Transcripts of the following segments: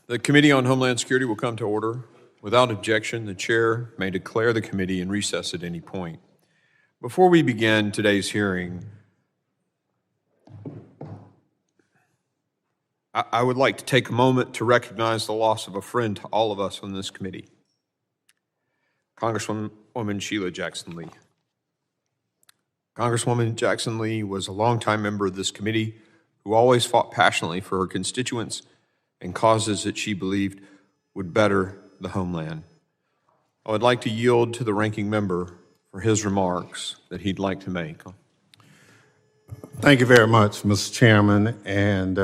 The Committee on Homeland Security will come to order. Without objection, the chair may declare the committee in recess at any point. Before we begin today's hearing, I would like to take a moment to recognize the loss of a friend to all of us on this committee, Congresswoman Sheila Jackson Lee. Congresswoman Jackson Lee was a longtime member of this committee who always fought passionately for her constituents and causes that she believed would better the homeland. I would like to yield to the ranking member for his remarks that he'd like to make. Thank you very much, Mr. Chairman. And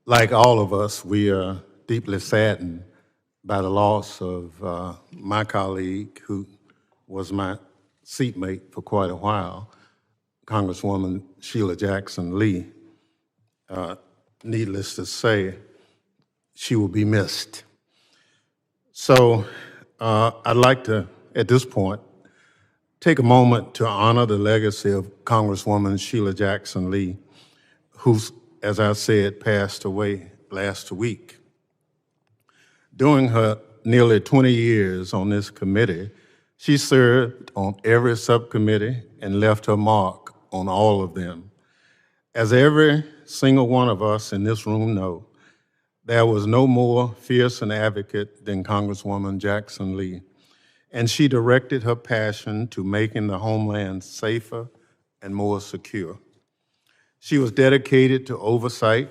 like all of us, we are deeply saddened by the loss of my colleague who was my seatmate for quite a while, Congresswoman Sheila Jackson Lee. Needless to say, she will be missed. So I'd like to, at this point, take a moment to honor the legacy of Congresswoman Sheila Jackson Lee, who, as I said, passed away last week. During her nearly 20 years on this committee, she served on every subcommittee and left her mark on all of them. As every single one of us in this room know, there was no more fierce an advocate than Congresswoman Jackson Lee, and she directed her passion to making the homeland safer and more secure. She was dedicated to oversight,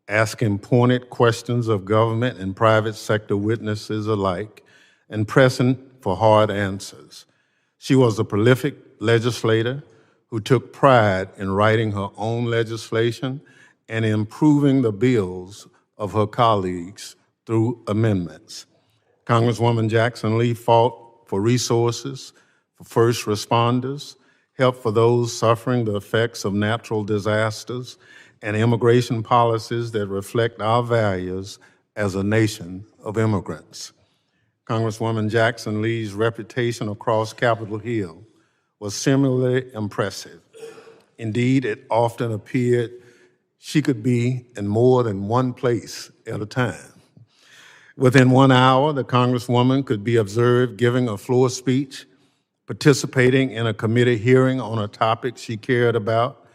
asking pointed questions of government and private sector witnesses alike, and pressing for hard answers. She was a prolific legislator who took pride in writing her own legislation and improving the bills of her colleagues through amendments. Congresswoman Jackson Lee fought for resources for first responders, help for those suffering the effects of natural disasters, and immigration policies that reflect our values as a nation of immigrants. Congresswoman Jackson Lee's reputation across Capitol Hill was similarly impressive. Indeed, it often appeared she could be in more than one place at a time. Within 1 hour, the Congresswoman could be observed giving a floor speech, participating in a committee hearing on a topic she cared about,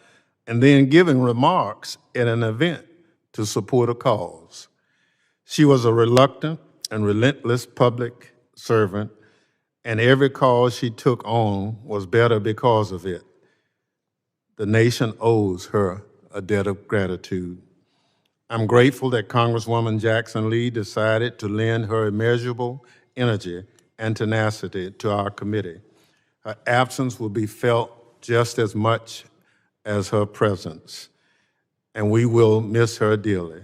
and then giving remarks at an event to support a cause. She was a reluctant and relentless public servant, and every cause she took on was better because of it. The nation owes her a debt of gratitude. I'm grateful that Congresswoman Jackson Lee decided to lend her immeasurable energy and tenacity to our committee. Her absence will be felt just as much as her presence, and we will miss her dearly.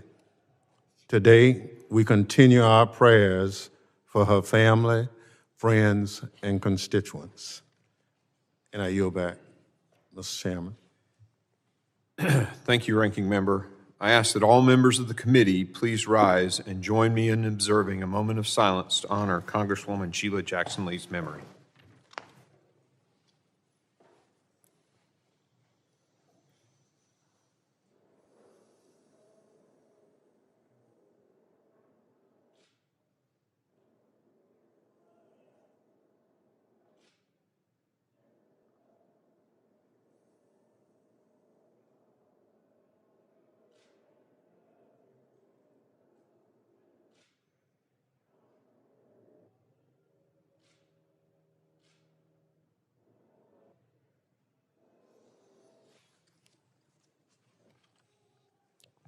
Today, we continue our prayers for her family, friends, and constituents. And I yield back, Mr. Chairman. Thank you, Ranking Member. I ask that all members of the committee please rise and join me in observing a moment of silence to honor Congresswoman Sheila Jackson Lee's memory.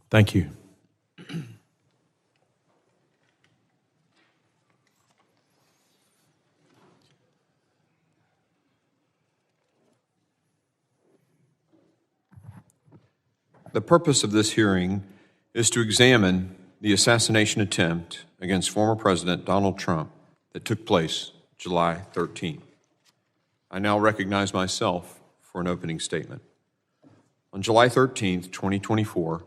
Thank you. The purpose of this hearing is to examine the assassination attempt against former President Donald Trump that took place July 13th. I now recognize myself for an opening statement. On July 13th, 2024,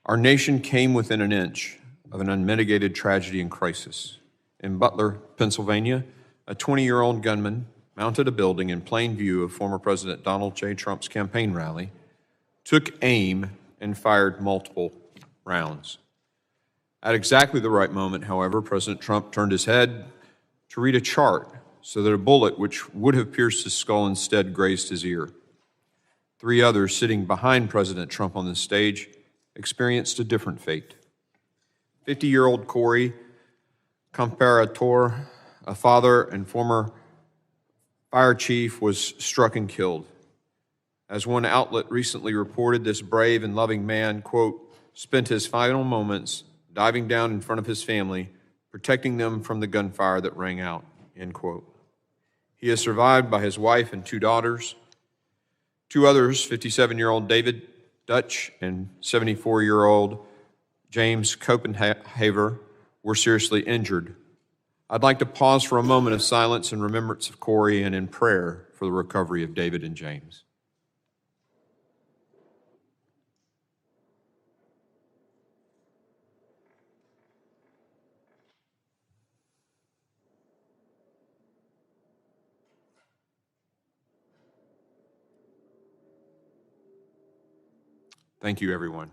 our nation came within an inch of an unmitigated tragedy and crisis. In Butler, Pennsylvania, a 20-year-old gunman mounted a building in plain view of former President Donald J. Trump's campaign rally, took aim and fired multiple rounds. At exactly the right moment, however, President Trump turned his head to read a chart so that a bullet which would have pierced his skull instead grazed his ear. 3 others sitting behind President Trump on the stage experienced a different fate. 50-year-old Corey Comparator, a father and former fire chief, was struck and killed. As one outlet recently reported, this brave and loving man, quote, spent his final moments diving down in front of his family, protecting them from the gunfire that rang out, end quote. He is survived by his wife and 2 daughters. 2 others, 57-year-old David Dutch and 74-year-old James Copenhaver, were seriously injured. I'd like to pause for a moment of silence in remembrance of Corey and in prayer for the recovery of David and James. Thank you, everyone.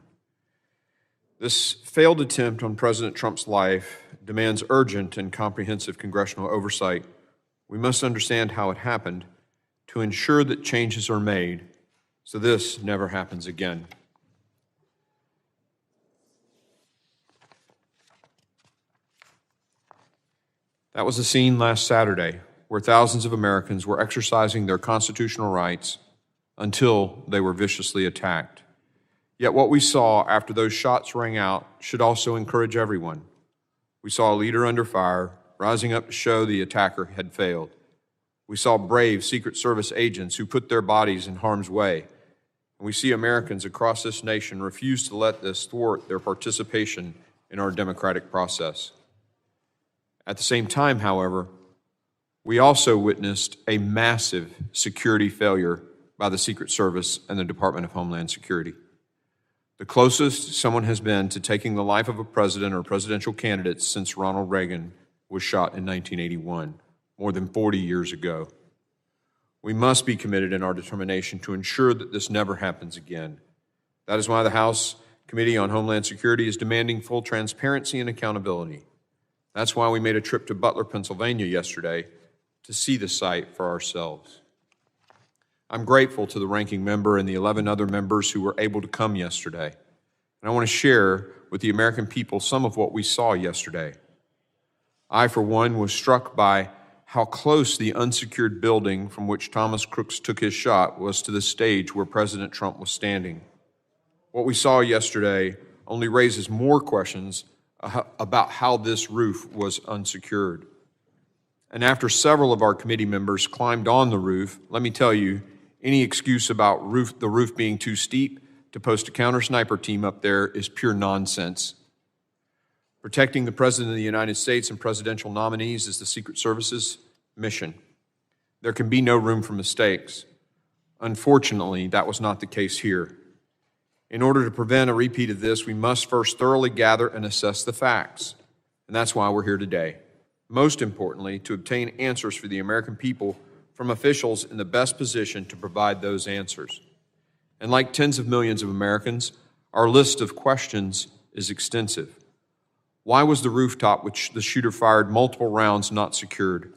This failed attempt on President Trump's life demands urgent and comprehensive congressional oversight. We must understand how it happened to ensure that changes are made so this never happens again. That was a scene last Saturday where thousands of Americans were exercising their constitutional rights until they were viciously attacked. Yet what we saw after those shots rang out should also encourage everyone. We saw a leader under fire, rising up to show the attacker had failed. We saw brave Secret Service agents who put their bodies in harm's way. And we see Americans across this nation refuse to let this thwart their participation in our democratic process. At the same time, however, we also witnessed a massive security failure by the Secret Service and the Department of Homeland Security. The closest someone has been to taking the life of a president or presidential candidate since Ronald Reagan was shot in 1981, more than 40 years ago. We must be committed in our determination to ensure that this never happens again. That is why the House Committee on Homeland Security is demanding full transparency and accountability. That's why we made a trip to Butler, Pennsylvania yesterday to see the site for ourselves. I'm grateful to the ranking member and the 11 other members who were able to come yesterday. And I want to share with the American people some of what we saw yesterday. I, for one, was struck by how close the unsecured building from which Thomas Crooks took his shot was to the stage where President Trump was standing. What we saw yesterday only raises more questions about how this roof was unsecured. And after several of our committee members climbed on the roof, let me tell you, any excuse about the roof being too steep to post a counter-sniper team up there is pure nonsense. Protecting the President of the United States and presidential nominees is the Secret Service's mission. There can be no room for mistakes. Unfortunately, that was not the case here. In order to prevent a repeat of this, we must first thoroughly gather and assess the facts. And that's why we're here today. Most importantly, to obtain answers for the American people from officials in the best position to provide those answers. And like tens of millions of Americans, our list of questions is extensive. Why was the rooftop which the shooter fired multiple rounds not secured?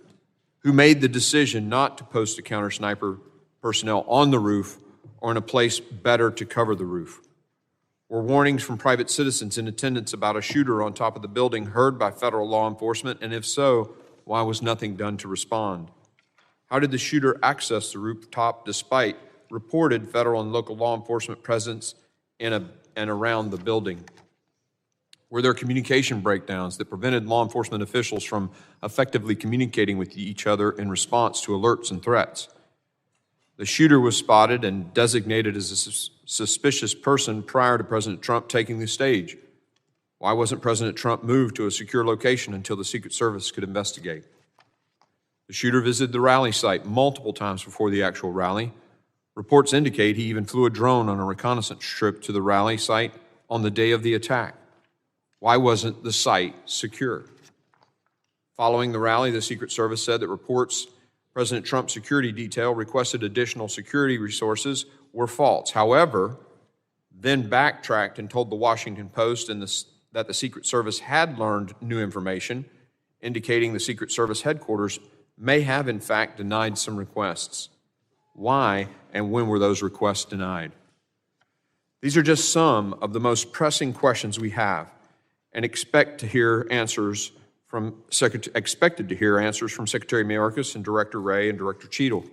Who made the decision not to post a counter-sniper personnel on the roof or in a place better to cover the roof? Were warnings from private citizens in attendance about a shooter on top of the building heard by federal law enforcement? And if so, why was nothing done to respond? How did the shooter access the rooftop despite reported federal and local law enforcement presence in and around the building? Were there communication breakdowns that prevented law enforcement officials from effectively communicating with each other in response to alerts and threats? The shooter was spotted and designated as a suspicious person prior to President Trump taking the stage. Why wasn't President Trump moved to a secure location until the Secret Service could investigate? The shooter visited the rally site multiple times before the actual rally. Reports indicate he even flew a drone on a reconnaissance trip to the rally site on the day of the attack. Why wasn't the site secure? Following the rally, the Secret Service said that reports President Trump's security detail requested additional security resources were false. However, then backtracked and told the Washington Post that the Secret Service had learned new information, indicating the Secret Service headquarters may have in fact denied some requests. Why and when were those requests denied? These are just some of the most pressing questions we have and expected to hear answers from Secretary Mayorkas and Director Wray and Director Cheadle.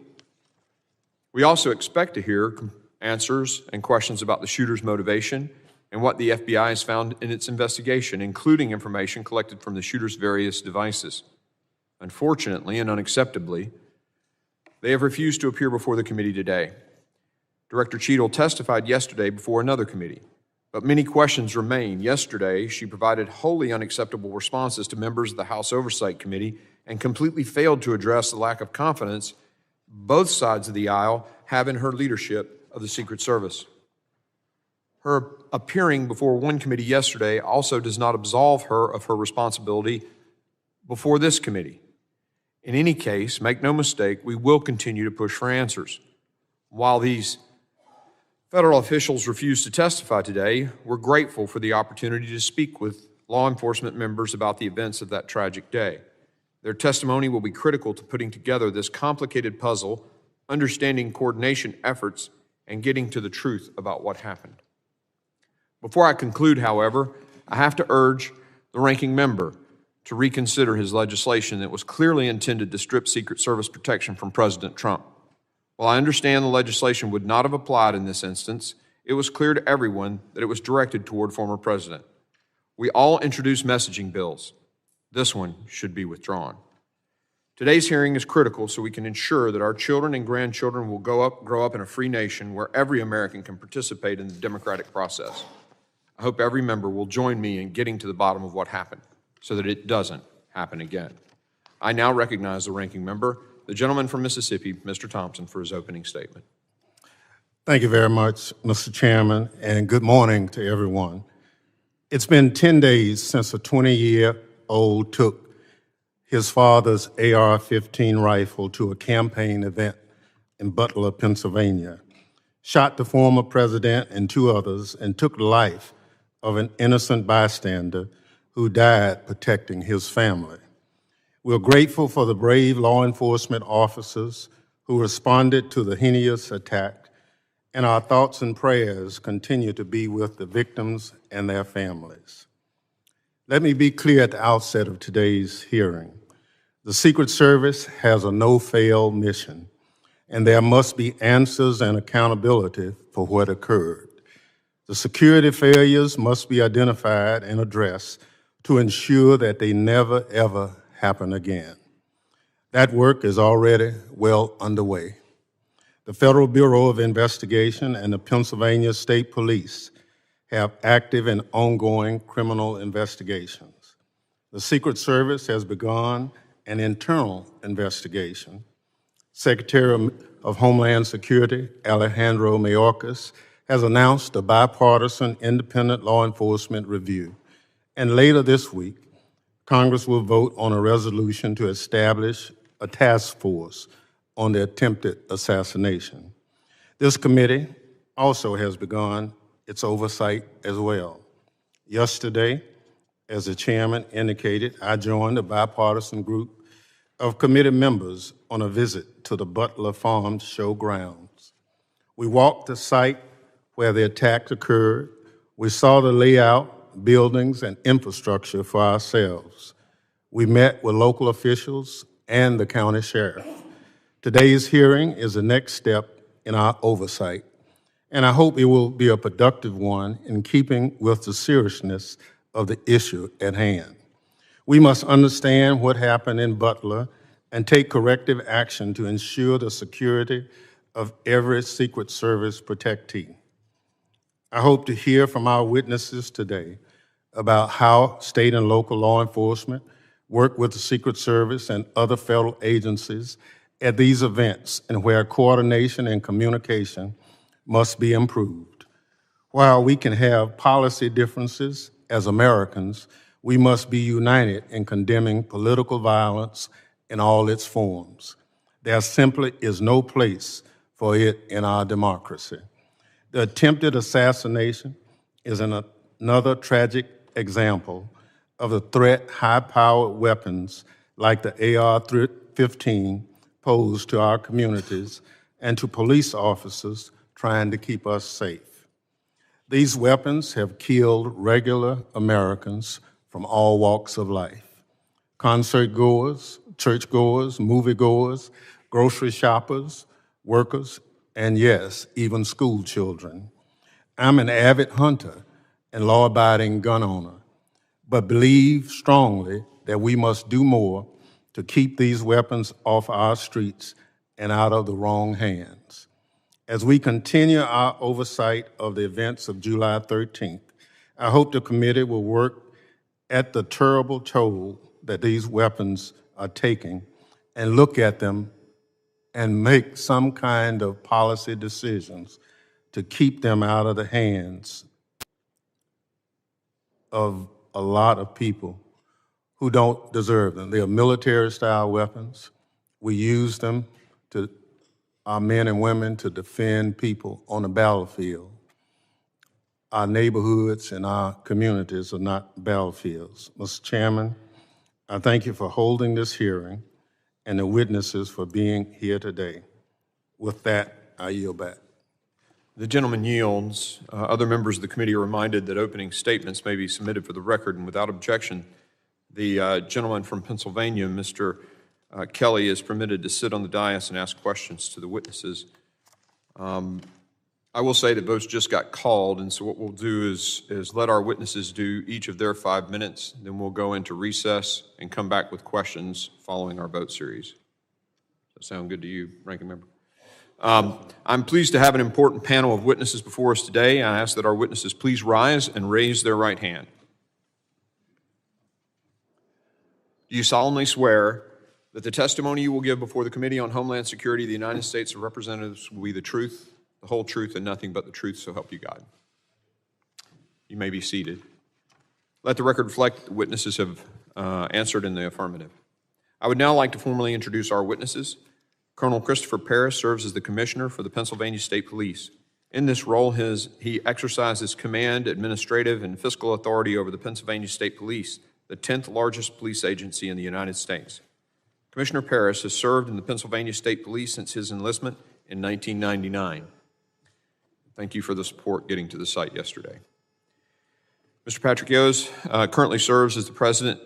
We also expect to hear answers and questions about the shooter's motivation and what the FBI has found in its investigation, including information collected from the shooter's various devices. Unfortunately and unacceptably, they have refused to appear before the committee today. Director Cheadle testified yesterday before another committee, but many questions remain. Yesterday, she provided wholly unacceptable responses to members of the House Oversight Committee and completely failed to address the lack of confidence both sides of the aisle have in her leadership of the Secret Service. Her appearing before one committee yesterday also does not absolve her of her responsibility before this committee. In any case, make no mistake, we will continue to push for answers. While these federal officials refuse to testify today, we're grateful for the opportunity to speak with law enforcement members about the events of that tragic day. Their testimony will be critical to putting together this complicated puzzle, understanding coordination efforts, and getting to the truth about what happened. Before I conclude, however, I have to urge the ranking member to reconsider his legislation that was clearly intended to strip Secret Service protection from President Trump. While I understand the legislation would not have applied in this instance, it was clear to everyone that it was directed toward former president. We all introduced messaging bills. This one should be withdrawn. Today's hearing is critical so we can ensure that our children and grandchildren will grow up in a free nation where every American can participate in the democratic process. I hope every member will join me in getting to the bottom of what happened so that it doesn't happen again. I now recognize the ranking member, the gentleman from Mississippi, Mr. Thompson, for his opening statement. Thank you very much, Mr. Chairman, and good morning to everyone. It's been 10 days since a 20-year-old took his father's AR-15 rifle to a campaign event in Butler, Pennsylvania, shot the former president and two others, and took the life of an innocent bystander who died protecting his family. We're grateful for the brave law enforcement officers who responded to the heinous attack, and our thoughts and prayers continue to be with the victims and their families. Let me be clear at the outset of today's hearing. The Secret Service has a no-fail mission, and there must be answers and accountability for what occurred. The security failures must be identified and addressed to ensure that they never, ever happen again. That work is already well underway. The Federal Bureau of Investigation and the Pennsylvania State Police have active and ongoing criminal investigations. The Secret Service has begun an internal investigation. Secretary of Homeland Security, Alejandro Mayorkas, has announced a bipartisan independent law enforcement review. And later this week, Congress will vote on a resolution to establish a task force on the attempted assassination. This committee also has begun its oversight as well. Yesterday, as the chairman indicated, I joined a bipartisan group of committee members on a visit to the Butler Farm show grounds. We walked the site where the attack occurred. We saw the layout, buildings, and infrastructure for ourselves. We met with local officials and the county sheriff. Today's hearing is the next step in our oversight, and I hope it will be a productive one in keeping with the seriousness of the issue at hand. We must understand what happened in Butler and take corrective action to ensure the security of every Secret Service protectee. I hope to hear from our witnesses today about how state and local law enforcement work with the Secret Service and other federal agencies at these events and where coordination and communication must be improved. While we can have policy differences as Americans, we must be united in condemning political violence in all its forms. There simply is no place for it in our democracy. The attempted assassination is another tragic example of the threat high-powered weapons like the AR-15 pose to our communities and to police officers trying to keep us safe. These weapons have killed regular Americans from all walks of life: concert-goers, churchgoers, moviegoers, grocery shoppers, workers, and yes, even school children. I'm an avid hunter and law-abiding gun owner, but believe strongly that we must do more to keep these weapons off our streets and out of the wrong hands. As we continue our oversight of the events of July 13th, I hope the committee will work at the terrible toll that these weapons are taking and look at them and make some kind of policy decisions to keep them out of the hands of a lot of people who don't deserve them. They are military-style weapons. We use them to, our men and women, to defend people on the battlefield. Our neighborhoods and our communities are not battlefields. Mr. Chairman, I thank you for holding this hearing and the witnesses for being here today. With that, I yield back. The gentleman yields. Other members of the committee are reminded that opening statements may be submitted for the record, and without objection, the gentleman from Pennsylvania, Mr. Kelly, is permitted to sit on the dais and ask questions to the witnesses. I will say that votes just got called, and so what we'll do is let our witnesses do each of their 5 minutes, then we'll go into recess and come back with questions following our vote series. Does that sound good to you, Ranking Member? I'm pleased to have an important panel of witnesses before us today. I ask that our witnesses please rise and raise their right hand. Do you solemnly swear that the testimony you will give before the Committee on Homeland Security of the United States of Representatives will be the truth, the whole truth, and nothing but the truth, so help you God? You may be seated. Let the record reflect that the witnesses have answered in the affirmative. I would now like to formally introduce our witnesses. Colonel Christopher Paris serves as the Commissioner for the Pennsylvania State Police. In this role, he exercises command, administrative, and fiscal authority over the Pennsylvania State Police, the 10th largest police agency in the United States. Commissioner Paris has served in the Pennsylvania State Police since his enlistment in 1999. Thank you for the support getting to the site yesterday. Mr. Patrick Yos currently serves as the President,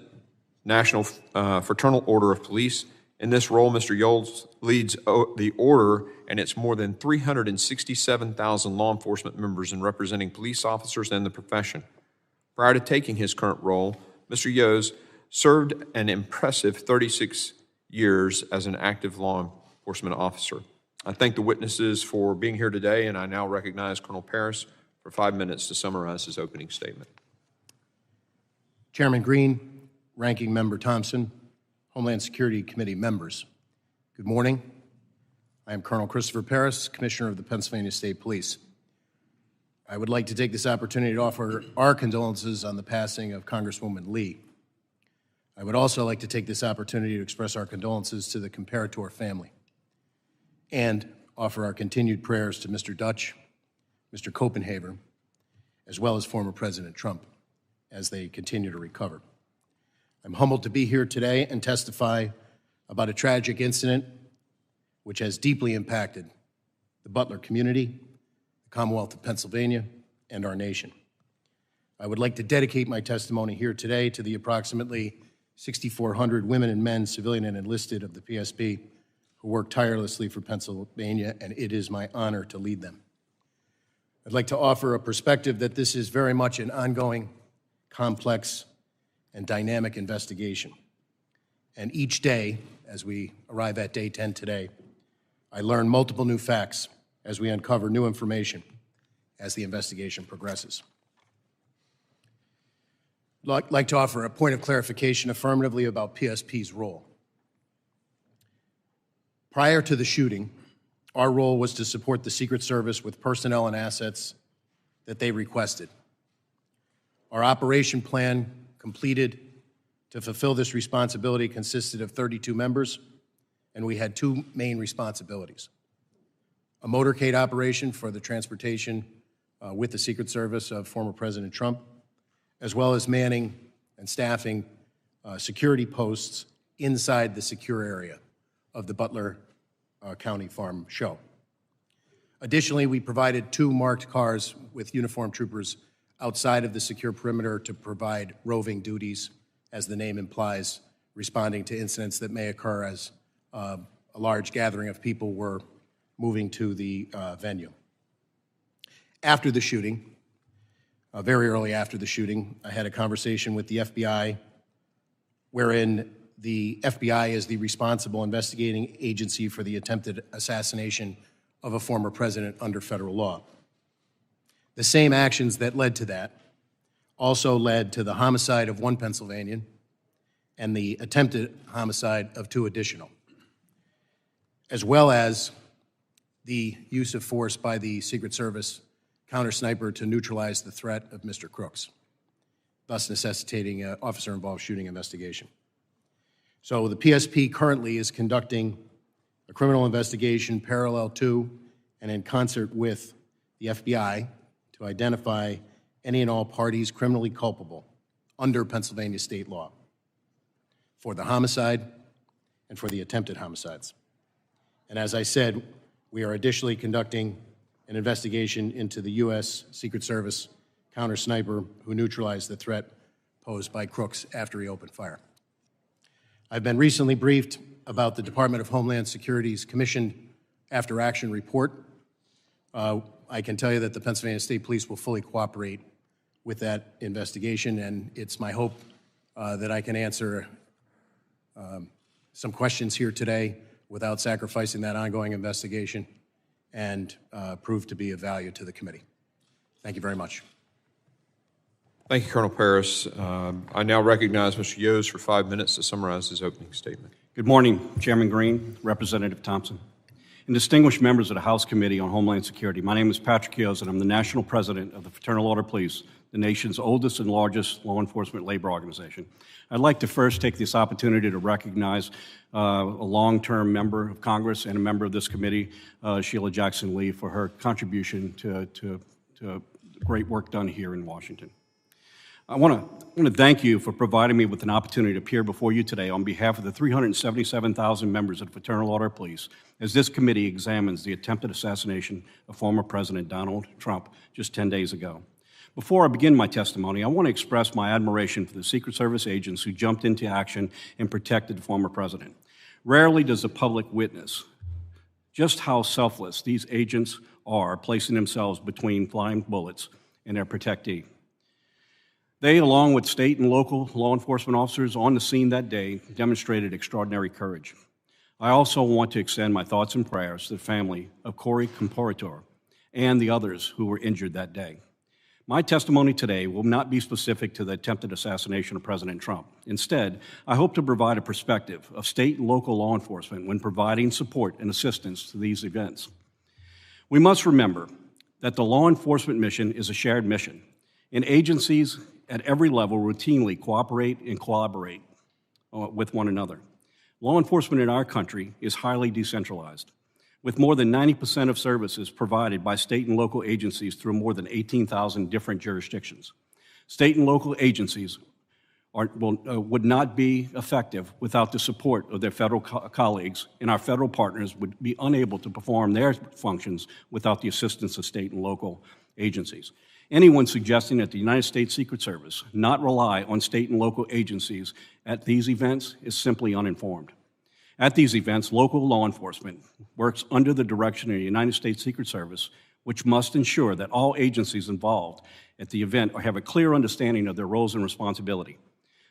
National Fraternal Order of Police. In this role, Mr. Yos leads the order and its more than 367,000 law enforcement members in representing police officers and the profession. Prior to taking his current role, Mr. Yos served an impressive 36 years as an active law enforcement officer. I thank the witnesses for being here today, and I now recognize Colonel Paris for 5 minutes to summarize his opening statement. Chairman Green, Ranking Member Thompson, Homeland Security Committee members, good morning. I am Colonel Christopher Paris, Commissioner of the Pennsylvania State Police. I would like to take this opportunity to offer our condolences on the passing of Congresswoman Lee. I would also like to take this opportunity to express our condolences to the Comparator family and offer our continued prayers to Mr. Dutch, Mr. Copenhaver, as well as former President Trump as they continue to recover. I'm humbled to be here today and testify about a tragic incident which has deeply impacted the Butler community, the Commonwealth of Pennsylvania, and our nation. I would like to dedicate my testimony here today to the approximately 6,400 women and men, civilian and enlisted, of the PSP who work tirelessly for Pennsylvania, and it is my honor to lead them. I'd like to offer a perspective that this is very much an ongoing, complex, and dynamic investigation. And each day, as we arrive at day 10 today, I learn multiple new facts as we uncover new information as the investigation progresses. I'd like to offer a point of clarification affirmatively about PSP's role. Prior to the shooting, our role was to support the Secret Service with personnel and assets that they requested. Our operation plan completed to fulfill this responsibility consisted of 32 members, and we had two main responsibilities: a motorcade operation for the transportation with the Secret Service of former President Trump, as well as manning and staffing security posts inside the secure area of the Butler County Farm Show. Additionally, we provided 2 marked cars with uniformed troopers outside of the secure perimeter to provide roving duties, as the name implies, responding to incidents that may occur as a large gathering of people were moving to the venue. After the shooting, very early after the shooting, I had a conversation with the FBI wherein the FBI is the responsible investigating agency for the attempted assassination of a former president under federal law. The same actions that led to that also led to the homicide of 1 Pennsylvanian and the attempted homicide of 2 additional, as well as the use of force by the Secret Service counter-sniper to neutralize the threat of Mr. Crooks, thus necessitating an officer-involved shooting investigation. So the PSP currently is conducting a criminal investigation parallel to and in concert with the FBI to identify any and all parties criminally culpable under Pennsylvania state law for the homicide and for the attempted homicides. And as I said, we are additionally conducting an investigation into the U.S. Secret Service counter-sniper who neutralized the threat posed by Crooks after he opened fire. I've been recently briefed about the Department of Homeland Security's commissioned after-action report. I can tell you that the Pennsylvania State Police will fully cooperate with that investigation, and it's my hope that I can answer some questions here today without sacrificing that ongoing investigation and prove to be of value to the committee. Thank you very much. Thank you, Colonel Paris. I now recognize Mr. Yos for 5 minutes to summarize his opening statement. Good morning, Chairman Green, Representative Thompson, and distinguished members of the House Committee on Homeland Security. My name is Patrick Yos, and I'm the National President of the Fraternal Order of Police, the nation's oldest and largest law enforcement labor organization. I'd like to first take this opportunity to recognize a long-term member of Congress and a member of this committee, Sheila Jackson-Lee, for her contribution to great work done here in Washington. I want to thank you for providing me with an opportunity to appear before you today on behalf of the 377,000 members of the Fraternal Order of Police as this committee examines the attempted assassination of former President Donald Trump just 10 days ago. Before I begin my testimony, I want to express my admiration for the Secret Service agents who jumped into action and protected the former president. Rarely does the public witness just how selfless these agents are, placing themselves between flying bullets and their protectee. They, along with state and local law enforcement officers on the scene that day, demonstrated extraordinary courage. I also want to extend my thoughts and prayers to the family of Corey Comparator and the others who were injured that day. My testimony today will not be specific to the attempted assassination of President Trump. Instead, I hope to provide a perspective of state and local law enforcement when providing support and assistance to these events. We must remember that the law enforcement mission is a shared mission, and agencies at every level routinely cooperate and collaborate with one another. Law enforcement in our country is highly decentralized, with more than 90% of services provided by state and local agencies through more than 18,000 different jurisdictions. State and local agencies would not be effective without the support of their federal colleagues, and our federal partners would be unable to perform their functions without the assistance of state and local agencies. Anyone suggesting that the United States Secret Service not rely on state and local agencies at these events is simply uninformed. At these events, local law enforcement works under the direction of the United States Secret Service, which must ensure that all agencies involved at the event have a clear understanding of their roles and responsibility.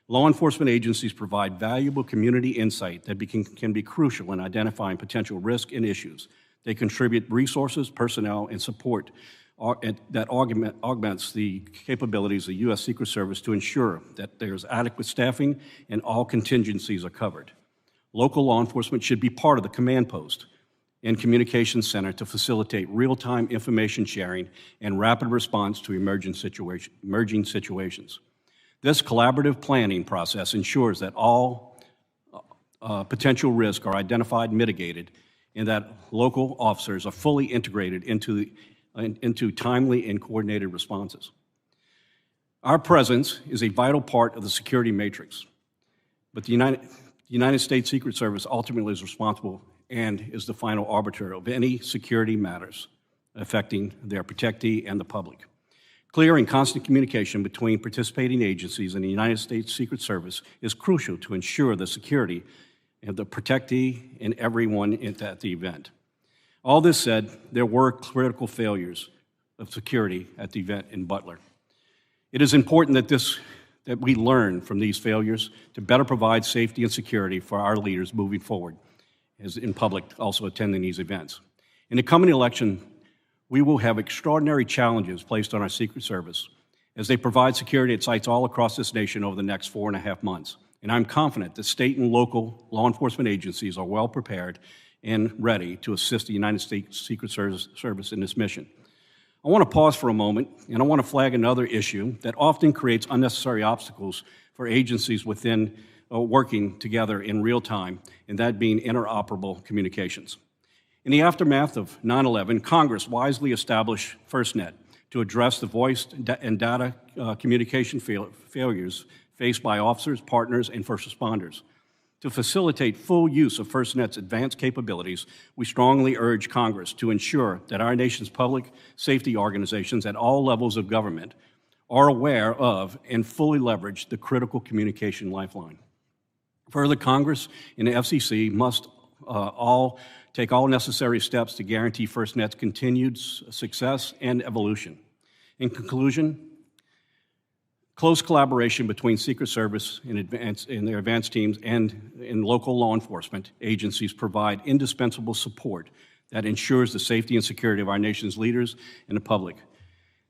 Law enforcement agencies provide valuable community insight that can be crucial in identifying potential risk and issues. They contribute resources, personnel, and support that augments the capabilities of the U.S. Secret Service to ensure that there's adequate staffing and all contingencies are covered. Local law enforcement should be part of the command post and communications center to facilitate real-time information sharing and rapid response to emerging situations. This collaborative planning process ensures that all potential risks are identified and mitigated, and that local officers are fully integrated into into timely and coordinated responses. Our presence is a vital part of the security matrix, but the United States Secret Service ultimately is responsible and is the final arbiter of any security matters affecting their protectee and the public. Clear and constant communication between participating agencies and the United States Secret Service is crucial to ensure the security of the protectee and everyone at the event. All this said, there were critical failures of security at the event in Butler. It is important that we learn from these failures to better provide safety and security for our leaders moving forward, as in public also attending these events. In the coming election, we will have extraordinary challenges placed on our Secret Service as they provide security at sites all across this nation over the next 4.5 months. And I'm confident that state and local law enforcement agencies are well prepared and ready to assist the United States Secret Service in this mission. I want to pause for a moment, and I want to flag another issue that often creates unnecessary obstacles for agencies within working together in real time, and that being interoperable communications. In the aftermath of 9/11, Congress wisely established FirstNet to address the voice and data communication failures faced by officers, partners, and first responders. To facilitate full use of FirstNet's advanced capabilities, we strongly urge Congress to ensure that our nation's public safety organizations at all levels of government are aware of and fully leverage the critical communication lifeline. Further, Congress and the FCC must take all necessary steps to guarantee FirstNet's continued success and evolution. In conclusion, close collaboration between Secret Service and their advanced teams and in local law enforcement agencies provide indispensable support that ensures the safety and security of our nation's leaders and the public.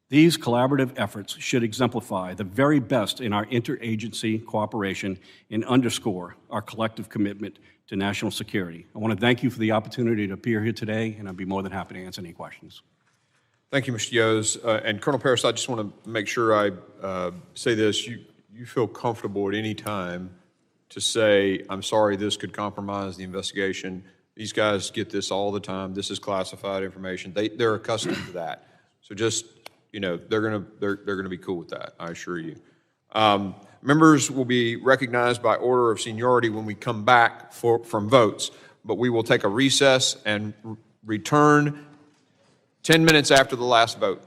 These collaborative efforts should exemplify the very best in our interagency cooperation and underscore our collective commitment to national security. I want to thank you for the opportunity to appear here today, and I'd be more than happy to answer any questions. Thank you, Mr. Yos. And Colonel Paris, I just want to make sure I say this. You feel comfortable at any time to say, I'm sorry, this could compromise the investigation. These guys get this all the time. This is classified information. They're accustomed to that. So just, they're gonna be cool with that, I assure you. Members will be recognized by order of seniority when we come back from votes, but we will take a recess and return 10 minutes after the last vote.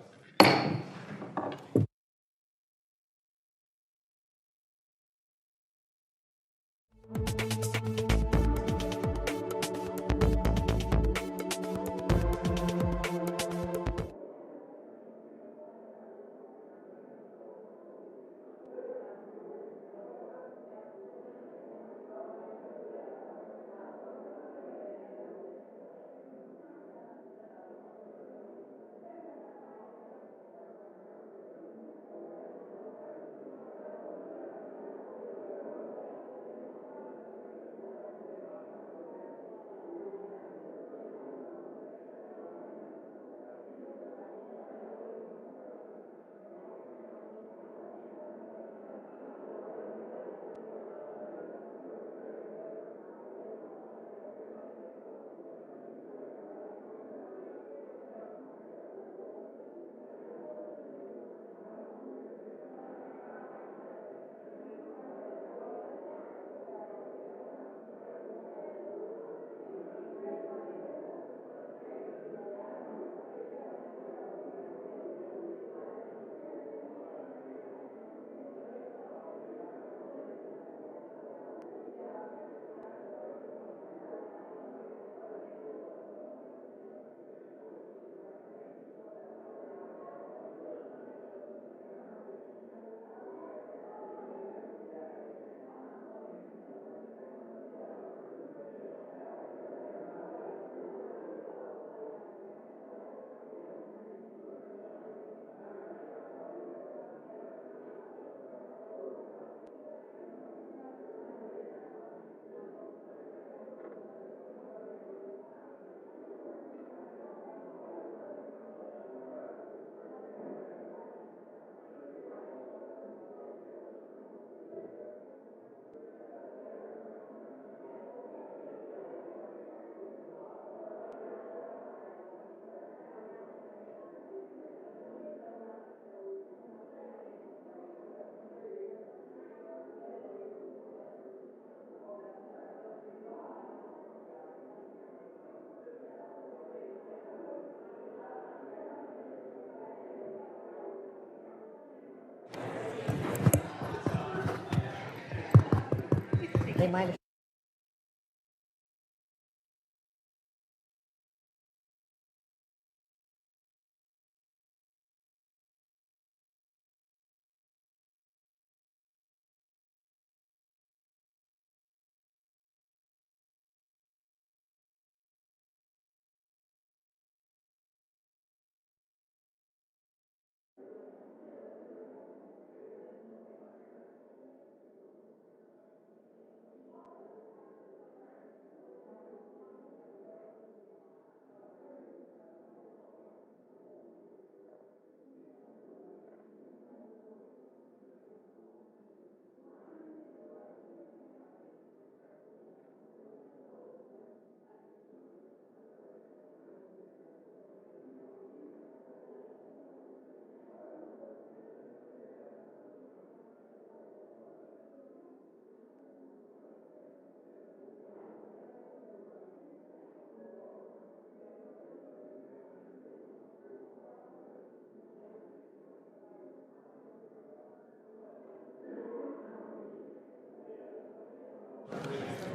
They might have.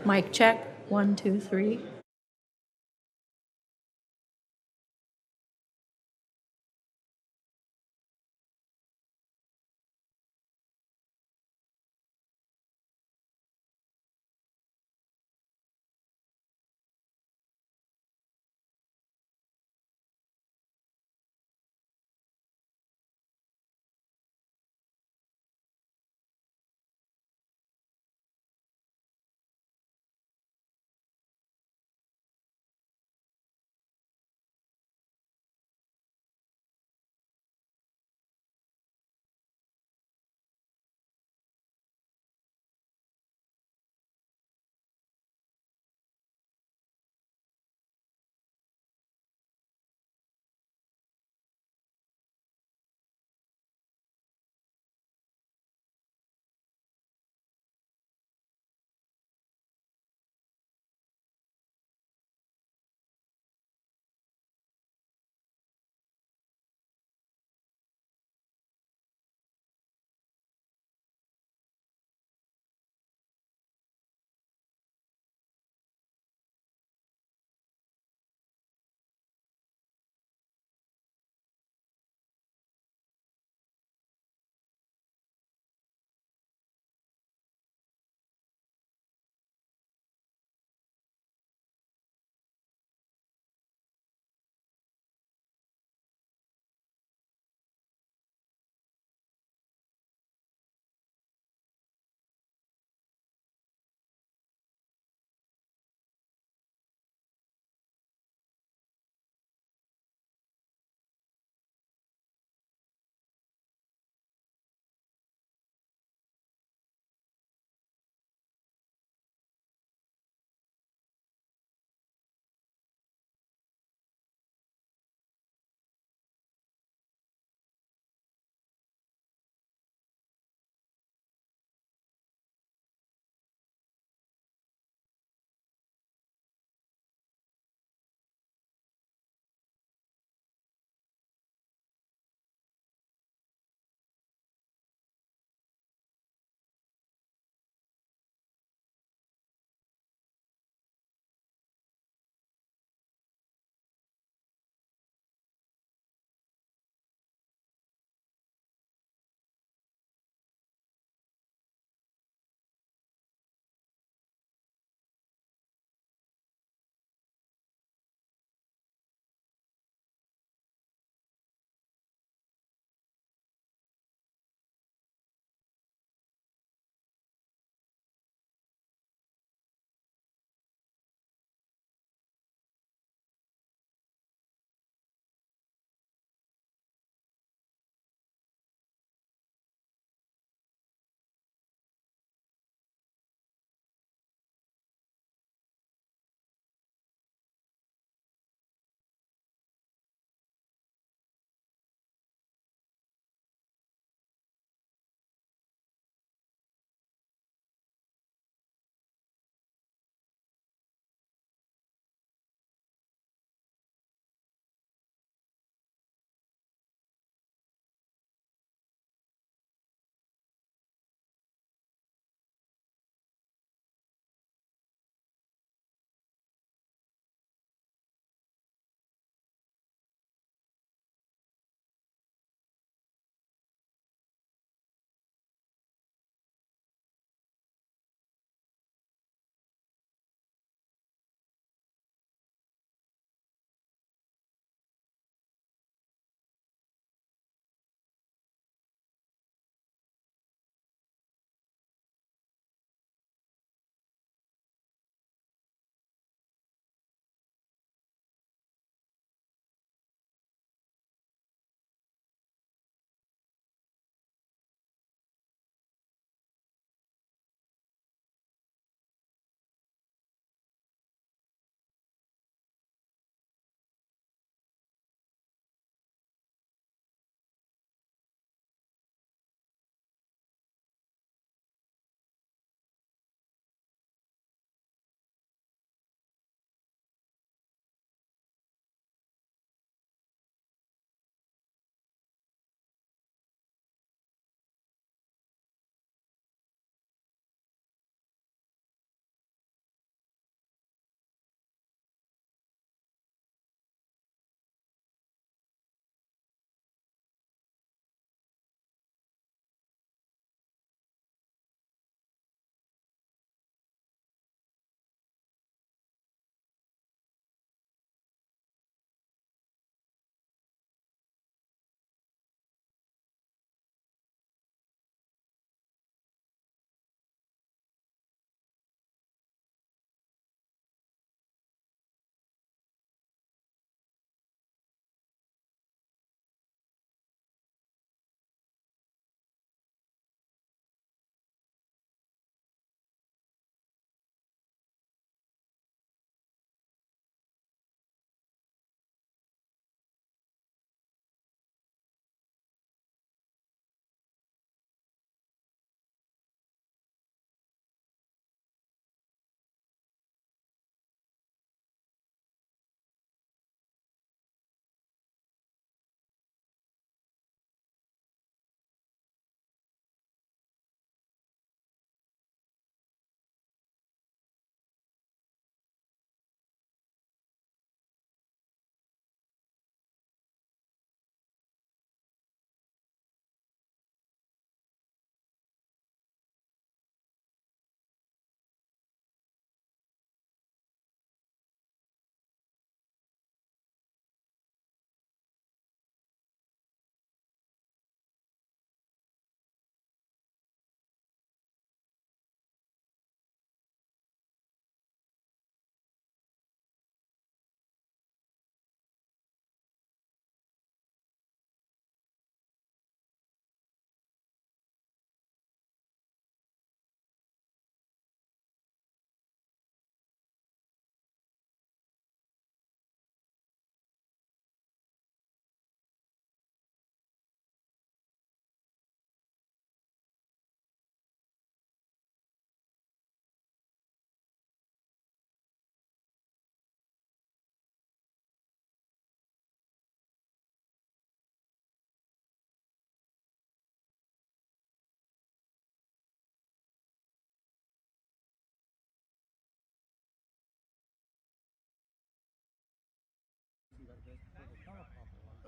Mic check, 1, 2, 3.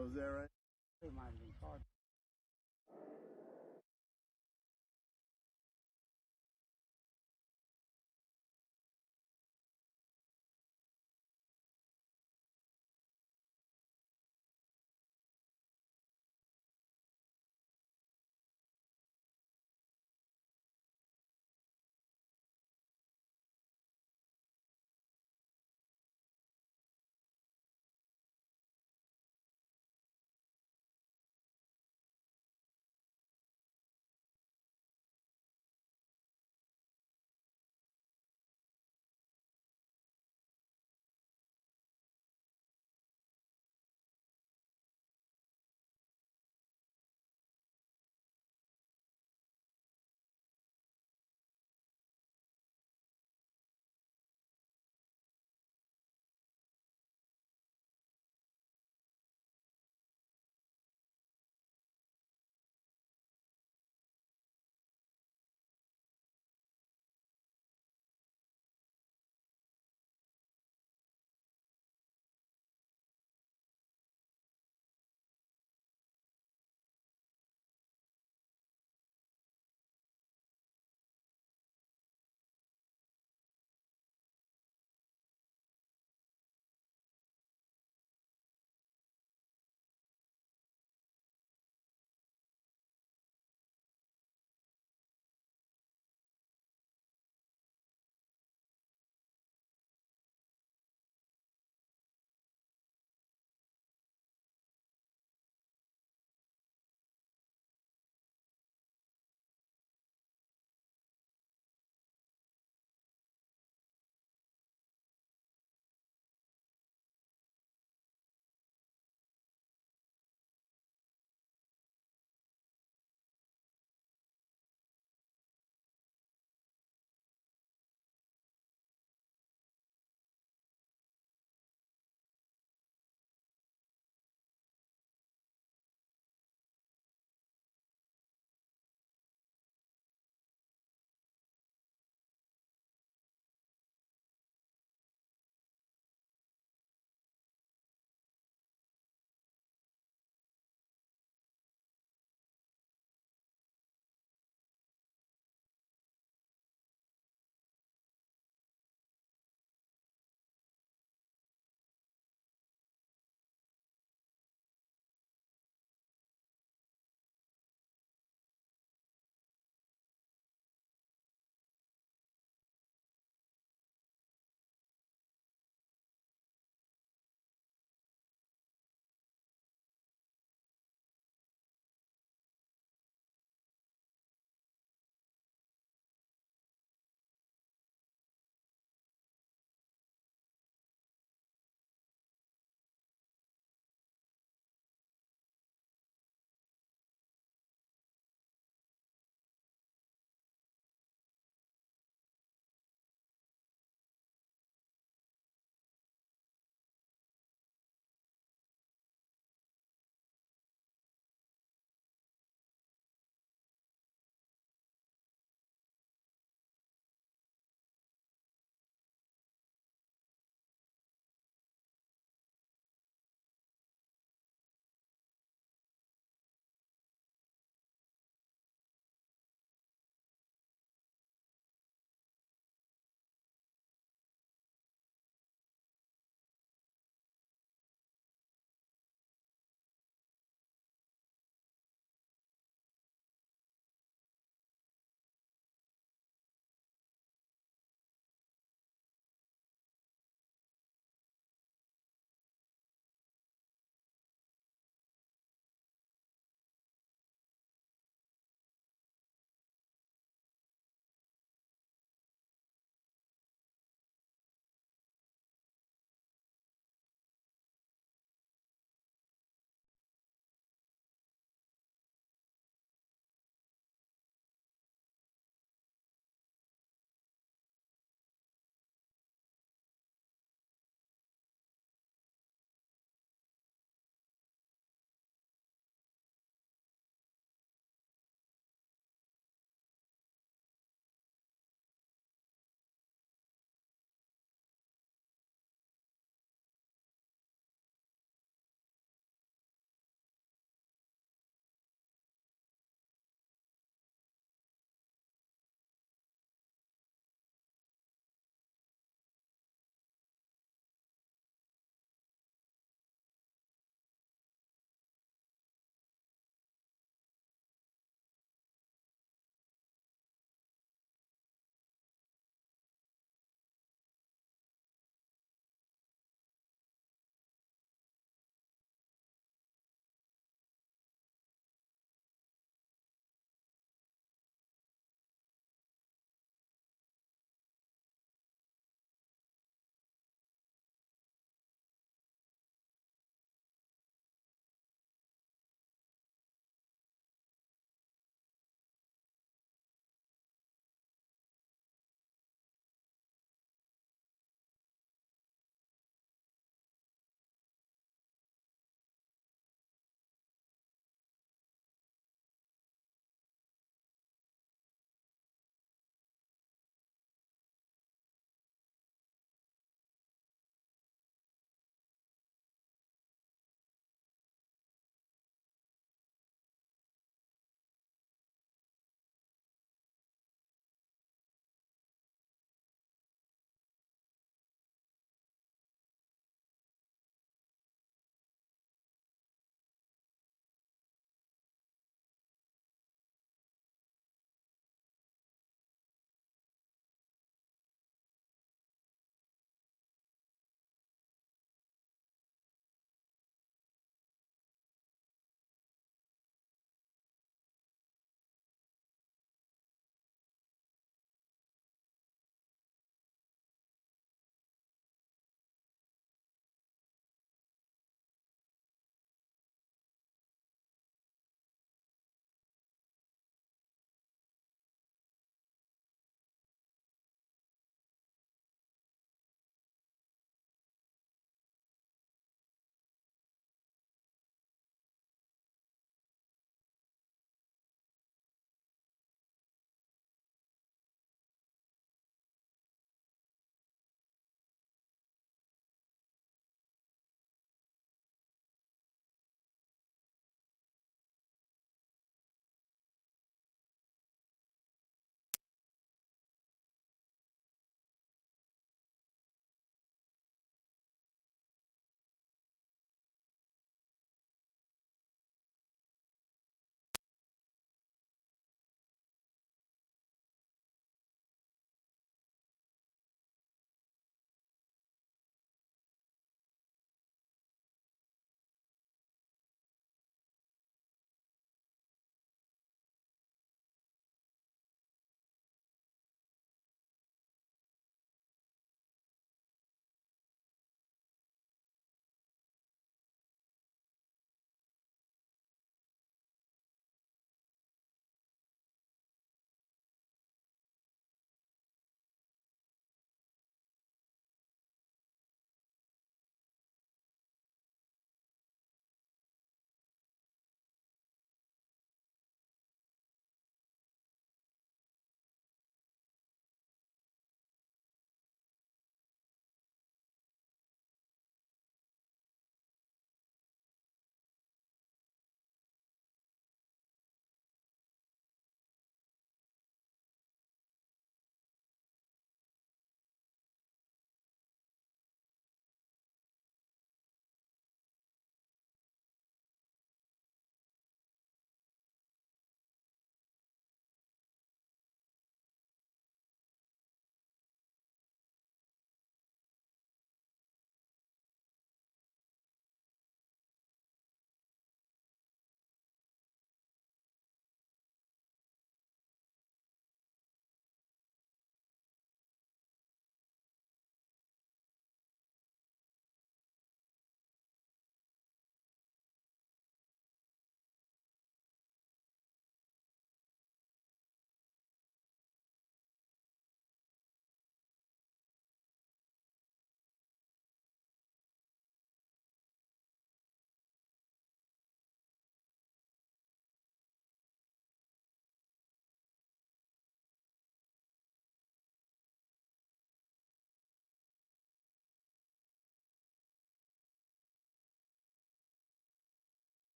Oh, is that right? It might have been called.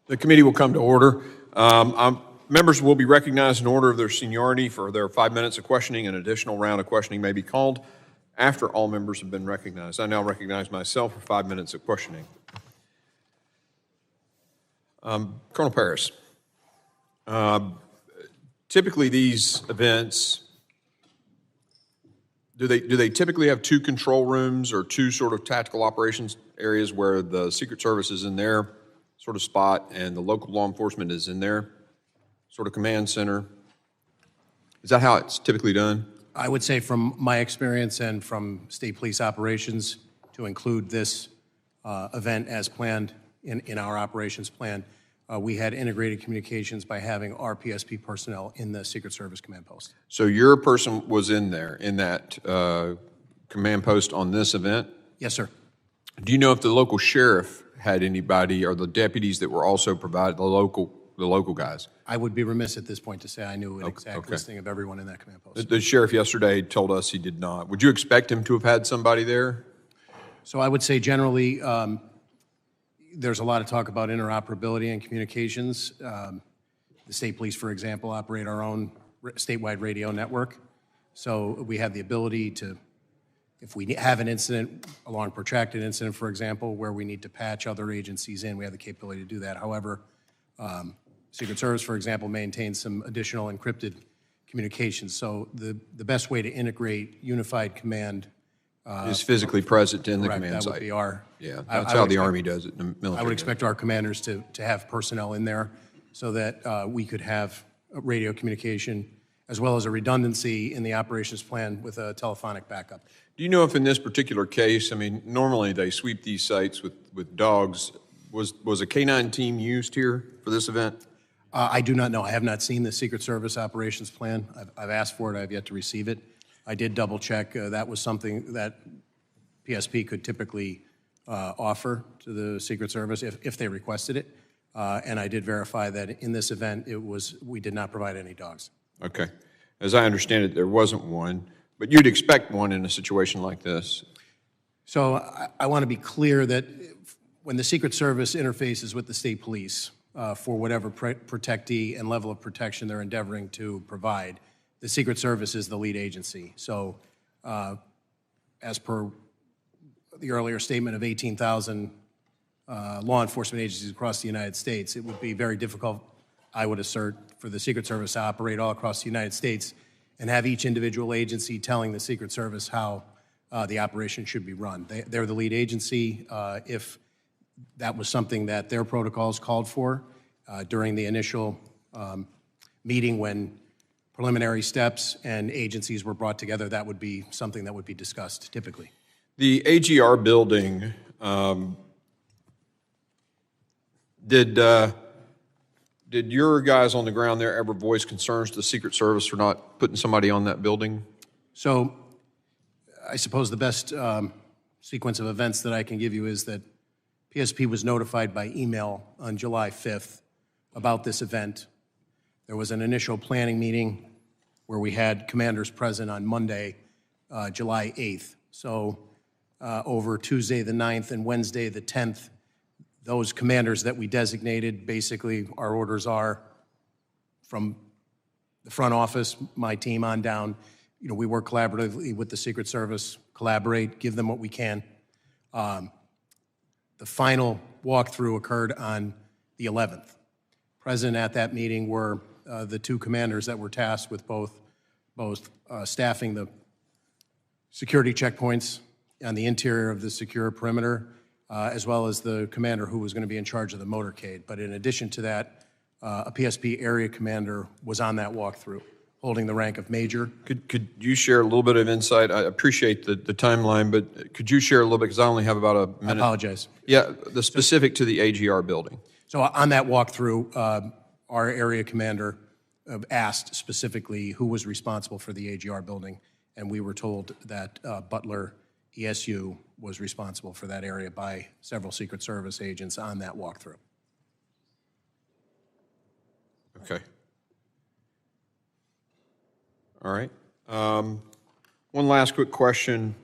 The committee will come to order. Members will be recognized in order of their seniority for their 5 minutes of questioning. An additional round of questioning may be called after all members have been recognized. I now recognize myself for 5 minutes of questioning. Colonel Paris, typically these events, do they typically have two control rooms or two sort of tactical operations areas where the Secret Service is in their sort of spot and the local law enforcement is in their sort of command center? Is that how it's typically done? I would say from my experience and from state police operations, to include this event as planned in our operations plan, we had integrated communications by having our PSP personnel in the Secret Service command post. So your person was in there, in that command post on this event? Yes, sir. Do you know if the local sheriff had anybody, or the deputies that were also provided, the local guys? I would be remiss at this point to say I knew an exact listing of everyone in that command post. The sheriff yesterday told us he did not. Would you expect him to have had somebody there? So I would say generally, there's a lot of talk about interoperability and communications. The state police, for example, operate our own statewide radio network. So we have the ability to, if we have an incident, a long protracted incident, for example, where we need to patch other agencies in, we have the capability to do that. However, Secret Service, for example, maintains some additional encrypted communications. So the best way to integrate unified command Is physically present in the correct, command that site? would be our. Yeah, I that's would how the expect- Army does it, and the military. I would does it. expect our commanders to have personnel in there so that we could have radio communication as well as a redundancy in the operations plan with a telephonic backup. Do you know if in this particular case, I mean, normally they sweep these sites with dogs. Was a K-9 team used here for this event? I do not know. I have not seen the Secret Service operations plan. I've asked for it. I have yet to receive it. I did double check. That was something that PSP could typically offer to the Secret Service if they requested it. And I did verify that in this event, we did not provide any dogs. Okay. As I understand it, there wasn't one, but you'd expect one in a situation like this. So I want to be clear that when the Secret Service interfaces with the state police for whatever protectee and level of protection they're endeavoring to provide, the Secret Service is the lead agency. So as per the earlier statement of 18,000 law enforcement agencies across the United States, it would be very difficult, I would assert, for the Secret Service to operate all across the United States and have each individual agency telling the Secret Service how the operation should be run. They're the lead agency. If that was something that their protocols called for during the initial meeting when preliminary steps and agencies were brought together, that would be something that would be discussed typically. The AGR building, did your guys on the ground there ever voice concerns to the Secret Service for not putting somebody on that building? So I suppose the best sequence of events that I can give you is that PSP was notified by email on July 5th about this event. There was an initial planning meeting where we had commanders present on Monday, July 8th. So over Tuesday the 9th and Wednesday the 10th, those commanders that we designated, basically our orders are from the front office, my team on down. You know, we work collaboratively with the Secret Service, collaborate, give them what we can. The final walkthrough occurred on the 11th. Present at that meeting were the two commanders that were tasked with both staffing the security checkpoints on the interior of the secure perimeter, as well as the commander who was going to be in charge of the motorcade. But in addition to that, a PSP area commander was on that walkthrough, holding the rank of major. Could you share a little bit of insight? I appreciate the timeline, but could you share a little bit, because I only have about a minute. I apologize. Yeah, the specific to the AGR building. So on that walkthrough, our area commander asked specifically who was responsible for the AGR building, and we were told that Butler ESU was responsible for that area by several Secret Service agents on that walkthrough. Okay. All right. One last quick question.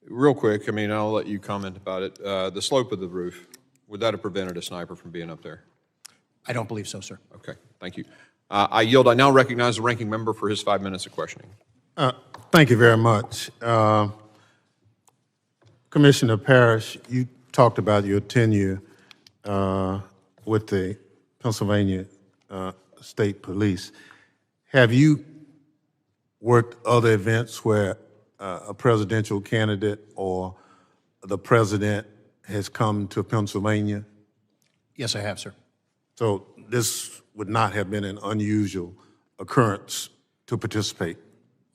Real quick, I mean, I'll let you comment about it. The slope of the roof, would that have prevented a sniper from being up there? I don't believe so, sir. Okay, thank you. I yield. I now recognize the ranking member for his 5 minutes of questioning. Thank you very much. Commissioner Parrish, you talked about your tenure with the Pennsylvania State Police. Have you worked other events where a presidential candidate or the president has come to Pennsylvania? Yes, I have, sir. So this would not have been an unusual occurrence to participate?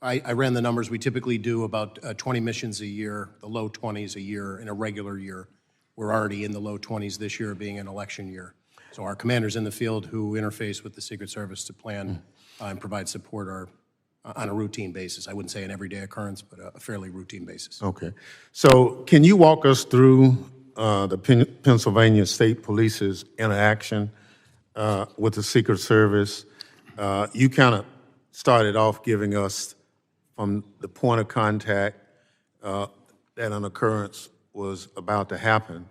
I ran the numbers. We typically do about 20 missions a year, the low 20s a year in a regular year. We're already in the low 20s this year, being an election year. So our commanders in the field who interface with the Secret Service to plan and provide support are on a routine basis. I wouldn't say an everyday occurrence, but a fairly routine basis. Okay. So can you walk us through the Pennsylvania State Police's interaction with the Secret Service? You kind of started off giving us from the point of contact that an occurrence was about to happen.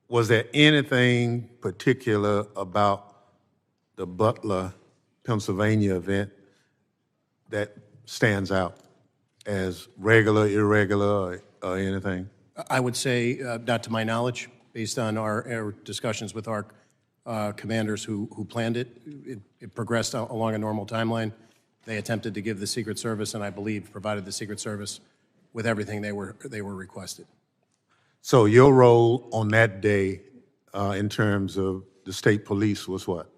Was there anything particular about the Butler, Pennsylvania event that stands out as regular, irregular, or anything? I would say, not to my knowledge, based on our discussions with our commanders who planned it, it progressed along a normal timeline. They attempted to give the Secret Service, and I believe provided the Secret Service with everything they were requested. So your role on that day in terms of the state police was what?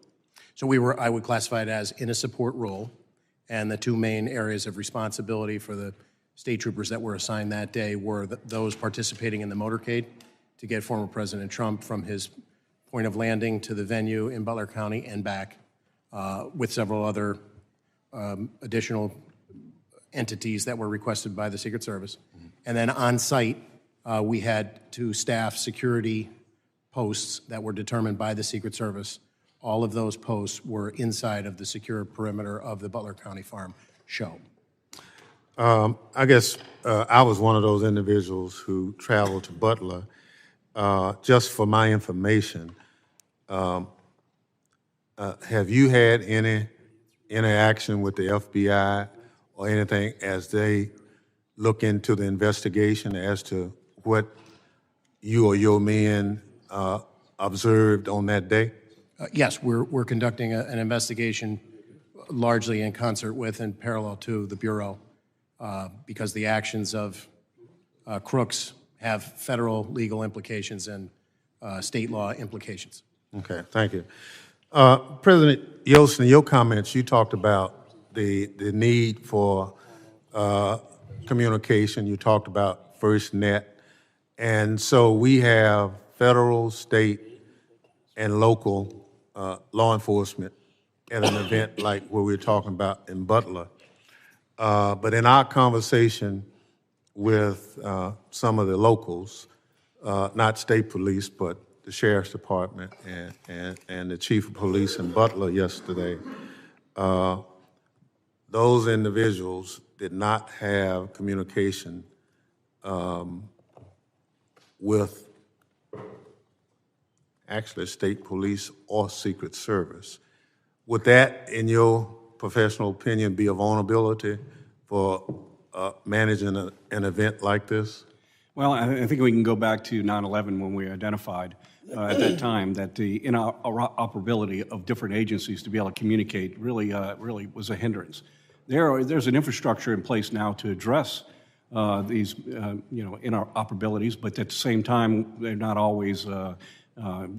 So I would classify it as in a support role, and the two main areas of responsibility for the state troopers that were assigned that day were those participating in the motorcade to get former President Trump from his point of landing to the venue in Butler County and back, with several other additional entities that were requested by the Secret Service. And then on site, we had to staff security posts that were determined by the Secret Service. All of those posts were inside of the secure perimeter of the Butler County Farm show. I guess I was one of those individuals who traveled to Butler. Just for my information, have you had any interaction with the FBI or anything as they look into the investigation as to what you or your men observed on that day? Yes, we're conducting an investigation largely in concert with and parallel to the Bureau because the actions of crooks have federal legal implications and state law implications. Okay, thank you. President Yost, in your comments, you talked about the need for communication. You talked about FirstNet. And so we have federal, state, and local law enforcement at an event like what we're talking about in Butler. But in our conversation with some of the locals, not state police, but the sheriff's department and the chief of police in Butler yesterday, those individuals did not have communication with actually state police or Secret Service. Would that, in your professional opinion, be a vulnerability for managing an event like this? Well, I think we can go back to 9/11 when we identified at that time that the interoperability of different agencies to be able to communicate really was a hindrance. There's an infrastructure in place now to address these interoperabilities, but at the same time, they're not always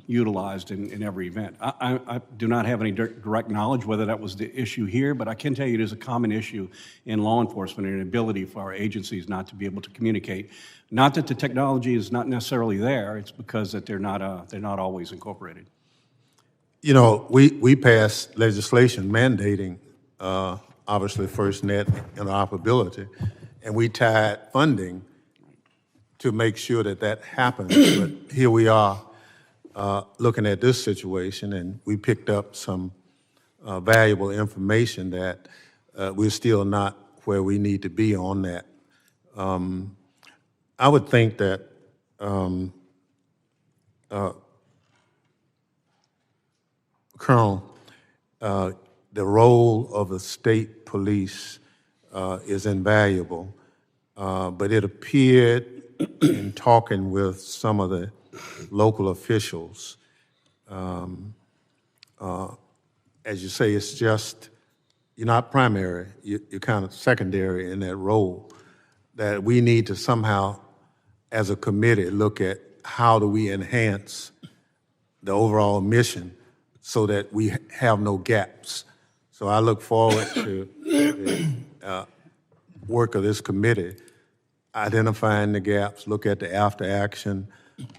utilized in every event. I do not have any direct knowledge whether that was the issue here, but I can tell you it is a common issue in law enforcement and an ability for our agencies not to be able to communicate. Not that the technology is not necessarily there, it's because that they're not always incorporated. You know, we passed legislation mandating, obviously, FirstNet interoperability, and we tied funding to make sure that that happens. But here we are looking at this situation, and we picked up some valuable information that we're still not where we need to be on that. I would think that Colonel, the role of the state police is invaluable, but it appeared in talking with some of the local officials, as you say, it's just, you're not primary, you're kind of secondary in that role, that we need to somehow, as a committee, look at how do we enhance the overall mission so that we have no gaps. So I look forward to the work of this committee, identifying the gaps, look at the after-action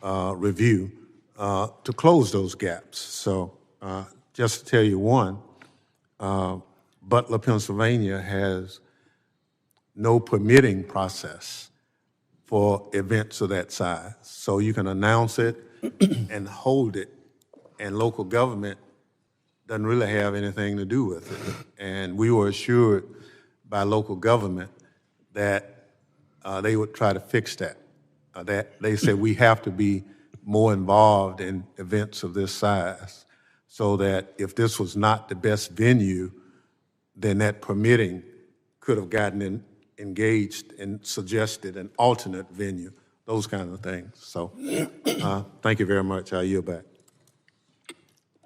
review to close those gaps. So just to tell you one, Butler, Pennsylvania has no permitting process for events of that size. So you can announce it and hold it, and local government doesn't really have anything to do with it. And we were assured by local government that they would try to fix that. That they said we have to be more involved in events of this size, so that if this was not the best venue, then that permitting could have gotten engaged and suggested an alternate venue, those kind of things. So thank you very much. I yield back.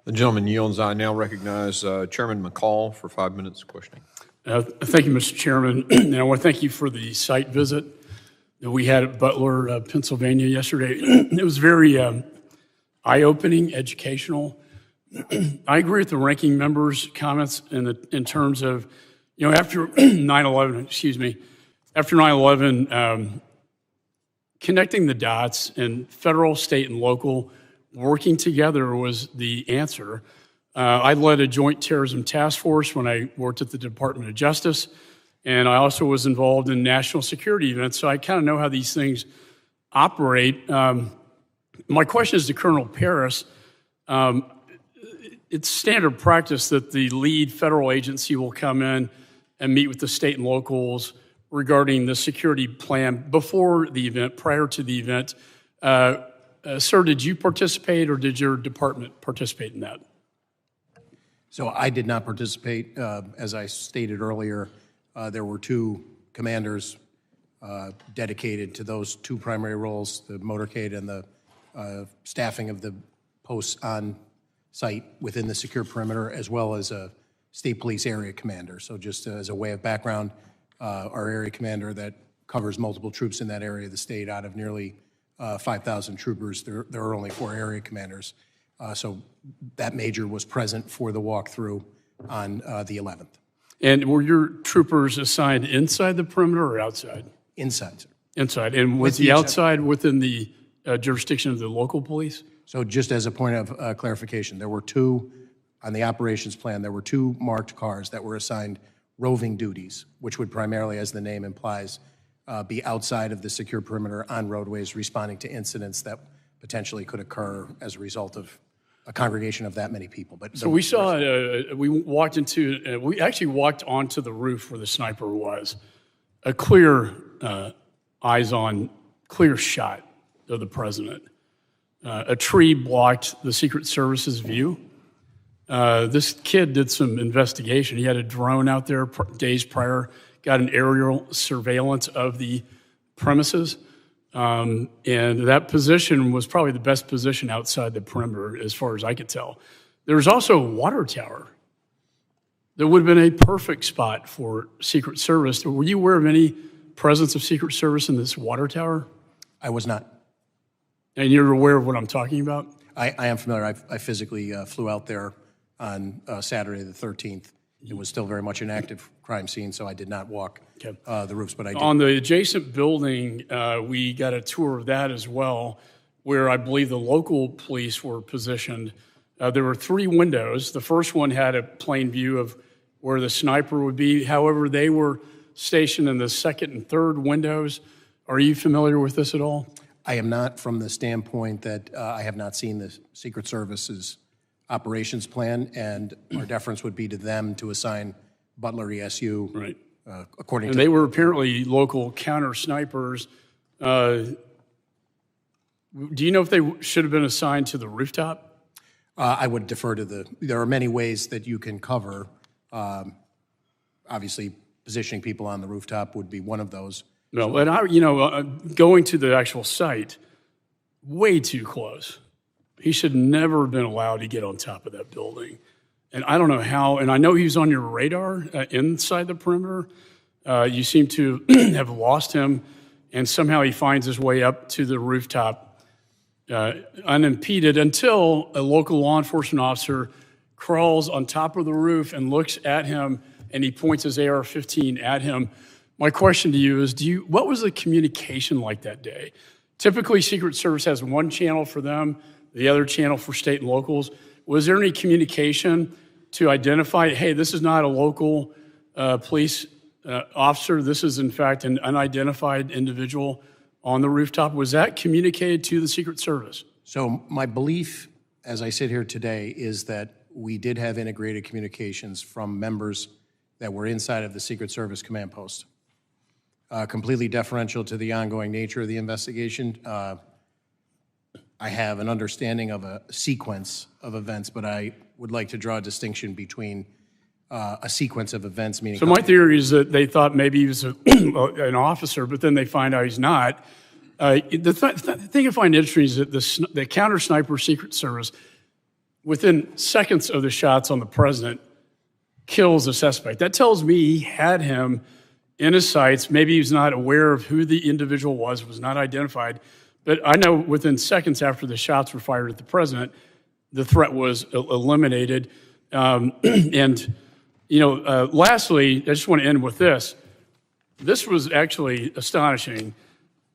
The gentleman yields. I now recognize Chairman McCall for 5 minutes of questioning. Thank you, Mr. Chairman. And I want to thank you for the site visit that we had at Butler, Pennsylvania yesterday. It was very eye-opening, educational. I agree with the ranking member's comments in terms of, after 9/11, after 9/11, connecting the dots and federal, state, and local working together was the answer. I led a joint terrorism task force when I worked at the Department of Justice, and I also was involved in national security events, so I kind of know how these things operate. My question is to Colonel Paris. It's standard practice that the lead federal agency will come in and meet with the state and locals regarding the security plan before the event, prior to the event. Sir, did you participate or did your department participate in that? So I did not participate. As I stated earlier, there were two commanders dedicated to those two primary roles, the motorcade and the staffing of the posts on site within the secure perimeter, as well as a state police area commander. So just as a way of background, our area commander that covers multiple troops in that area of the state, out of nearly 5,000 troopers, there are only 4 area commanders. So that major was present for the walkthrough on the 11th. And were your troopers assigned inside the perimeter or outside? Inside, sir. Inside. And was the outside within the jurisdiction of the local police? So just as a point of clarification, there were 2, on the operations plan, there were 2 marked cars that were assigned roving duties, which would primarily, as the name implies, be outside of the secure perimeter on roadways, responding to incidents that potentially could occur as a result of a congregation of that many people. But so we saw, we actually walked onto the roof where the sniper was. A clear, eyes-on, clear shot of the president. A tree blocked the Secret Service's view. This kid did some investigation. He had a drone out there days prior, got an aerial surveillance of the premises. And that position was probably the best position outside the perimeter, as far as I could tell. There was also a water tower that would have been a perfect spot for Secret Service. Were you aware of any presence of Secret Service in this water tower? I was not. And you're aware of what I'm talking about? I am familiar. I physically flew out there on Saturday the 13th. It was still very much an active crime scene, so I did not walk the roofs, but I did. On the adjacent building, we got a tour of that as well, where I believe the local police were positioned. There were 3 windows. The first one had a plain view of where the sniper would be. However, they were stationed in the second and third windows. Are you familiar with this at all? I am not, from the standpoint that I have not seen the Secret Service's operations plan, and our deference would be to them to assign Butler ESU Right. according And to. they were apparently local counter snipers Do you know if they should have been assigned to the rooftop? I would defer to there are many ways that you can cover. Obviously, positioning people on the rooftop would be one of those. No, and going to the actual site, way too close. He should never have been allowed to get on top of that building. And I don't know how, and I know he was on your radar inside the perimeter. You seem to have lost him, and somehow he finds his way up to the rooftop unimpeded until a local law enforcement officer crawls on top of the roof and looks at him, and he points his AR-15 at him. My question to you is, what was the communication like that day? Typically, Secret Service has one channel for them, the other channel for state and locals. Was there any communication to identify, hey, this is not a local police officer, this is in fact an unidentified individual on the rooftop? Was that communicated to the Secret Service? So my belief, as I sit here today, is that we did have integrated communications from members that were inside of the Secret Service command post. Completely deferential to the ongoing nature of the investigation. I have an understanding of a sequence of events, but I would like to draw a distinction between a sequence of events, meaning... So my theory is that they thought maybe he was an officer, but then they find out he's not. The thing I find interesting is that the counter-sniper Secret Service, within seconds of the shots on the president, kills the suspect. That tells me he had him in his sights. Maybe he was not aware of who the individual was not identified. But I know within seconds after the shots were fired at the president, the threat was eliminated. Lastly, I just want to end with this. This was actually astonishing,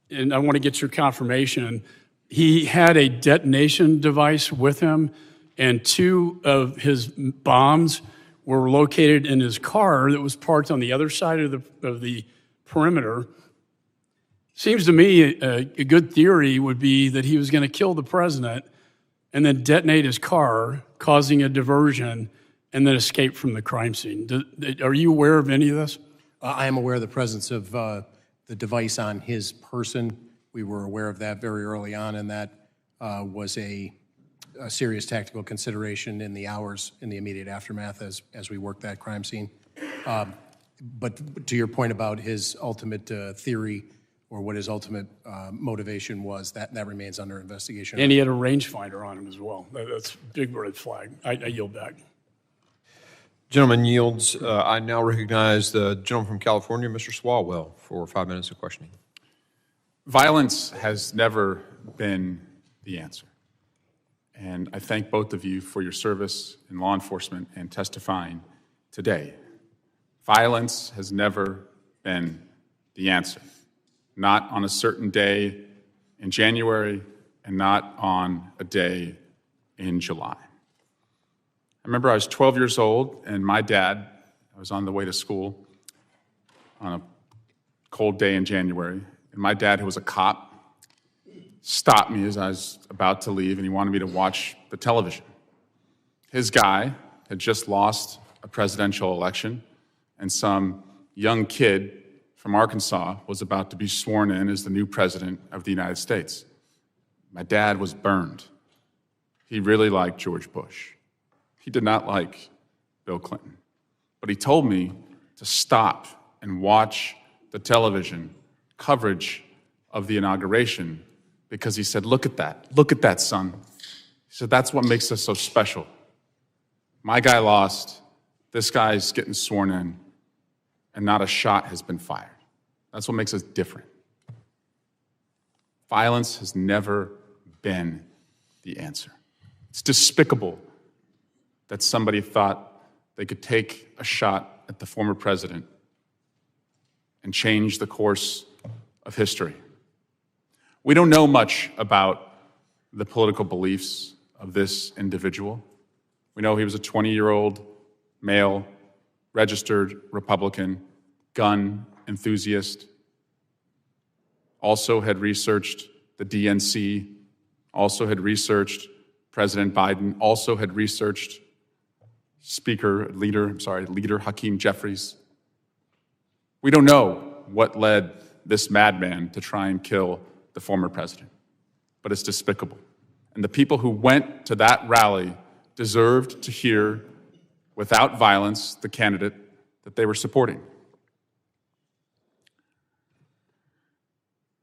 and I want to get your confirmation. He had a detonation device with him, and 2 of his bombs were located in his car that was parked on the other side of the perimeter. Seems to me a good theory would be that he was going to kill the president and then detonate his car, causing a diversion, and then escape from the crime scene. Are you aware of any of this? I am aware of the presence of the device on his person. We were aware of that very early on, and that was a serious tactical consideration in the hours in the immediate aftermath as we worked that crime scene. But to your point about his ultimate theory or what his ultimate motivation was, that remains under investigation. And he had a rangefinder on him as well. That's a big red flag. I yield back. Gentleman yields. I now recognize the gentleman from California, Mr. Swalwell, for 5 minutes of questioning. Violence has never been the answer. And I thank both of you for your service in law enforcement and testifying today. Violence has never been the answer. Not on a certain day in January and not on a day in July. I remember I was 12 years old, and my dad, I was on the way to school on a cold day in January, and my dad, who was a cop, stopped me as I was about to leave, and he wanted me to watch the television. His guy had just lost a presidential election, and some young kid from Arkansas was about to be sworn in as the new president of the United States. My dad was burned. He really liked George Bush. He did not like Bill Clinton. But he told me to stop and watch the television coverage of the inauguration because he said, look at that, son. He said, that's what makes us so special. My guy lost, this guy's getting sworn in, and not a shot has been fired. That's what makes us different. Violence has never been the answer. It's despicable that somebody thought they could take a shot at the former president and change the course of history. We don't know much about the political beliefs of this individual. We know he was a 20-year-old male, registered Republican, gun enthusiast, also had researched the DNC, also had researched President Biden, also had researched leader Hakeem Jeffries. We don't know what led this madman to try and kill the former president. But it's despicable. And the people who went to that rally deserved to hear, without violence, the candidate that they were supporting.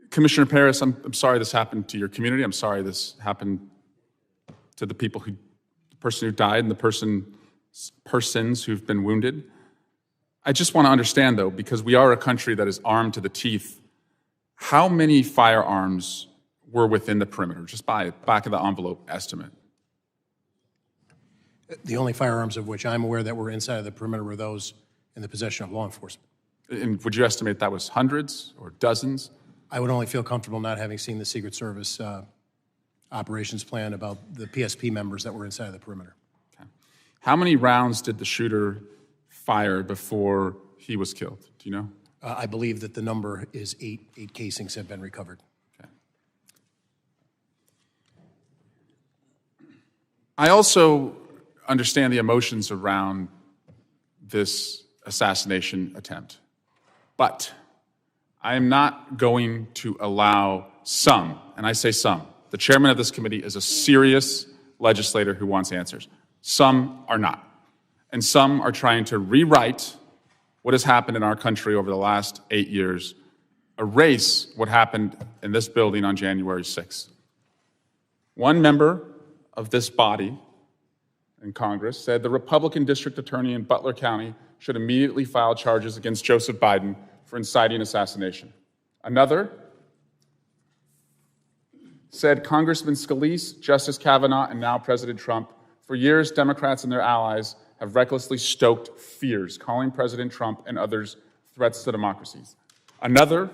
Commissioner Paris, I'm sorry this happened to your community. I'm sorry this happened to the person who died and the persons who've been wounded. I just want to understand, though, because we are a country that is armed to the teeth, how many firearms were within the perimeter, just by back of the envelope estimate? The only firearms of which I'm aware that were inside of the perimeter were those in the possession of law enforcement. And would you estimate that was hundreds or dozens? I would only feel comfortable not having seen the Secret Service operations plan about the PSP members that were inside of the perimeter. Okay. How many rounds did the shooter fire before he was killed? Do you know? I believe that the number is 8. 8 casings have been recovered. Okay. I also understand the emotions around this assassination attempt, but I am not going to allow some, and I say some, the chairman of this committee is a serious legislator who wants answers. Some are not. And some are trying to rewrite what has happened in our country over the last 8 years, erase what happened in this building on January 6th. One member of this body in Congress said the Republican district attorney in Butler County should immediately file charges against Joseph Biden for inciting assassination. Another said Congressman Scalise, Justice Kavanaugh, and now President Trump, for years, Democrats and their allies have recklessly stoked fears, calling President Trump and others threats to democracies. Another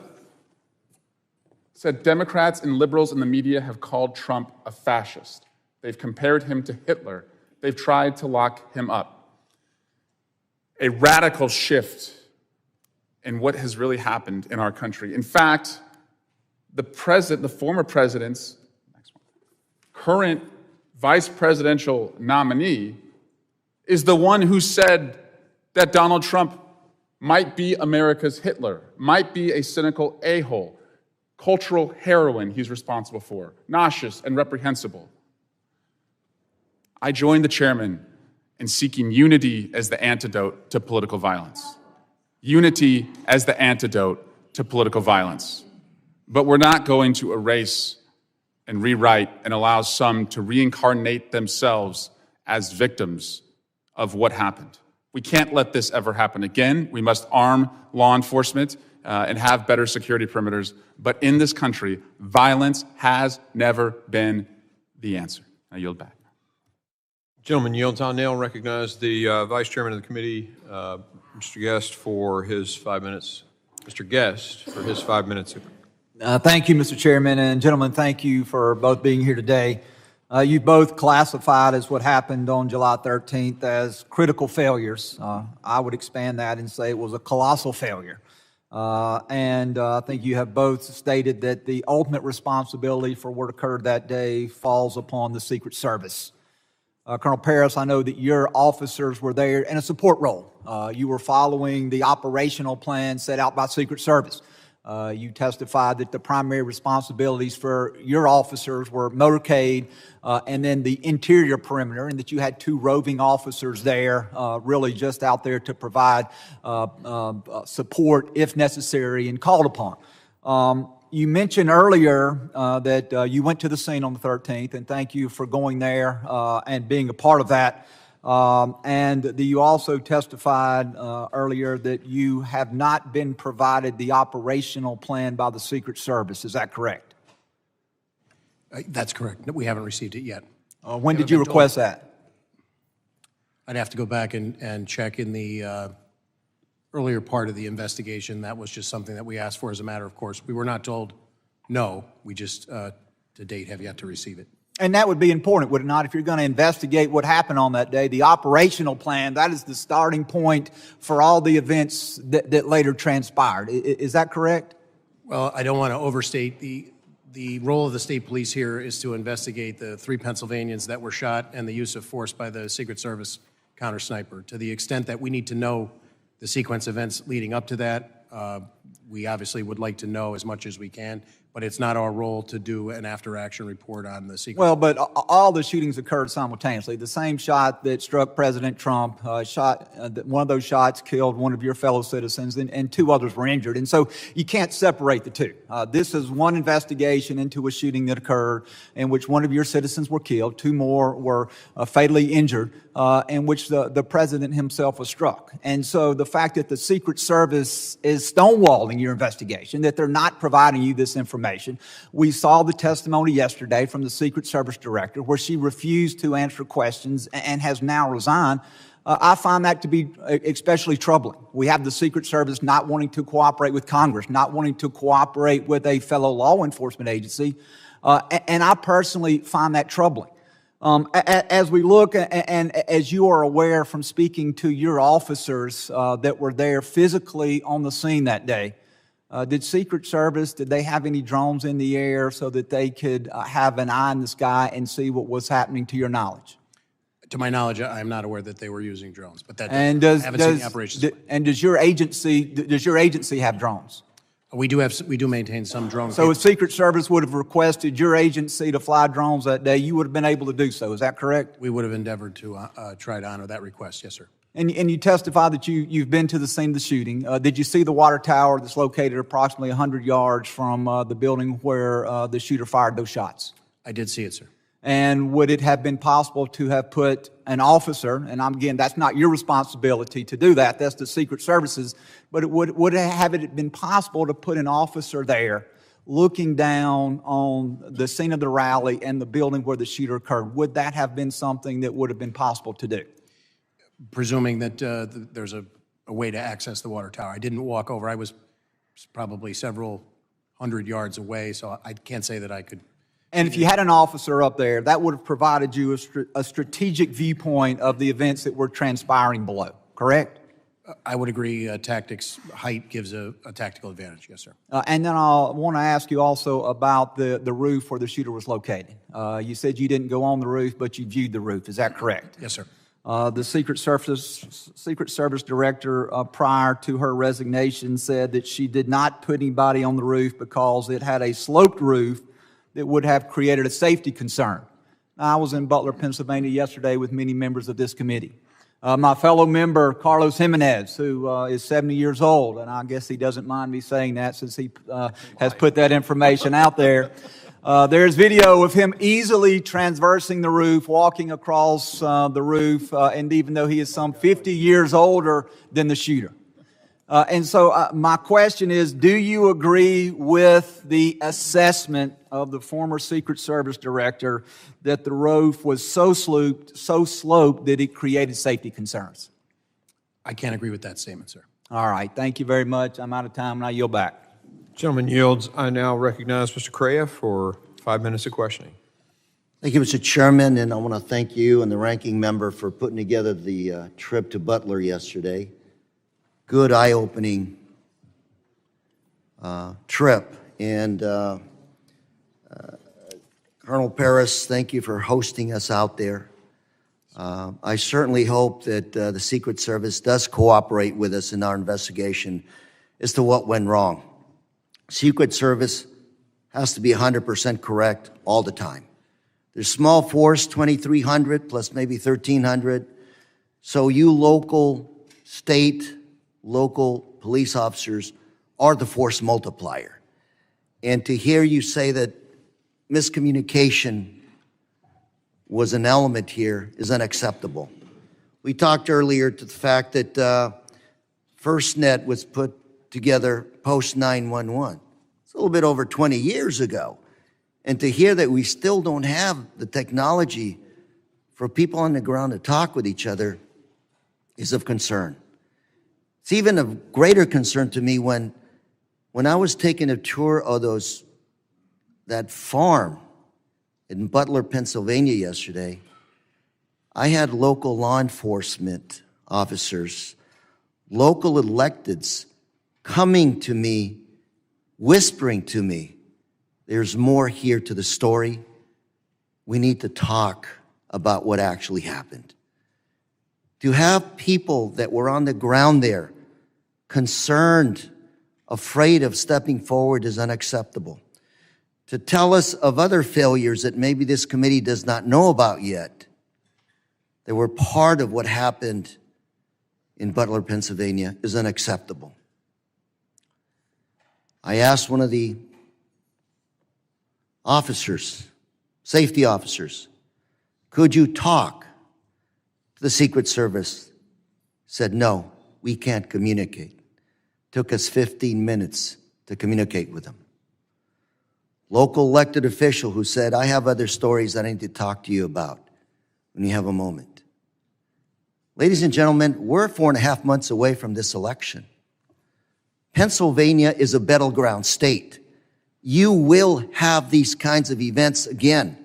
said Democrats and liberals in the media have called Trump a fascist. They've compared him to Hitler. They've tried to lock him up. A radical shift in what has really happened in our country. In fact, the former president's current vice presidential nominee is the one who said that Donald Trump might be America's Hitler, might be a cynical a-hole, cultural heroin he's responsible for, nauseous and reprehensible. I joined the chairman in seeking unity as the antidote to political violence. Unity as the antidote to political violence. But we're not going to erase and rewrite and allow some to reincarnate themselves as victims of what happened. We can't let this ever happen again. We must arm law enforcement and have better security perimeters. But in this country, violence has never been the answer. I yield back. Gentleman yields. I'll now recognize the Vice Chairman of the committee, Mr. Guest, for his 5 minutes. Mr. Guest, for his 5 minutes. Thank you, Mr. Chairman, and gentlemen, thank you for both being here today. You both classified as what happened on July 13th as critical failures. I would expand that and say it was a colossal failure. And I think you have both stated that the ultimate responsibility for what occurred that day falls upon the Secret Service. Colonel Paris, I know that your officers were there in a support role. You were following the operational plan set out by Secret Service. You testified that the primary responsibilities for your officers were motorcade and then the interior perimeter, and that you had 2 roving officers there, really just out there to provide support if necessary and called upon. You mentioned earlier that you went to the scene on the 13th, and thank you for going there and being a part of that. And you also testified earlier that you have not been provided the operational plan by the Secret Service. Is that correct? That's correct. We haven't received it yet. When did you request that? I'd have to go back and check in the earlier part of the investigation. That was just something that we asked for as a matter of course. We were not told no. We just, to date, have yet to receive it. And that would be important, would it not? If you're going to investigate what happened on that day, the operational plan, that is the starting point for all the events that later transpired. Is that correct? Well, I don't want to overstate the role of the state police here is to investigate the 3 Pennsylvanians that were shot and the use of force by the Secret Service counter sniper. To the extent that we need to know the sequence of events leading up to that, we obviously would like to know as much as we can, but it's not our role to do an after-action report on the secret. Well, but all the shootings occurred simultaneously. The same shot that struck President Trump, one of those shots killed one of your fellow citizens, and two others were injured. And so you can't separate the two. This is one investigation into a shooting that occurred in which one of your citizens were killed, two more were fatally injured, in which the president himself was struck. And so the fact that the Secret Service is stonewalling your investigation, that they're not providing you this information. We saw the testimony yesterday from the Secret Service director where she refused to answer questions and has now resigned. I find that to be especially troubling. We have the Secret Service not wanting to cooperate with Congress, not wanting to cooperate with a fellow law enforcement agency, and I personally find that troubling. As we look, and as you are aware from speaking to your officers that were there physically on the scene that day, did Secret Service, did they have any drones in the air so that they could have an eye in the sky and see what was happening to your knowledge? To my knowledge, I'm not aware that they were using drones, but that And I haven't seen the operations. does your agency have drones? We do maintain some drones. So if Secret Service would have requested your agency to fly drones that day, you would have been able to do so. Is that correct? We would have endeavored to try to honor that request. Yes, sir. And you testify that you've been to the scene of the shooting. Did you see the water tower that's located approximately 100 yards from the building where the shooter fired those shots? I did see it, sir. And would it have been possible to have put an officer, and again, that's not your responsibility to do that, that's the Secret Service's, but would it have been possible to put an officer there looking down on the scene of the rally and the building where the shooter occurred? Would that have been something that would have been possible to do? Presuming that there's a way to access the water tower. I didn't walk over. I was probably several hundred yards away, so I can't say that I could. And if you had an officer up there, that would have provided you a strategic viewpoint of the events that were transpiring below, correct? I would agree. Tactics, height gives a tactical advantage. Yes, sir. And then I want to ask you also about the roof where the shooter was located. You said you didn't go on the roof, but you viewed the roof. Is that correct? Yes, sir. The Secret Service director, prior to her resignation, said that she did not put anybody on the roof because it had a sloped roof that would have created a safety concern. Now, I was in Butler, Pennsylvania yesterday with many members of this committee. My fellow member, Carlos Jimenez, who is 70 years old, and I guess he doesn't mind me saying that since he has put that information out there. There's video of him easily traversing the roof, walking across the roof, and even though he is some 50 years older than the shooter. And so my question is, do you agree with the assessment of the former Secret Service director that the roof was so sloped that it created safety concerns? I can't agree with that statement, sir. All right. Thank you very much. I'm out of time, and I yield back. Gentleman yields. I now recognize Mr. Correa for 5 minutes of questioning. Thank you, Mr. Chairman, and I want to thank you and the ranking member for putting together the trip to Butler yesterday. Good, eye-opening trip. And Colonel Paris, thank you for hosting us out there. I certainly hope that the Secret Service does cooperate with us in our investigation as to what went wrong. Secret Service has to be 100% correct all the time. There's small force, 2,300 plus maybe 1,300. So you local police officers are the force multiplier. And to hear you say that miscommunication was an element here is unacceptable. We talked earlier to the fact that FirstNet was put together post 9/11. It's a little bit over 20 years ago. And to hear that we still don't have the technology for people on the ground to talk with each other is of concern. It's even of greater concern to me when I was taking a tour of that farm in Butler, Pennsylvania yesterday. I had local law enforcement officers, local electeds coming to me, whispering to me, there's more here to the story. We need to talk about what actually happened. To have people that were on the ground there concerned afraid of stepping forward is unacceptable. To tell us of other failures that maybe this committee does not know about yet, that were part of what happened in Butler, Pennsylvania, is unacceptable. I asked one of the officers, safety officers, could you talk to the Secret Service? Said, no, we can't communicate. Took us 15 minutes to communicate with them. Local elected official who said, I have other stories that I need to talk to you about when you have a moment. Ladies and gentlemen, we're 4.5 months away from this election. Pennsylvania is a battleground state. You will have these kinds of events again.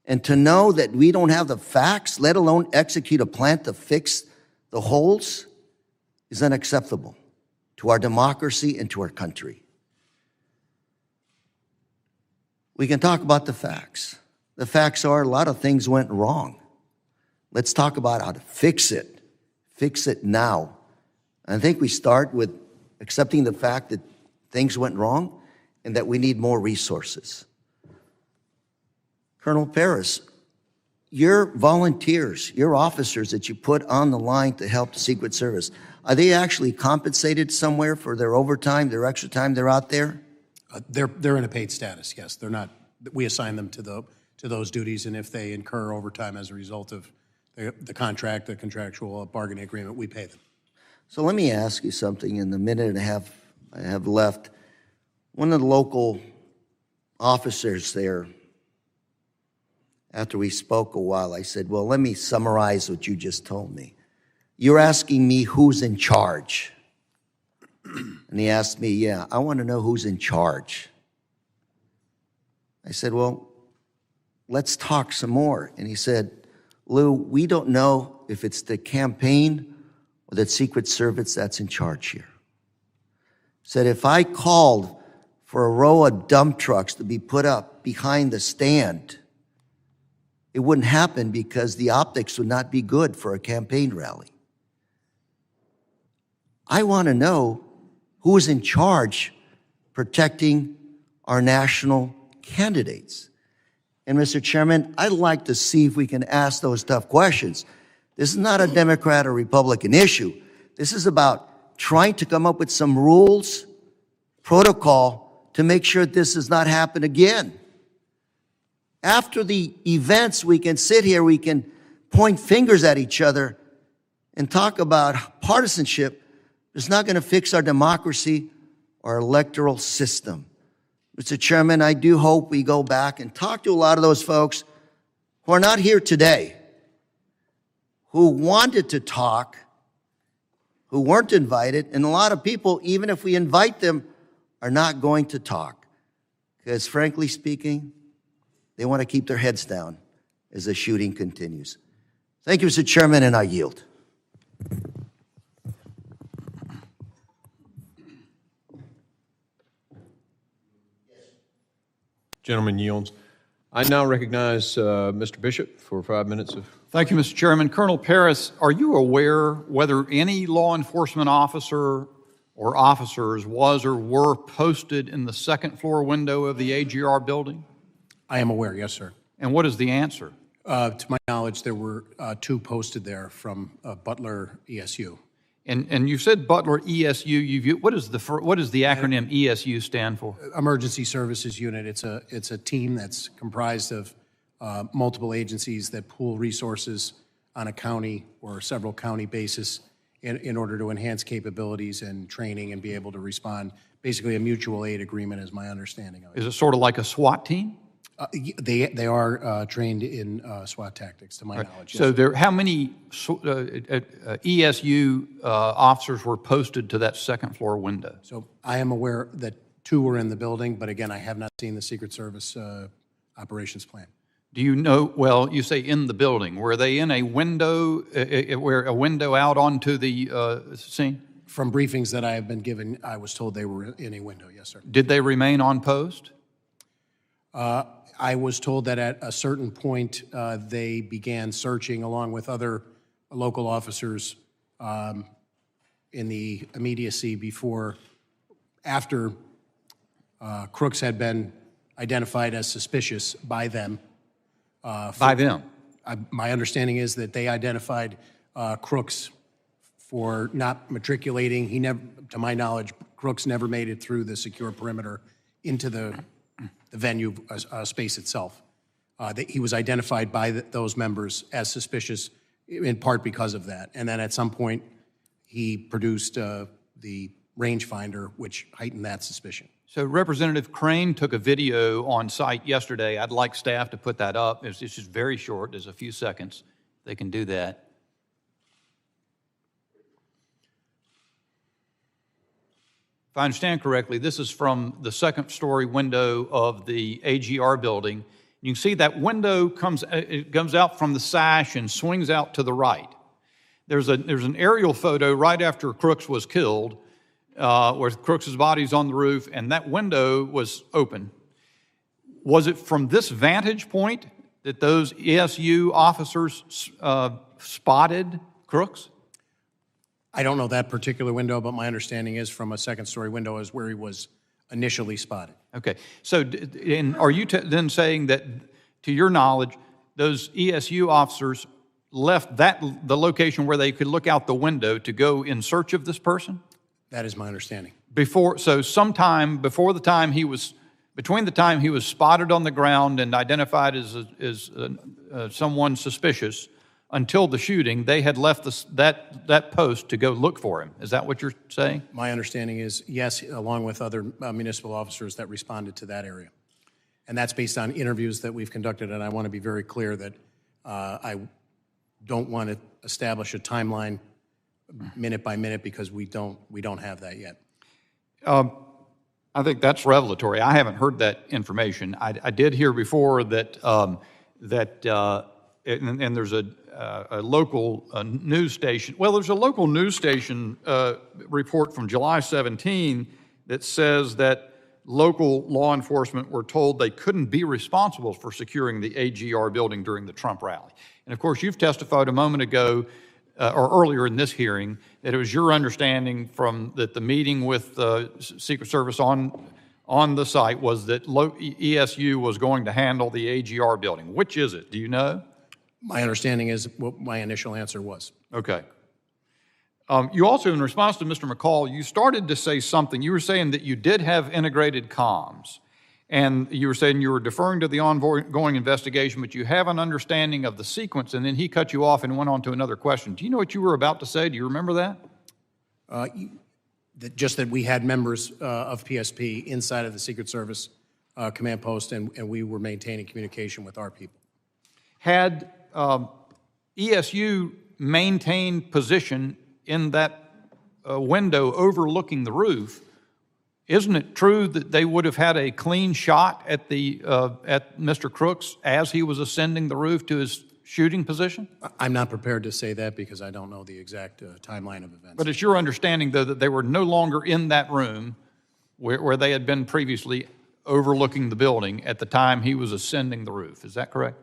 And to know that we don't have the facts, let alone execute a plan to fix the holes, is unacceptable to our democracy and to our country. We can talk about the facts. The facts are a lot of things went wrong. Let's talk about how to fix it. Fix it now. And I think we start with accepting the fact that things went wrong and that we need more resources. Colonel Paris, your volunteers, your officers that you put on the line to help the Secret Service, are they actually compensated somewhere for their overtime, their extra time they're out there? They're in a paid status, yes. They're not. We assign them to those duties, and if they incur overtime as a result of the contract, the contractual bargaining agreement, we pay them. So let me ask you something in the minute and a half I have left. One of the local officers there, after we spoke a while, I said, well, let me summarize what you just told me. You're asking me who's in charge. And he asked me, yeah, I want to know who's in charge. I said, well, let's talk some more. And he said, Lou, we don't know if it's the campaign or the Secret Service that's in charge here. Said, if I called for a row of dump trucks to be put up behind the stand, it wouldn't happen because the optics would not be good for a campaign rally. I want to know who is in charge protecting our national candidates. And Mr. Chairman, I'd like to see if we can ask those tough questions. This is not a Democrat or Republican issue. This is about trying to come up with some rules, protocol to make sure this does not happen again. After the events, we can sit here, we can point fingers at each other and talk about partisanship. It's not going to fix our democracy or electoral system. Mr. Chairman, I do hope we go back and talk to a lot of those folks who are not here today, who wanted to talk, who weren't invited, and a lot of people, even if we invite them, are not going to talk. Because frankly speaking, they want to keep their heads down as the shooting continues. Thank you, Mr. Chairman, and I yield. Gentleman yields. I now recognize Mr. Bishop for 5 minutes of. Thank you, Mr. Chairman. Colonel Paris, are you aware whether any law enforcement officer or officers was or were posted in the second floor window of the AGR building? I am aware, yes, sir. And what is the answer? To my knowledge, there were 2 posted there from Butler ESU. And you said Butler ESU. What is the acronym ESU stand for? Emergency Services Unit. It's a team that's comprised of multiple agencies that pool resources on a county or several county basis in order to enhance capabilities and training and be able to respond. Basically, a mutual aid agreement is my understanding of it. Is it sort of like a SWAT team? They are trained in SWAT tactics, to my knowledge. So how many ESU officers were posted to that second floor window? So I am aware that 2 were in the building, but again, I have not seen the Secret Service operations plan. Do you know, well, you say in the building. Were they in a window, where a window out onto the scene? From briefings that I have been given, I was told they were in a window, yes, sir. Did they remain on post? I was told that at a certain point, they began searching along with other local officers in the immediacy before after Crooks had been identified as suspicious by them. By them? My understanding is that they identified Crooks for not matriculating. He never, to my knowledge, Crooks never made it through the secure perimeter into the venue space itself. He was identified by those members as suspicious, in part because of that. And then at some point, he produced the rangefinder, which heightened that suspicion. So Representative Crane took a video on site yesterday. I'd like staff to put that up. It's just very short. There's a few seconds. They can do that. If I understand correctly, this is from the second-story window of the AGR building. You can see that window comes out from the sash and swings out to the right. There's an aerial photo right after Crooks was killed, where Crooks's body's on the roof, and that window was open. Was it from this vantage point that those ESU officers spotted Crooks? I don't know that particular window, but my understanding is from a second-story window is where he was initially spotted. Okay. So are you then saying that, to your knowledge, those ESU officers left the location where they could look out the window to go in search of this person? That is my understanding. So sometime before the time between the time he was spotted on the ground and identified as someone suspicious until the shooting, they had left that post to go look for him. Is that what you're saying? My understanding is yes, along with other municipal officers that responded to that area. And that's based on interviews that we've conducted, and I want to be very clear that I don't want to establish a timeline minute by minute because we don't have that yet. I think that's revelatory. I haven't heard that information. I did hear before that and there's a local news station. Well, there's a local news station report from July 17 that says that local law enforcement were told they couldn't be responsible for securing the AGR building during the Trump rally. And of course, you've testified a moment ago or earlier in this hearing that it was your understanding that the meeting with the Secret Service on the site was that ESU was going to handle the AGR building. Which is it? Do you know? My understanding is what my initial answer was. Okay. You also, in response to Mr. McCall, you started to say something. You were saying that you did have integrated comms, and you were saying you were deferring to the ongoing investigation, but you have an understanding of the sequence, and then he cut you off and went on to another question. Do you know what you were about to say? Do you remember that? Just that we had members of PSP inside of the Secret Service command post, and we were maintaining communication with our people. Had ESU maintained position in that window overlooking the roof, isn't it true that they would have had a clean shot at Mr. Crooks as he was ascending the roof to his shooting position? I'm not prepared to say that because I don't know the exact timeline of events. But it's your understanding, though, that they were no longer in that room where they had been previously overlooking the building at the time he was ascending the roof. Is that correct?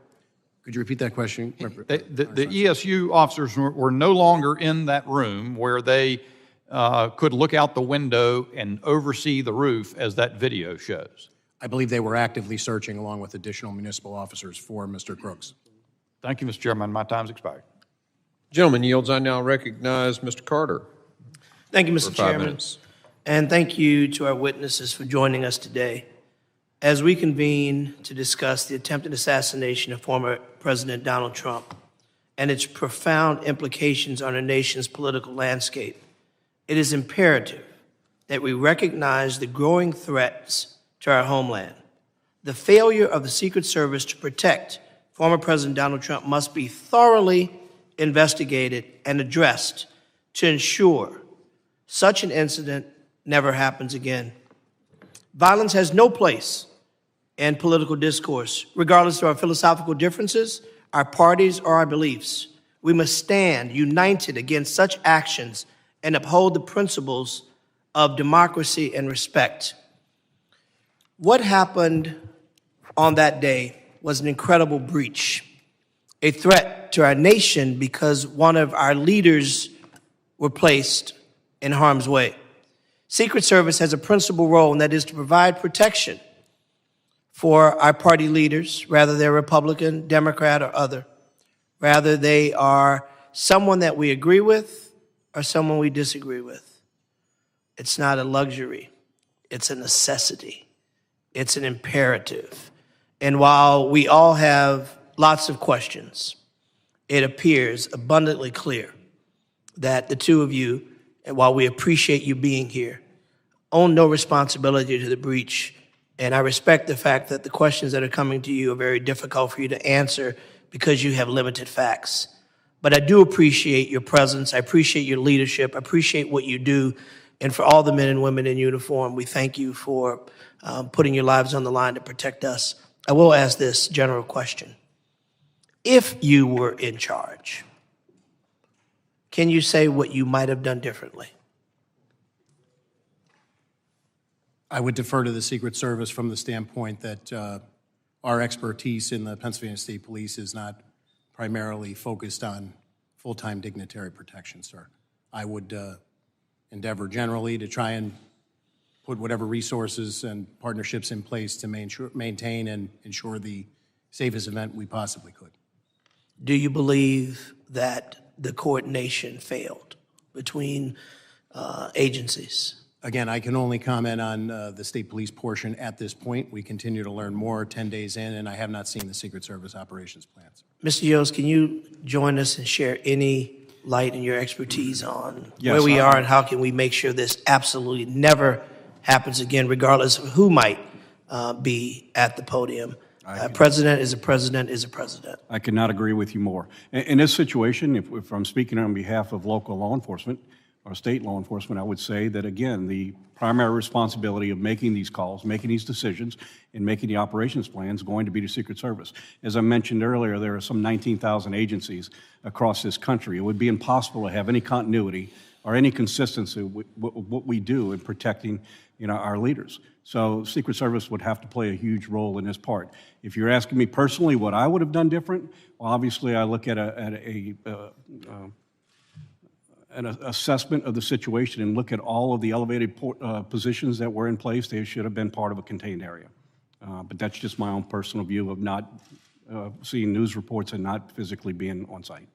Could you repeat that question? The ESU officers were no longer in that room where they could look out the window and oversee the roof as that video shows. I believe they were actively searching along with additional municipal officers for Mr. Crooks. Thank you, Mr. Chairman. My time's expired. Gentleman yields. I now recognize Mr. Carter. Thank you, Mr. Chairman. Minutes. And thank you to our witnesses for joining us today as we convene to discuss the attempted assassination of former President Donald Trump and its profound implications on our nation's political landscape. It is imperative that we recognize the growing threats to our homeland. The failure of the Secret Service to protect former President Donald Trump must be thoroughly investigated and addressed to ensure such an incident never happens again. Violence has no place in political discourse, regardless of our philosophical differences, our parties, or our beliefs. We must stand united against such actions and uphold the principles of democracy and respect. What happened on that day was an incredible breach, a threat to our nation because one of our leaders were placed in harm's way. Secret Service has a principal role, and that is to provide protection for our party leaders, whether they're Republican, Democrat, or other. Rather, they are someone that we agree with or someone we disagree with. It's not a luxury. It's a necessity. It's an imperative. And while we all have lots of questions, it appears abundantly clear that the two of you, and while we appreciate you being here, own no responsibility to the breach. And I respect the fact that the questions that are coming to you are very difficult for you to answer because you have limited facts. But I do appreciate your presence. I appreciate your leadership. I appreciate what you do. And for all the men and women in uniform, we thank you for putting your lives on the line to protect us. I will ask this general question. If you were in charge, can you say what you might have done differently? I would defer to the Secret Service from the standpoint that our expertise in the Pennsylvania State Police is not primarily focused on full-time dignitary protection, sir. I would endeavor generally to try and put whatever resources and partnerships in place to maintain and ensure the safest event we possibly could. Do you believe that the coordination failed between agencies? Again, I can only comment on the state police portion at this point. We continue to learn more 10 days in, and I have not seen the Secret Service operations plans. Mr. Yost, can you join us and share any light in your expertise on where we are and how can we make sure this absolutely never happens again, regardless of who might be at the podium? A president is a president is a president. I could not agree with you more. In this situation, if I'm speaking on behalf of local law enforcement or state law enforcement, I would say that, again, the primary responsibility of making these calls, making these decisions, and making the operations plans going to be the Secret Service. As I mentioned earlier, there are some 19,000 agencies across this country. It would be impossible to have any continuity or any consistency with what we do in protecting, our leaders. So Secret Service would have to play a huge role in this part. If you're asking me personally what I would have done different, well, obviously I look at an assessment of the situation and look at all of the elevated positions that were in place. They should have been part of a contained area. But that's just my own personal view of not seeing news reports and not physically being on site.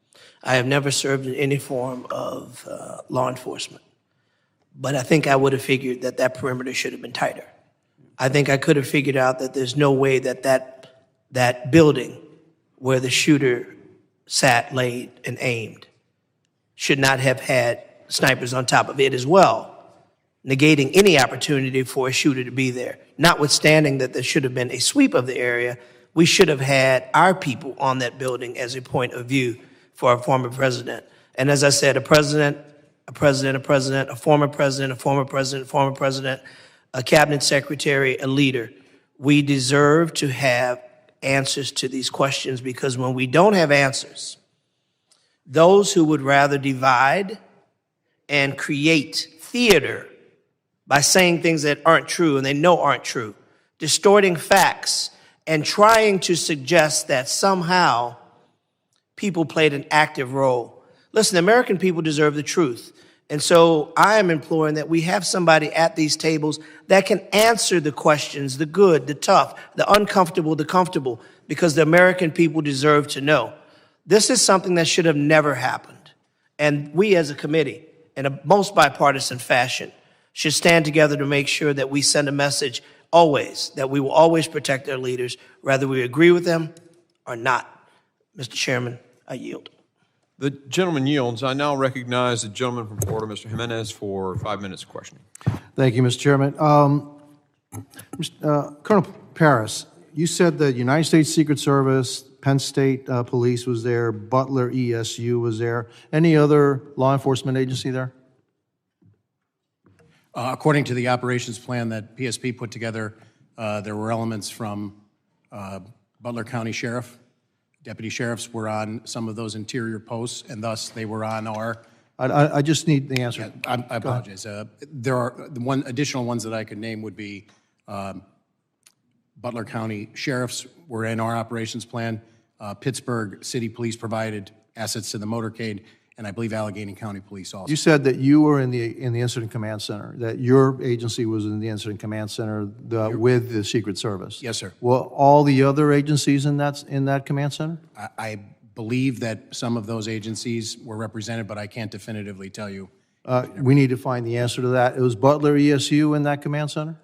I have never served in any form of law enforcement, but I think I would have figured that that perimeter should have been tighter. I think I could have figured out that there's no way that that building where the shooter sat, laid, and aimed should not have had snipers on top of it as well, negating any opportunity for a shooter to be there. Notwithstanding that there should have been a sweep of the area, we should have had our people on that building as a point of view for a former president. And as I said, a president, a president, a president, a former president, a former president, former president, a cabinet secretary, a leader. We deserve to have answers to these questions, because when we don't have answers, those who would rather divide and create theater by saying things that aren't true and they know aren't true, distorting facts and trying to suggest that somehow people played an active role. Listen, the American people deserve the truth. And so I am imploring that we have somebody at these tables that can answer the questions, the good, the tough, the uncomfortable, the comfortable, because the American people deserve to know. This is something that should have never happened. And we as a committee, in a most bipartisan fashion, should stand together to make sure that we send a message always, that we will always protect our leaders, whether we agree with them or not. Mr. Chairman, I yield. The gentleman yields. I now recognize the gentleman from Florida, Mr. Jimenez, for 5 minutes of questioning. Thank you, Mr. Chairman. Colonel Paris, you said the United States Secret Service, Penn State Police was there, Butler ESU was there. Any other law enforcement agency there? According to the operations plan that PSP put together, there were elements from Butler County Sheriff. Deputy sheriffs were on some of those interior posts, and thus they were on our... I just need the answer. I apologize. There are one additional ones that I could name would be Butler County Sheriffs were in our operations plan. Pittsburgh City Police provided assets to the motorcade, and I believe Allegheny County Police also. You said that you were in the Incident Command Center, that your agency was in the Incident Command Center with the Secret Service. Yes, sir. Well, all the other agencies in that command center? I believe that some of those agencies were represented, but I can't definitively tell you. We need to find the answer to that. It was Butler ESU in that command center?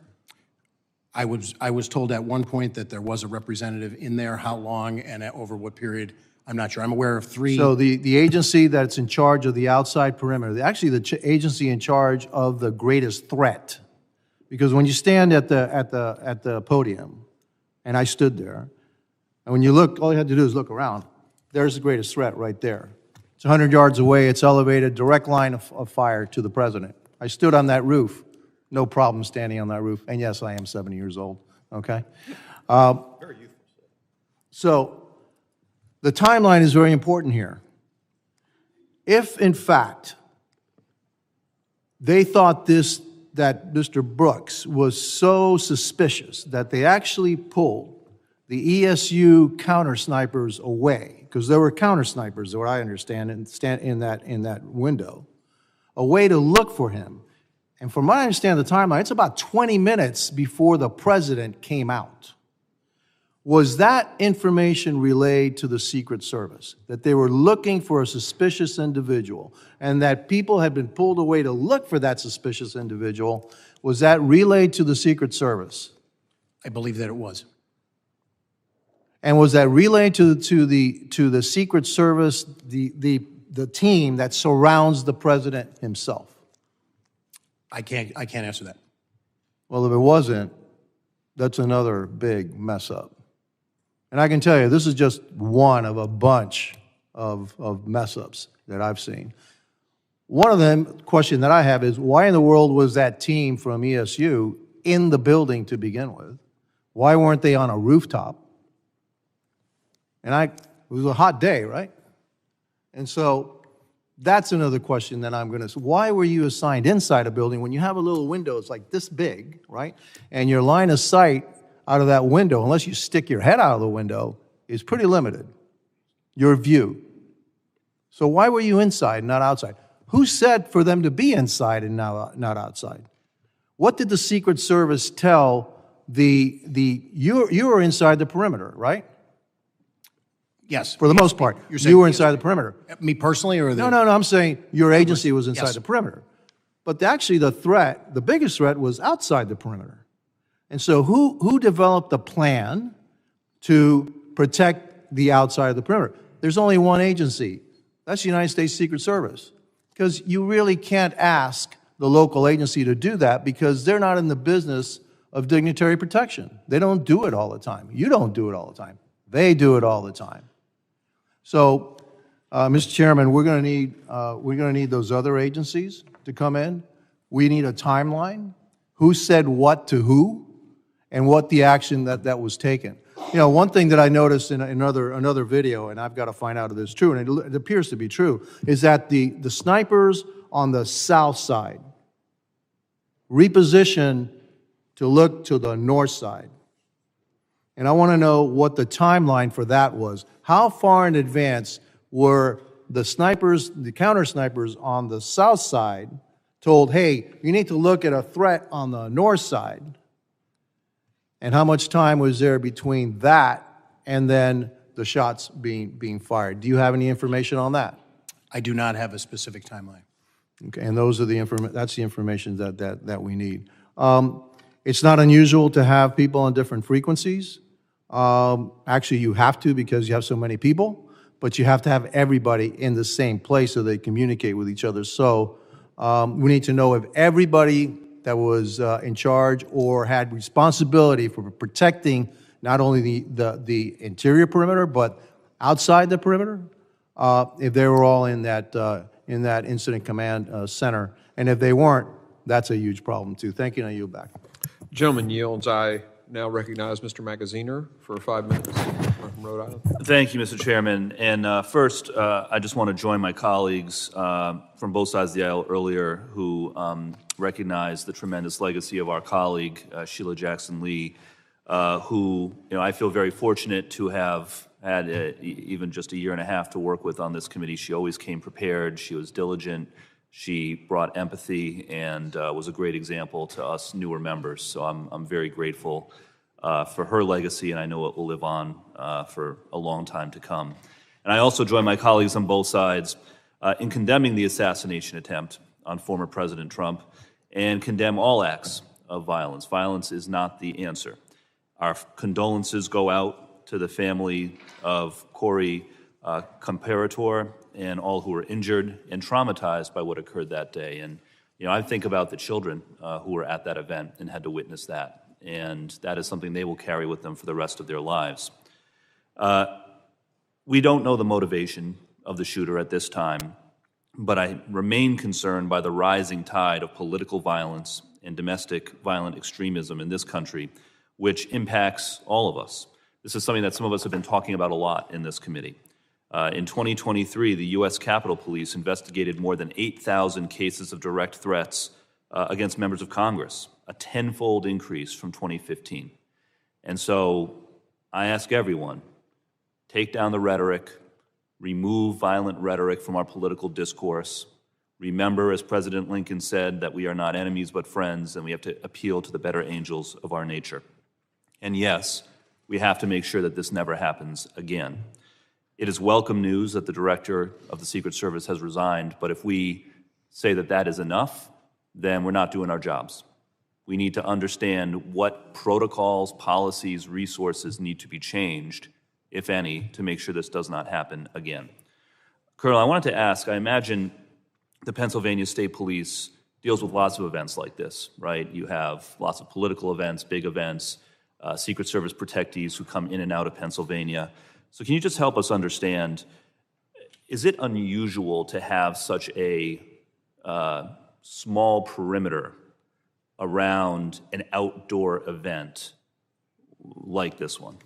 I was told at one point that there was a representative in there. How long and over what period, I'm not sure. I'm aware of 3. So the agency that's in charge of the outside perimeter, actually the agency in charge of the greatest threat, because when you stand at the podium, and I stood there, and when you look, all you had to do is look around. There's the greatest threat right there. It's 100 yards away. It's elevated, direct line of fire to the president. I stood on that roof. No problem standing on that roof. And yes, I am 70 years old, okay? Very youthful. So the timeline is very important here. If, in fact, they thought that Mr. Brooks was so suspicious that they actually pulled the ESU counter snipers away, because there were counter snipers, what I understand, in that window, a way to look for him. And from what I understand the timeline, it's about 20 minutes before the president came out. Was that information relayed to the Secret Service, that they were looking for a suspicious individual and that people had been pulled away to look for that suspicious individual? Was that relayed to the Secret Service? I believe that it was. And was that relayed to the Secret Service, the team that surrounds the president himself? I can't answer that. Well, if it wasn't, that's another big mess up. And I can tell you, this is just one of a bunch of mess ups that I've seen. One of them, question that I have is, why in the world was that team from ESU in the building to begin with? Why weren't they on a rooftop? And it was a hot day, right? And so that's another question that I'm going to, why were you assigned inside a building when you have a little window, it's like this big, right? And your line of sight out of that window, unless you stick your head out of the window, is pretty limited, your view. So why were you inside, not outside? Who said for them to be inside and not outside? What did the Secret Service tell you were inside the perimeter, right? Yes. For the most part. You were inside the perimeter. Me personally or the... No, I'm saying your agency was inside the perimeter. But actually the biggest threat was outside the perimeter. And so who developed the plan to protect the outside of the perimeter? There's only one agency. That's the United States Secret Service. Because you really can't ask the local agency to do that because they're not in the business of dignitary protection. They don't do it all the time. You don't do it all the time. They do it all the time. So, Mr. Chairman, we're going to need those other agencies to come in. We need a timeline. Who said what to who, and what the action that was taken. You know, one thing that I noticed in another video, and I've got to find out if it's true, and it appears to be true, is that the snipers on the south side reposition to look to the north side. And I want to know what the timeline for that was. How far in advance were the snipers, the counter snipers on the south side told, hey, you need to look at a threat on the north side? And how much time was there between that and then the shots being fired? Do you have any information on that? I do not have a specific timeline. Okay, and those are that's the information that we need. It's not unusual to have people on different frequencies. Actually, you have to because you have so many people, but you have to have everybody in the same place so they communicate with each other. So we need to know if everybody that was in charge or had responsibility for protecting not only the interior perimeter, but outside the perimeter, if they were all in that incident command center. And if they weren't, that's a huge problem too. Thank you, and I yield back. Gentleman yields. I now recognize Mr. Magaziner for 5 minutes from Rhode Island. Thank you, Mr. Chairman. And first, I just want to join my colleagues from both sides of the aisle earlier who recognized the tremendous legacy of our colleague, Sheila Jackson Lee, who, I feel very fortunate to have had even just a year and a half to work with on this committee. She always came prepared. She was diligent. She brought empathy and was a great example to us newer members. So I'm very grateful for her legacy, and I know it will live on for a long time to come. And I also join my colleagues on both sides in condemning the assassination attempt on former President Trump and condemn all acts of violence. Violence is not the answer. Our condolences go out to the family of Corey Comparator and all who were injured and traumatized by what occurred that day. And, I think about the children who were at that event and had to witness that. And that is something they will carry with them for the rest of their lives. We don't know the motivation of the shooter at this time, but I remain concerned by the rising tide of political violence and domestic violent extremism in this country, which impacts all of us. This is something that some of us have been talking about a lot in this committee. In 2023, the U.S. Capitol Police investigated more than 8,000 cases of direct threats against members of Congress, a tenfold increase from 2015. And so I ask everyone, take down the rhetoric, remove violent rhetoric from our political discourse. Remember, as President Lincoln said, that we are not enemies but friends, and we have to appeal to the better angels of our nature. And yes, we have to make sure that this never happens again. It is welcome news that the director of the Secret Service has resigned, but if we say that that is enough, then we're not doing our jobs. We need to understand what protocols, policies, resources need to be changed, if any, to make sure this does not happen again. Colonel, I wanted to ask, I imagine the Pennsylvania State Police deals with lots of events like this, right? You have lots of political events, big events, Secret Service protectees who come in and out of Pennsylvania. So can you just help us understand, is it unusual to have such a small perimeter around an outdoor event like this one?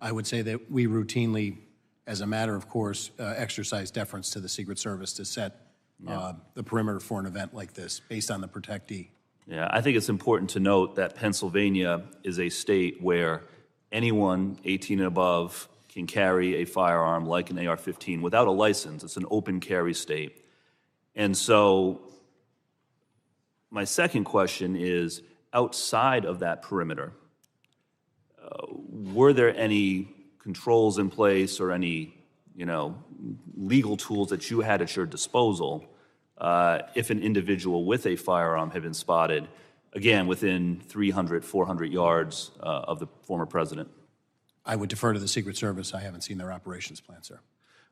I would say that we routinely, as a matter of course, exercise deference to the Secret Service to set the perimeter for an event like this based on the protectee. Yeah, I think it's important to note that Pennsylvania is a state where anyone 18 and above can carry a firearm like an AR-15 without a license. It's an open carry state. And so my second question is, outside of that perimeter, were there any controls in place or any, legal tools that you had at your disposal if an individual with a firearm had been spotted, again, within 300, 400 yards of the former president? I would defer to the Secret Service. I haven't seen their operations plan, sir.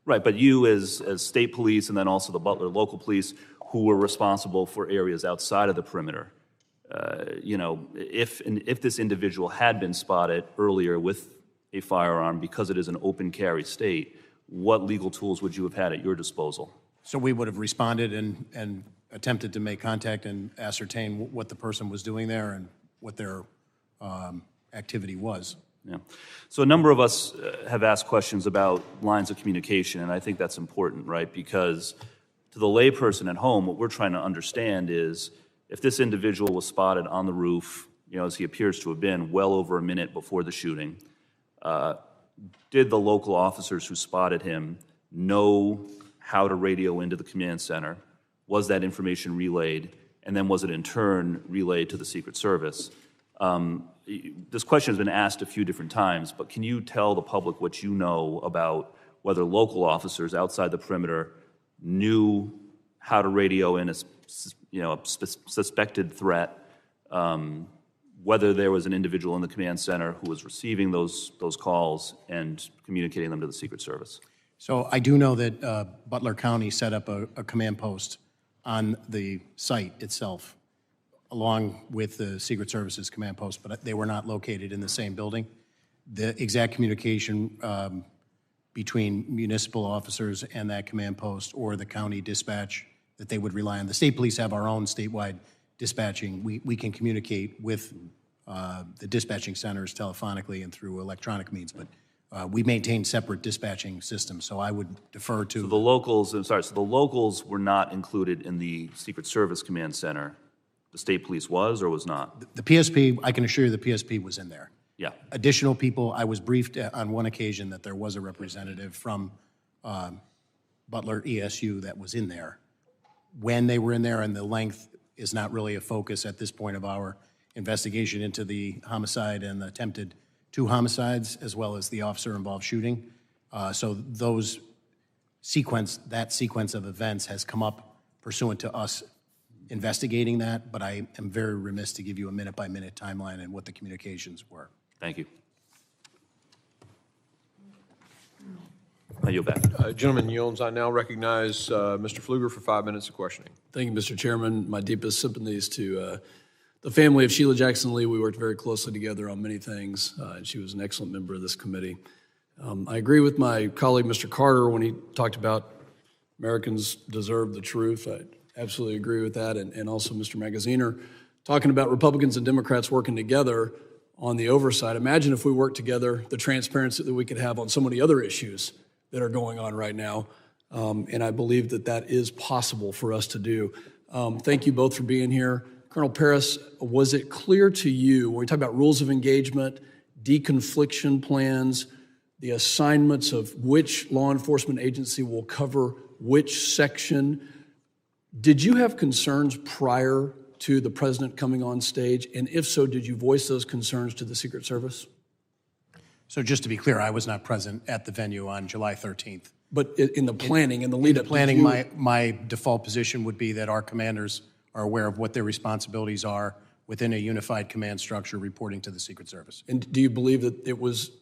Right, but you as state police and then also the Butler local police who were responsible for areas outside of the perimeter, if this individual had been spotted earlier with a firearm because it is an open carry state, what legal tools would you have had at your disposal? So we would have responded and attempted to make contact and ascertain what the person was doing there and what their activity was. Yeah. So a number of us have asked questions about lines of communication, and I think that's important, right? Because to the layperson at home, what we're trying to understand is if this individual was spotted on the roof, as he appears to have been well over a minute before the shooting, did the local officers who spotted him know how to radio into the command center? Was that information relayed? And then was it in turn relayed to the Secret Service? This question has been asked a few different times, but can you tell the public what you know about whether local officers outside the perimeter knew how to radio in a suspected threat, whether there was an individual in the command center who was receiving those calls and communicating them to the Secret Service? So I do know that Butler County set up a command post on the site itself, along with the Secret Service's command post, but they were not located in the same building. The exact communication between municipal officers and that command post or the county dispatch that they would rely on. The state police have our own statewide dispatching. We can communicate with the dispatching centers telephonically and through electronic means, but we maintain separate dispatching systems, so I would defer to... So the locals were not included in the Secret Service command center, The state police was or was not? The PSP, I can assure you the PSP was in there. Yeah. Additional people, I was briefed on one occasion that there was a representative from Butler ESU that was in there. When they were in there and the length is not really a focus at this point of our investigation into the homicide and the attempted 2 homicides, as well as the officer-involved shooting. So that sequence of events has come up pursuant to us investigating that, but I am very remiss to give you a minute-by-minute timeline and what the communications were. Thank you. I yield back. Gentleman yields. I now recognize Mr. Pfluger for 5 minutes of questioning. Thank you, Mr. Chairman. My deepest sympathies to the family of Sheila Jackson Lee. We worked very closely together on many things, and she was an excellent member of this committee. I agree with my colleague, Mr. Carter, when he talked about Americans deserve the truth. I absolutely agree with that, and also Mr. Magaziner talking about Republicans and Democrats working together on the oversight. Imagine if we worked together, the transparency that we could have on so many other issues that are going on right now, and I believe that that is possible for us to do. Thank you both for being here. Colonel Paris, was it clear to you, when we talk about rules of engagement, deconfliction plans, the assignments of which law enforcement agency will cover which section, did you have concerns prior to the president coming on stage? And if so, did you voice those concerns to the Secret Service? So just to be clear, I was not present at the venue on July 13th. But in the planning and the lead-up, planning, my default position would be that our commanders are aware of what their responsibilities are within a unified command structure reporting to the Secret Service. And do you believe that it was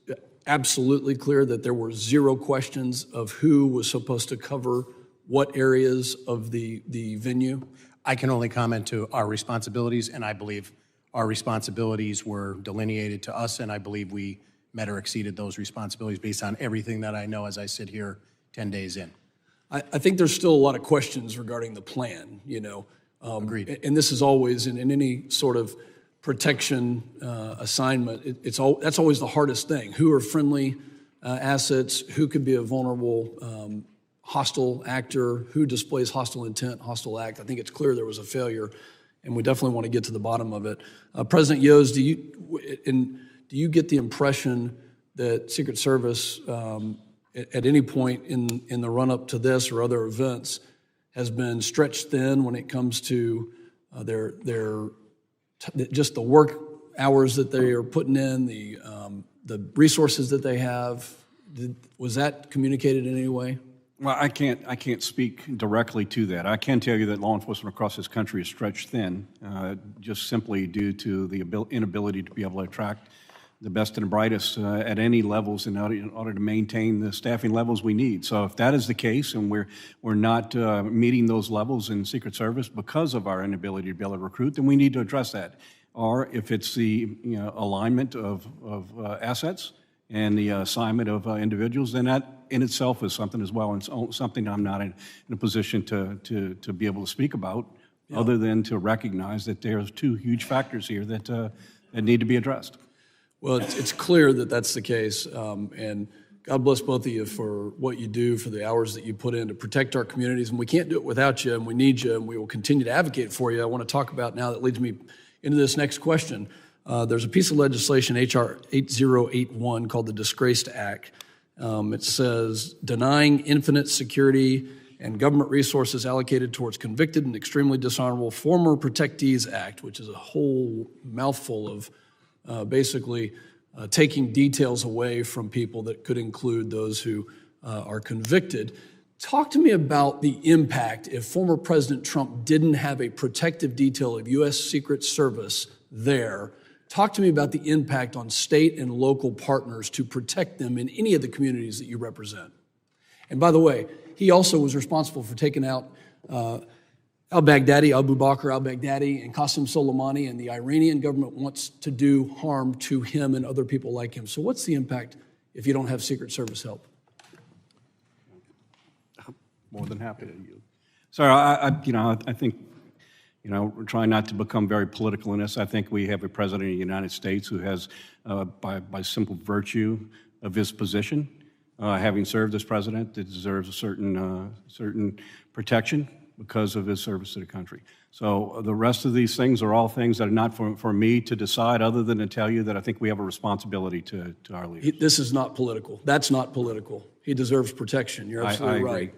absolutely clear that there were 0 questions of who was supposed to cover what areas of the venue? I can only comment to our responsibilities, and I believe our responsibilities were delineated to us, and I believe we met or exceeded those responsibilities based on everything that I know as I sit here 10 days in. I think there's still a lot of questions regarding the plan, you know. Agreed. And this is always, in any sort of protection assignment, that's always the hardest thing. Who are friendly assets? Who could be a vulnerable hostile actor? Who displays hostile intent, hostile act? I think it's clear there was a failure, and we definitely want to get to the bottom of it. President Yost, do you get the impression that Secret Service, at any point in the run-up to this or other events, has been stretched thin when it comes to just the work hours that they are putting in, the resources that they have? Was that communicated in any way? Well, I can't speak directly to that. I can tell you that law enforcement across this country is stretched thin, just simply due to the inability to be able to attract the best and the brightest at any levels in order to maintain the staffing levels we need. So if that is the case, and we're not meeting those levels in Secret Service because of our inability to be able to recruit, then we need to address that. Or if it's the alignment of assets and the assignment of individuals, then that in itself is something as well, and it's something I'm not in a position to be able to speak about, other than to recognize that there's 2 huge factors here that need to be addressed. Well, it's clear that that's the case, and God bless both of you for what you do, for the hours that you put in to protect our communities, and we can't do it without you, and we need you, and we will continue to advocate for you. I want to talk about now, that leads me into this next question. There's a piece of legislation, H.R. 8081, called the Disgraced Act. It says, denying infinite security and government resources allocated towards convicted and extremely dishonorable former protectees act, which is a whole mouthful of basically taking details away from people that could include those who are convicted. Talk to me about the impact if former President Trump didn't have a protective detail of U.S. Secret Service there. Talk to me about the impact on state and local partners to protect them in any of the communities that you represent. And by the way, he also was responsible for taking out al-Baghdadi, Abu Bakr al-Baghdadi, and Qasem Soleimani, and the Iranian government wants to do harm to him and other people like him. So what's the impact if you don't have Secret Service help? More than happy to yield. So I think, we're trying not to become very political in this. I think we have a president of the United States who has, by simple virtue of his position, having served as president, that deserves a certain protection. because of his service to the country. So the rest of these things are all things that are not for me to decide, other than to tell you that I think we have a responsibility to our leaders. This is not political. That's not political. He deserves protection. You're absolutely right.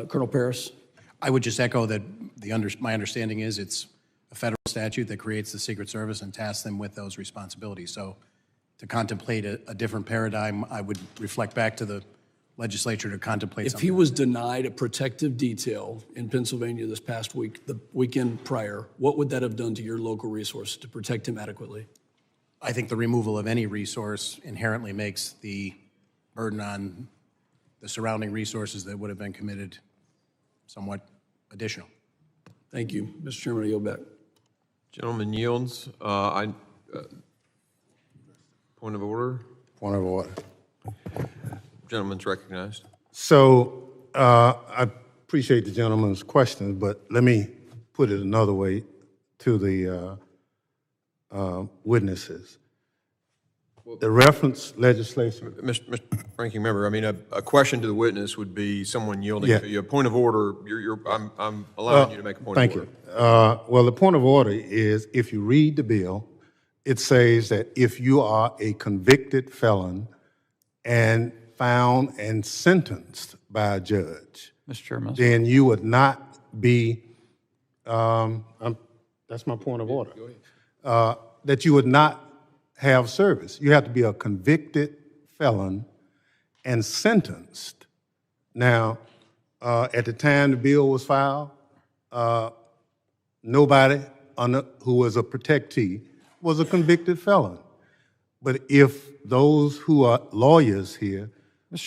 Colonel Paris? I would just echo that my understanding is it's a federal statute that creates the Secret Service and tasks them with those responsibilities. So to contemplate a different paradigm, I would reflect back to the legislature to contemplate If something. he was denied a protective detail in Pennsylvania this past week, the weekend prior, what would that have done to your local resources to protect him adequately? I think the removal of any resource inherently makes the burden on the surrounding resources that would have been committed somewhat additional. Thank you. Mr. Chairman, I yield back. Gentleman yields. Point of order. Point of order. Gentleman's recognized. So I appreciate the gentleman's questions, but let me put it another way to the witnesses. The reference legislation. Mr. Ranking Member, I mean, a question to the witness would be someone yielding to you. A point of order, I'm allowing you to make a point of order. Thank you. Well, the point of order is, if you read the bill, it says that if you are a convicted felon and found and sentenced by a judge, Mr. Chairman, then you would not be, that's my point of order, that you would not have service. You have to be a convicted felon and sentenced. Now, at the time the bill was filed, nobody who was a protectee was a convicted felon. But if those who are lawyers here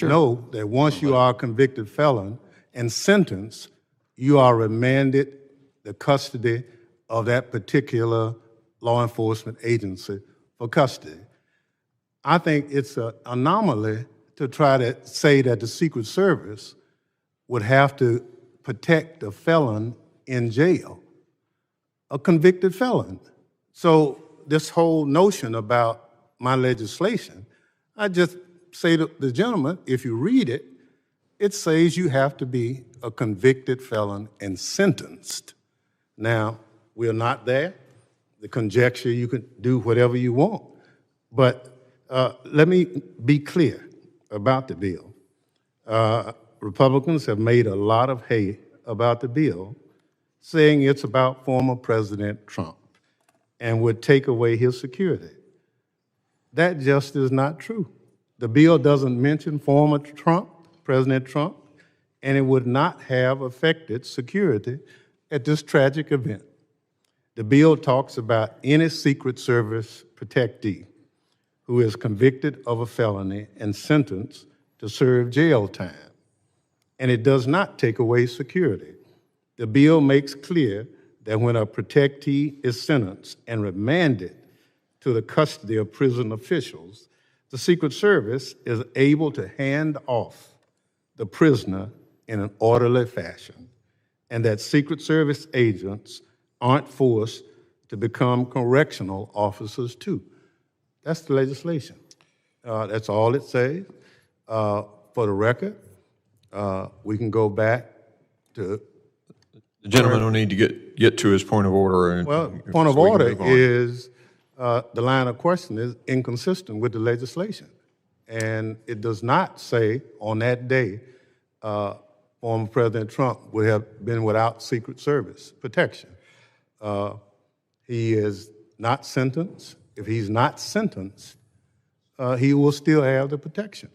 know that once you are a convicted felon and sentenced, you are remanded the custody of that particular law enforcement agency for custody. I think it's an anomaly to try to say that the Secret Service would have to protect a felon in jail, a convicted felon. So this whole notion about my legislation, I just say to the gentleman, if you read it, it says you have to be a convicted felon and sentenced. Now, we're not there. The conjecture, you can do whatever you want. But let me be clear about the bill. Republicans have made a lot of hay about the bill, saying it's about former President Trump and would take away his security. That just is not true. The bill doesn't mention former Trump, President Trump, and it would not have affected security at this tragic event. The bill talks about any Secret Service protectee who is convicted of a felony and sentenced to serve jail time, and it does not take away security. The bill makes clear that when a protectee is sentenced and remanded to the custody of prison officials, the Secret Service is able to hand off the prisoner in an orderly fashion, and that Secret Service agents aren't forced to become correctional officers too. That's the legislation. That's all it says. For the record, we can go back to... The gentleman will need to get to his point of order. Well, point of order is, the line of question is inconsistent with the legislation. And it does not say on that day, former President Trump would have been without Secret Service protection. He is not sentenced. If he's not sentenced, he will still have the protection.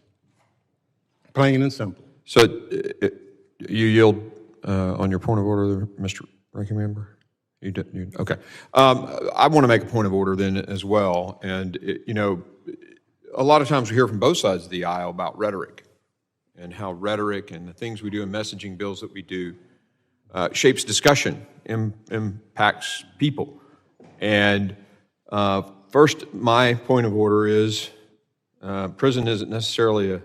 Plain and simple. So you yield on your point of order, Mr. Ranking Member? You did, okay. I want to make a point of order then as well. And, you know, a lot of times we hear from both sides of the aisle about rhetoric and how rhetoric and the things we do in messaging bills that we do shapes discussion, impacts people. And first, my point of order is prison isn't necessarily a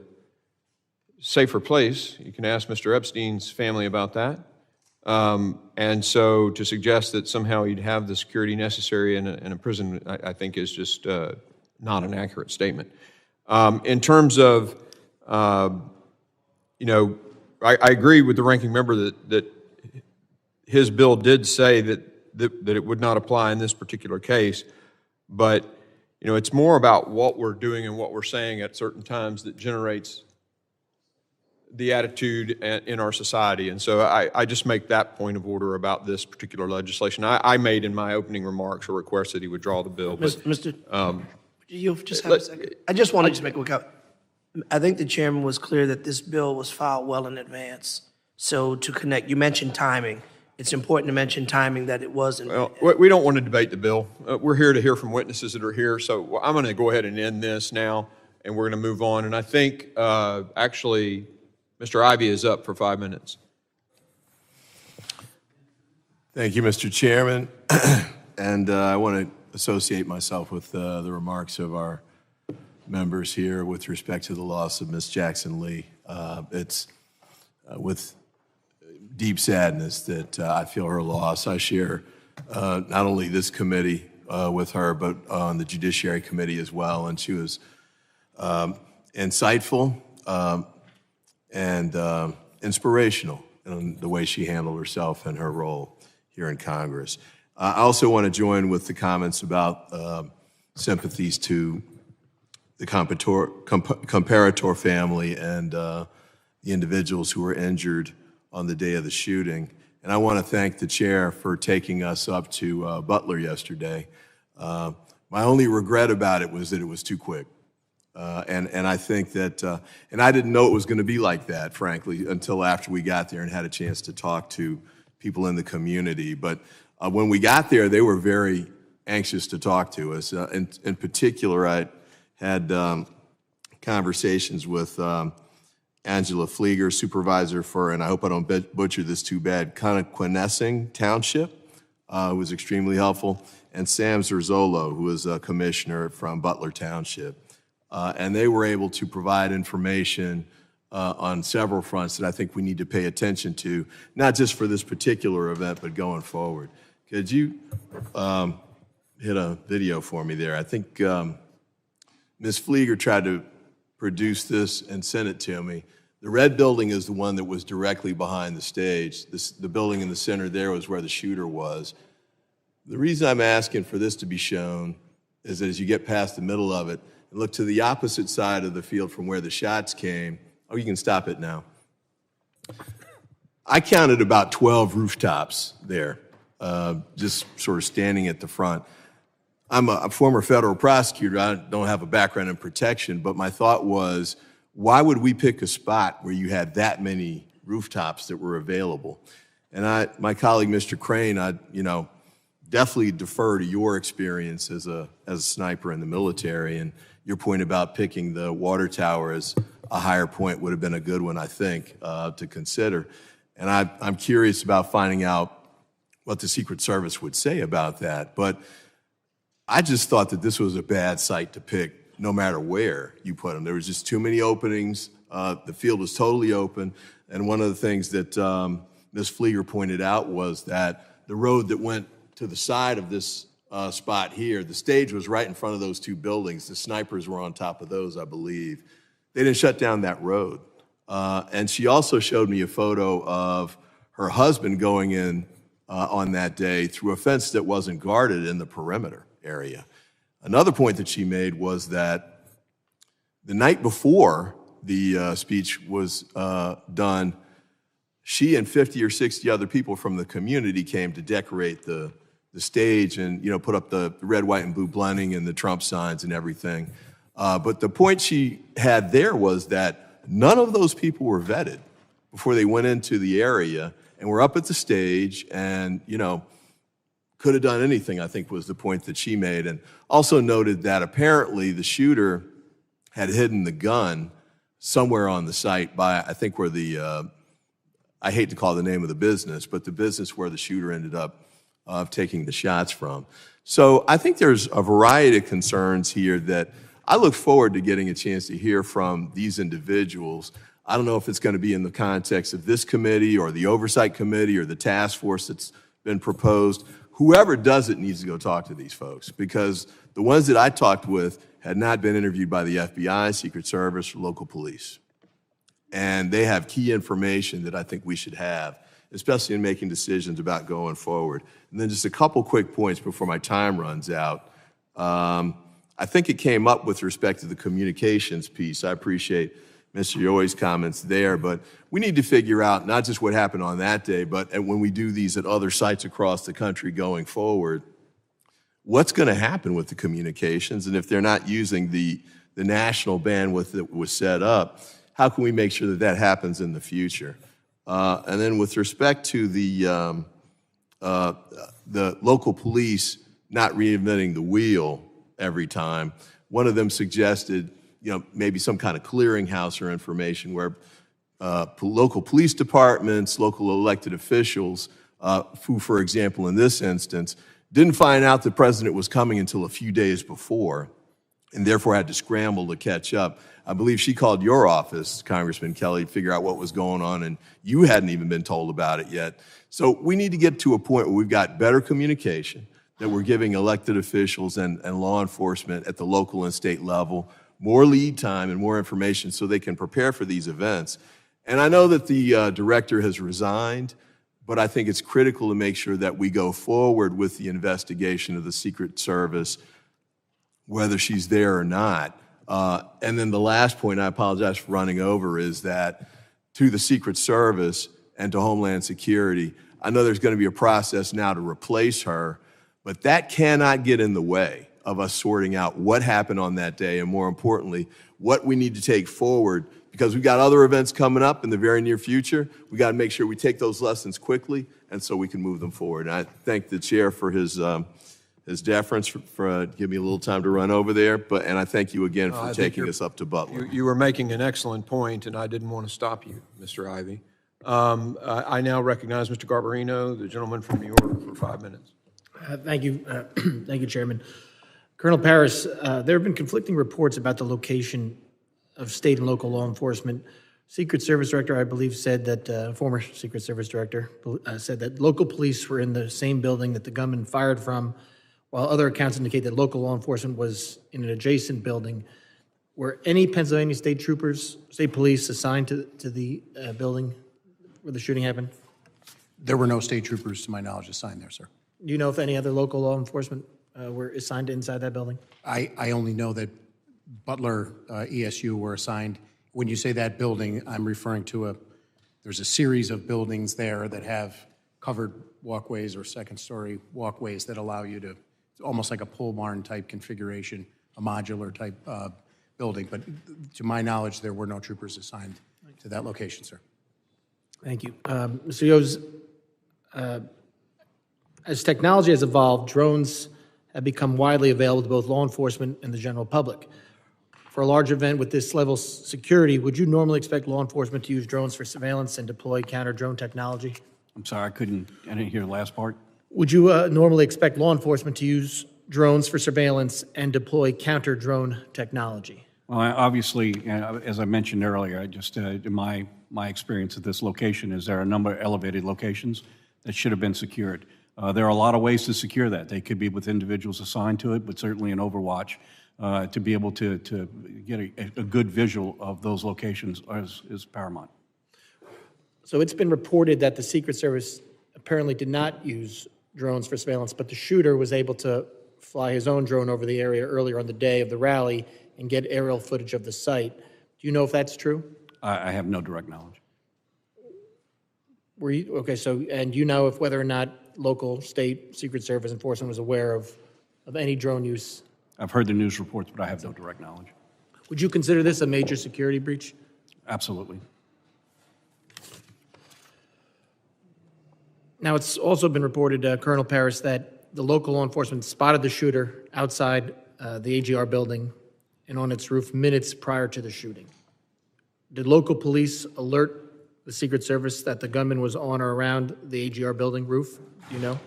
safer place. You can ask Mr. Epstein's family about that. And so to suggest that somehow he'd have the security necessary in a prison, I think is just not an accurate statement. In terms of, you know, I agree with the ranking member that his bill did say that it would not apply in this particular case, but it's more about what we're doing and what we're saying at certain times that generates the attitude in our society. And so I just make that point of order about this particular legislation. I made in my opening remarks a request that he would draw the bill. You just have a second. I just want to just make a quick comment. I think the chairman was clear that this bill was filed well in advance. So to connect, you mentioned timing. It's important to mention timing, that it wasn't. Well, we don't want to debate the bill. We're here to hear from witnesses that are here. So I'm going to go ahead and end this now, and we're going to move on. And I think actually Mr. Ivey is up for 5 minutes. Thank you, Mr. Chairman. And I want to associate myself with the remarks of our members here with respect to the loss of Ms. Jackson Lee. It's with deep sadness that I feel her loss. I share not only this committee with her, but on the Judiciary Committee as well. And she was insightful and inspirational in the way she handled herself and her role here in Congress. I also want to join with the comments about sympathies to the comparator family and the individuals who were injured on the day of the shooting. And I want to thank the chair for taking us up to Butler yesterday. My only regret about it was that it was too quick. And I think that, and I didn't know it was going to be like that, frankly, until after we got there and had a chance to talk to people in the community. But when we got there, they were very anxious to talk to us. In particular, I had conversations with Angela Flieger, supervisor for, and I hope I don't butcher this too bad, Connequenessing Township, who was extremely helpful, and Sam Zerzolo, who is a commissioner from Butler Township. And they were able to provide information on several fronts that I think we need to pay attention to, not just for this particular event, but going forward. Could you hit a video for me there? I think Ms. Flieger tried to produce this and sent it to me. The red building is the one that was directly behind the stage. The building in the center there was where the shooter was. The reason I'm asking for this to be shown is that as you get past the middle of it and look to the opposite side of the field from where the shots came, oh, you can stop it now. I counted about 12 rooftops there, just sort of standing at the front. I'm a former federal prosecutor. I don't have a background in protection, but my thought was, why would we pick a spot where you had that many rooftops that were available? And my colleague, Mr. Crane, I definitely defer to your experience as a sniper in the military, and your point about picking the water tower as a higher point would have been a good one, I think, to consider. And I'm curious about finding out what the Secret Service would say about that. But I just thought that this was a bad site to pick, no matter where you put them. There was just too many openings. The field was totally open. And one of the things that Ms. Flieger pointed out was that the road that went to the side of this spot here, the stage was right in front of those two buildings. The snipers were on top of those, I believe. They didn't shut down that road. And she also showed me a photo of her husband going in on that day through a fence that wasn't guarded in the perimeter area. Another point that she made was that the night before the speech was done, she and 50 or 60 other people from the community came to decorate the stage and put up the red, white, and blue blending and the Trump signs and everything. But the point she had there was that none of those people were vetted before they went into the area and were up at the stage and, could have done anything, I think was the point that she made. And also noted that apparently the shooter had hidden the gun somewhere on the site by, I think, where I hate to call the name of the business, but the business where the shooter ended up taking the shots from. So I think there's a variety of concerns here that I look forward to getting a chance to hear from these individuals. I don't know if it's going to be in the context of this committee or the oversight committee or the task force that's been proposed. Whoever does it needs to go talk to these folks, because the ones that I talked with had not been interviewed by the FBI, Secret Service, or local police. And they have key information that I think we should have, especially in making decisions about going forward. And then just a couple quick points before my time runs out. I think it came up with respect to the communications piece. I appreciate Mr. Yoy's comments there, but we need to figure out not just what happened on that day, but when we do these at other sites across the country going forward, what's going to happen with the communications? And if they're not using the national bandwidth that was set up, how can we make sure that that happens in the future? And then with respect to the local police not reinventing the wheel every time, one of them suggested, maybe some kind of clearinghouse or information where local police departments, local elected officials, who, for example, in this instance, didn't find out the president was coming until a few days before, and therefore had to scramble to catch up. I believe she called your office, Congressman Kelly, to figure out what was going on, and you hadn't even been told about it yet. So we need to get to a point where we've got better communication, that we're giving elected officials and law enforcement at the local and state level more lead time and more information so they can prepare for these events. And I know that the director has resigned, but I think it's critical to make sure that we go forward with the investigation of the Secret Service, whether she's there or not. And then the last point, I apologize for running over, is that to the Secret Service and to Homeland Security, I know there's going to be a process now to replace her, but that cannot get in the way of us sorting out what happened on that day, and more importantly, what we need to take forward, because we've got other events coming up in the very near future. We got to make sure we take those lessons quickly, and so we can move them forward. And I thank the chair for his deference for giving me a little time to run over there, and I thank you again for taking us up to Butler. You were making an excellent point, and I didn't want to stop you, Mr. Ivey. I now recognize Mr. Garbarino, the gentleman from New York, for 5 minutes. Thank you. Thank you, Chairman. Colonel Paris, there have been conflicting reports about the location of state and local law enforcement. Secret Service Director, I believe, said that, former Secret Service Director said that local police were in the same building that the gunman fired from, while other accounts indicate that local law enforcement was in an adjacent building. Were any Pennsylvania state troopers, state police assigned to the building where the shooting happened? There were no state troopers, to my knowledge, assigned there, sir. Do you know if any other local law enforcement were assigned inside that building? I only know that Butler ESU were assigned. When you say that building, I'm referring to there's a series of buildings there that have covered walkways or second-story walkways that allow you to, it's almost like a pole barn type configuration, a modular type building. But to my knowledge, there were no troopers assigned to that location, sir. Thank you. Mr. Yos, as technology has evolved, drones have become widely available to both law enforcement and the general public. For a large event with this level of security, would you normally expect law enforcement to use drones for surveillance and deploy counter-drone technology? I'm sorry, I didn't hear the last part. Would you normally expect law enforcement to use drones for surveillance and deploy counter-drone technology? Well, obviously, as I mentioned earlier, just in my experience at this location is there are a number of elevated locations that should have been secured. There are a lot of ways to secure that. They could be with individuals assigned to it, but certainly an overwatch to be able to get a good visual of those locations is paramount. So it's been reported that the Secret Service apparently did not use drones for surveillance, but the shooter was able to fly his own drone over the area earlier on the day of the rally and get aerial footage of the site. Do you know if that's true? I have no direct knowledge. Were you, okay, so, and you know if whether or not local, state, Secret Service enforcement was aware of any drone use? I've heard the news reports, but I have no direct knowledge. Would you consider this a major security breach? Absolutely. Now, it's also been reported, Colonel Paris, that the local law enforcement spotted the shooter outside the AGR building and on its roof minutes prior to the shooting. Did local police alert the Secret Service that the gunman was on or around the AGR building roof? Do you know?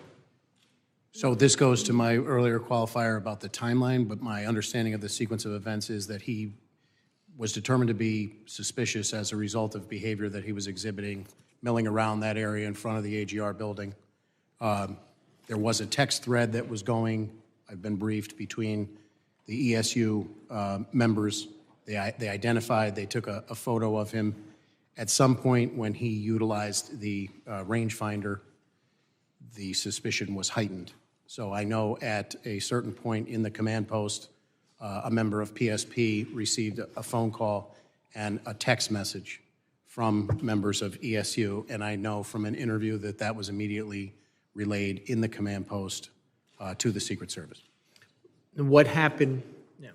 So this goes to my earlier qualifier about the timeline, but my understanding of the sequence of events is that he was determined to be suspicious as a result of behavior that he was exhibiting, milling around that area in front of the AGR building. There was a text thread that was going, I've been briefed, between the ESU members. They identified, they took a photo of him, At some point when he utilized the rangefinder, the suspicion was heightened. So I know at a certain point in the command post, a member of PSP received a phone call and a text message from members of ESU, and I know from an interview that that was immediately relayed in the command post to the Secret Service. And what happened? Yeah.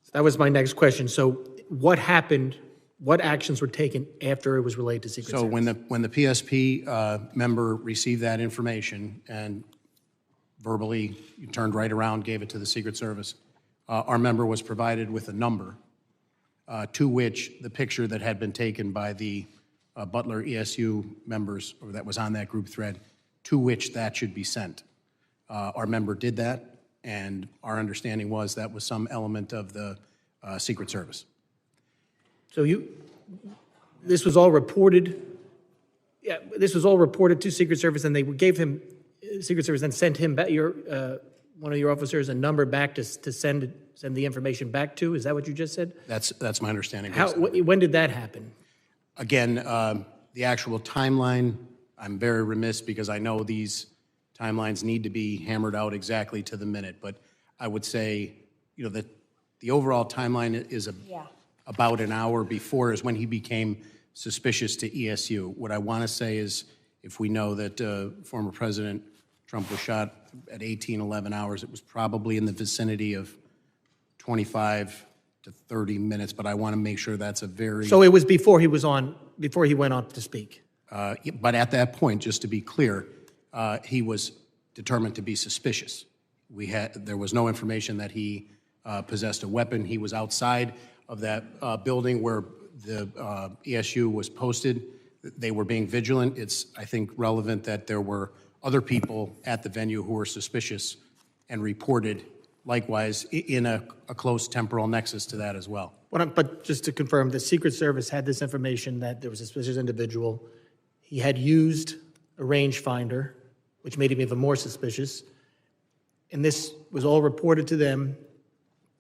So that was my next question. So what happened? What actions were taken after it was relayed to Secret Service? So when the PSP member received that information and verbally turned right around, gave it to the Secret Service, our member was provided with a number to which the picture that had been taken by the Butler ESU members, or that was on that group thread, to which that should be sent. Our member did that, and our understanding was that was some element of the Secret Service. So this was all reported. Yeah, this was all reported to Secret Service, and they gave him Secret Service, then sent him back, one of your officers, a number back to send the information back to. Is that what you just said? That's my understanding. When did that happen? Again, the actual timeline, I'm very remiss because I know these timelines need to be hammered out exactly to the minute, but I would say, that the overall timeline is about an hour before is when he became suspicious to ESU. What I want to say is, if we know that former President Trump was shot at 11 hours, it was probably in the vicinity of 25 to 30 minutes, but I want to make sure that's a very... So it was before he went on to speak? But at that point, just to be clear, he was determined to be suspicious. There was no information that he possessed a weapon. He was outside of that building where the ESU was posted. They were being vigilant. It's, I think, relevant that there were other people at the venue who were suspicious and reported likewise in a close temporal nexus to that as well. But just to confirm, the Secret Service had this information that there was a suspicious individual. He had used a rangefinder, which made him even more suspicious. And this was all reported to them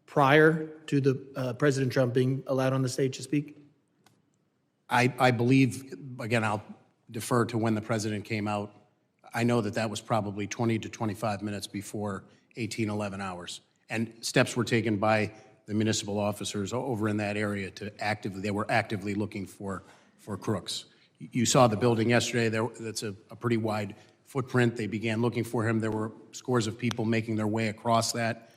prior to the President Trump being allowed on the stage to speak? I believe, again, I'll defer to when the president came out. I know that was probably 20 to 25 minutes before 11 hours. And steps were taken by the municipal officers over in that area they were actively looking for crooks. You saw the building yesterday. That's a pretty wide footprint. They began looking for him. There were scores of people making their way across that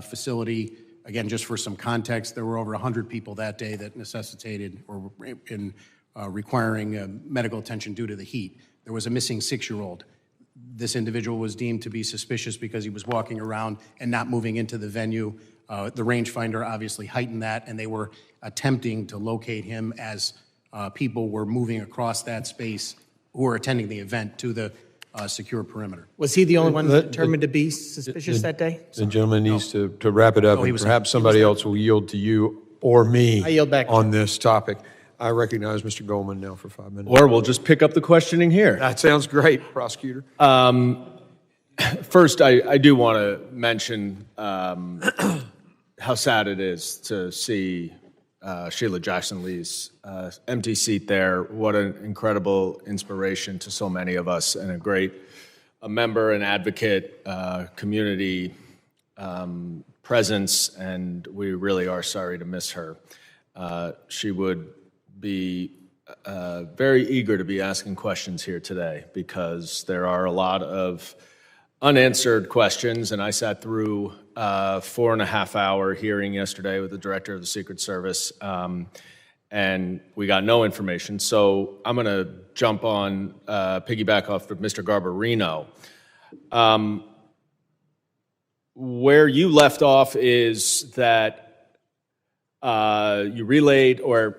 facility. Again, just for some context, there were over 100 people that day that necessitated or in requiring medical attention due to the heat. There was a missing 6-year-old. This individual was deemed to be suspicious because he was walking around and not moving into the venue. The rangefinder obviously heightened that, and they were attempting to locate him as people were moving across that space who were attending the event to the secure perimeter. Was he the only one determined to be suspicious that day? The gentleman needs to wrap it up, and perhaps somebody else will yield to you or me I yield back on this topic. I recognize Mr. Goldman now for 5 minutes. Or we'll just pick up the questioning here. That sounds great, prosecutor. First, I do want to mention how sad it is to see Sheila Jackson Lee's empty seat there. What an incredible inspiration to so many of us, and a member, an advocate, community presence, and we really are sorry to miss her. She would be very eager to be asking questions here today because there are a lot of unanswered questions, and I sat through a 4.5-hour hearing yesterday with the director of the Secret Service, and we got no information. So I'm going to jump on, piggyback off of Mr. Garbarino. Where you left off is that you relayed, or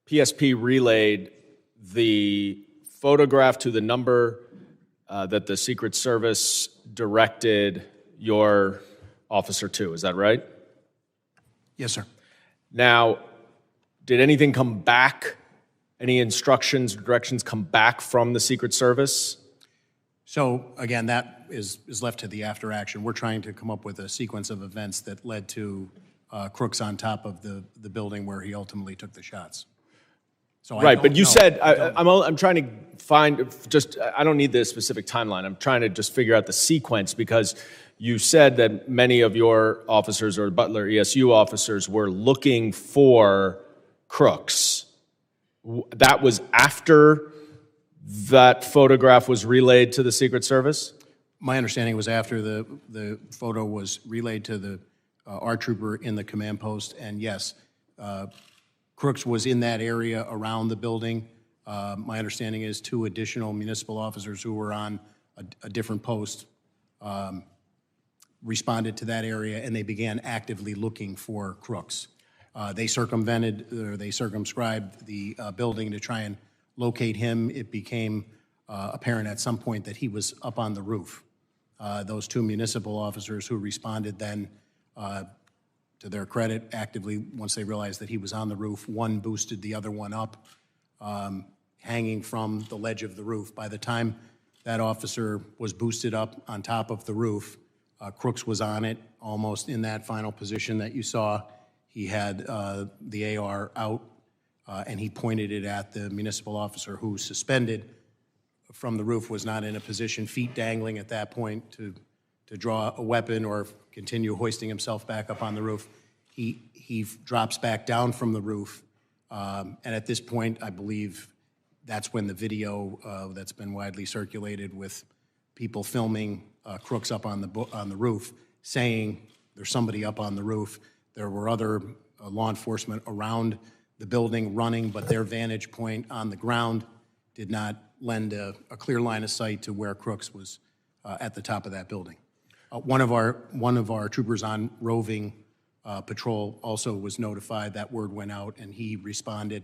PSP relayed the photograph to the number that the Secret Service directed your officer to. Is that right? Yes, sir. Now, did anything come back? Any instructions, directions come back from the Secret Service? So, again, that is left to the after action. We're trying to come up with a sequence of events that led to crooks on top of the building where he ultimately took the shots. So Right, but you know. said, I'm trying to find, I don't need the specific timeline. I'm trying to just figure out the sequence, because you said that many of your officers or Butler ESU officers were looking for crooks. That was after that photograph was relayed to the Secret Service? My understanding was after the photo was relayed to the our trooper in the command post, and yes, Crooks was in that area around the building. My understanding is 2 additional municipal officers who were on a different post responded to that area, and they began actively looking for Crooks. They circumscribed the building to try and locate him. It became apparent at some point that he was up on the roof. Those 2 municipal officers who responded then, to their credit, actively, once they realized that he was on the roof, one boosted the other one up, hanging from the ledge of the roof. By the time that officer was boosted up on top of the roof, Crooks was on it, almost in that final position that you saw. He had the AR out, and he pointed it at the municipal officer who, suspended from the roof, was not in a position, feet dangling at that point, to draw a weapon or continue hoisting himself back up on the roof. He drops back down from the roof, and at this point, I believe that's when the video that's been widely circulated with people filming Crooks up on the roof, saying there's somebody up on the roof. There were other law enforcement around the building running, but their vantage point on the ground did not lend a clear line of sight to where Crooks was at the top of that building. One of our troopers on roving patrol also was notified. That word went out, and he responded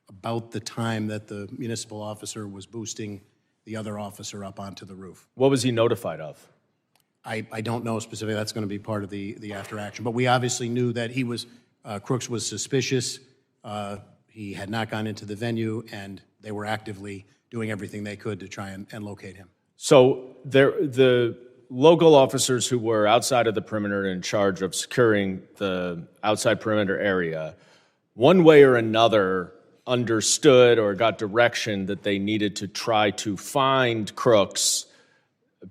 about the time that the municipal officer was boosting the other officer up onto the roof. What was he notified of? I don't know specifically. That's going to be part of the after action. But we obviously knew that he was Crooks was suspicious. He had not gone into the venue, and they were actively doing everything they could to try and locate him. So the local officers who were outside of the perimeter in charge of securing the outside perimeter area, one way or another, understood or got direction that they needed to try to find Crooks,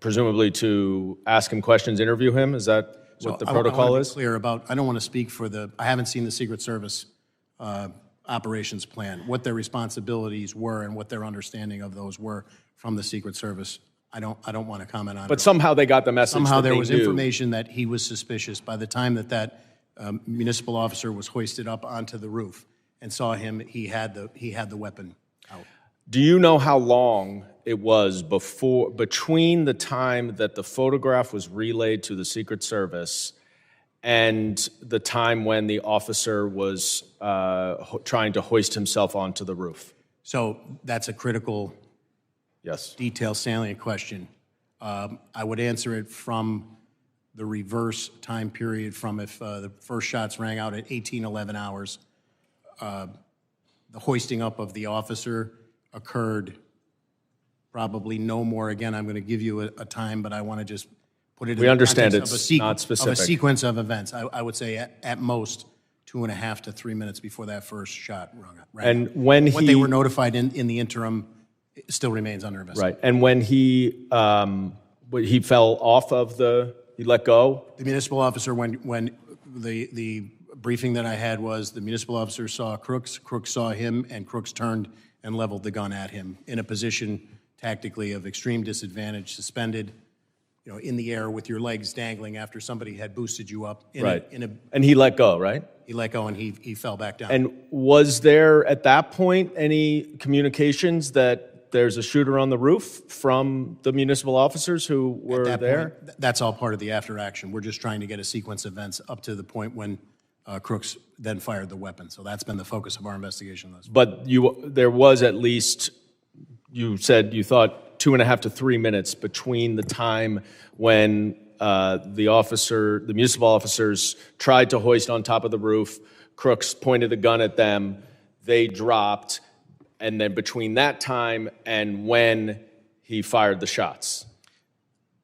presumably to ask him questions, interview him? Is that what the protocol is? Clear about. I don't want to speak for I haven't seen the Secret Service operations plan, what their responsibilities were and what their understanding of those were from the Secret Service. I don't want to comment on it. But somehow they got the message. Somehow that there they was knew. information that he was suspicious. By the time that municipal officer was hoisted up onto the roof and saw him, he had the weapon out. Do you know how long it was between the time that the photograph was relayed to the Secret Service and the time when the officer was trying to hoist himself onto the roof? So that's a critical, detailed, salient question. I would answer it from the reverse time period, from if the first shots rang out at 18:11 hours. The hoisting up of the officer occurred probably no more. Again, I'm going to give you a time, but I want to just put it in the context not specific. of a sequence of events. I would say at most 2.5 to 3 minutes before that first shot rang out. And when what they were notified in the interim still remains under investigation. Right. And when he fell off of he let go? The municipal officer, when the briefing that I had was the municipal officer saw Crooks saw him, and Crooks turned and leveled the gun at him in a position tactically of extreme disadvantage, suspended, in the air with your legs dangling after somebody had boosted you up. And he let go, right? He let go, and he fell back down. And was there at that point any communications that there's a shooter on the roof from the municipal officers who were there? Point, that's all part of the after action. We're just trying to get a sequence of events up to the point when Crooks then fired the weapon. So that's been the focus of our investigation. But there was at least, you said you thought 2.5 to 3 minutes between the time when the municipal officers tried to hoist on top of the roof, Crooks pointed the gun at them, they dropped, and then between that time and when he fired the shots.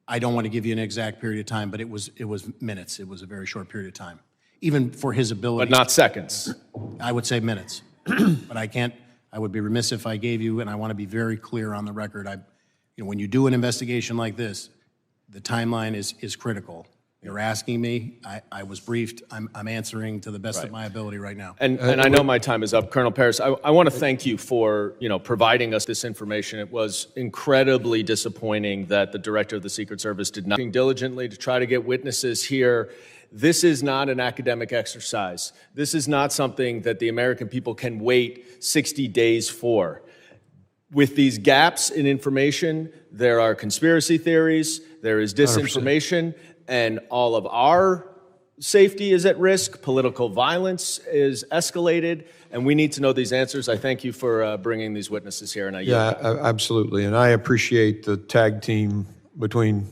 I don't want to give you an exact period of time, but it was minutes. It was a very short period of time, even for his ability. But not seconds. I would say minutes, but I can't I would be remiss if I gave you, and I want to be very clear on the record, when you do an investigation like this, the timeline is critical. You're asking me, I was briefed, I'm answering to the best of my ability right now. And I know my time is up, Colonel Paris. I want to thank you for providing us this information. It was incredibly disappointing that the director of the Secret Service did nothing diligently to try to get witnesses here. This is not an academic exercise. This is not something that the American people can wait 60 days for. With these gaps in information, there are conspiracy theories, there is disinformation, 100%. And all of our safety is at risk. Political violence is escalated, and we need to know these answers. I thank you for bringing these witnesses here, and I yield. Yeah, absolutely. And I appreciate the tag team between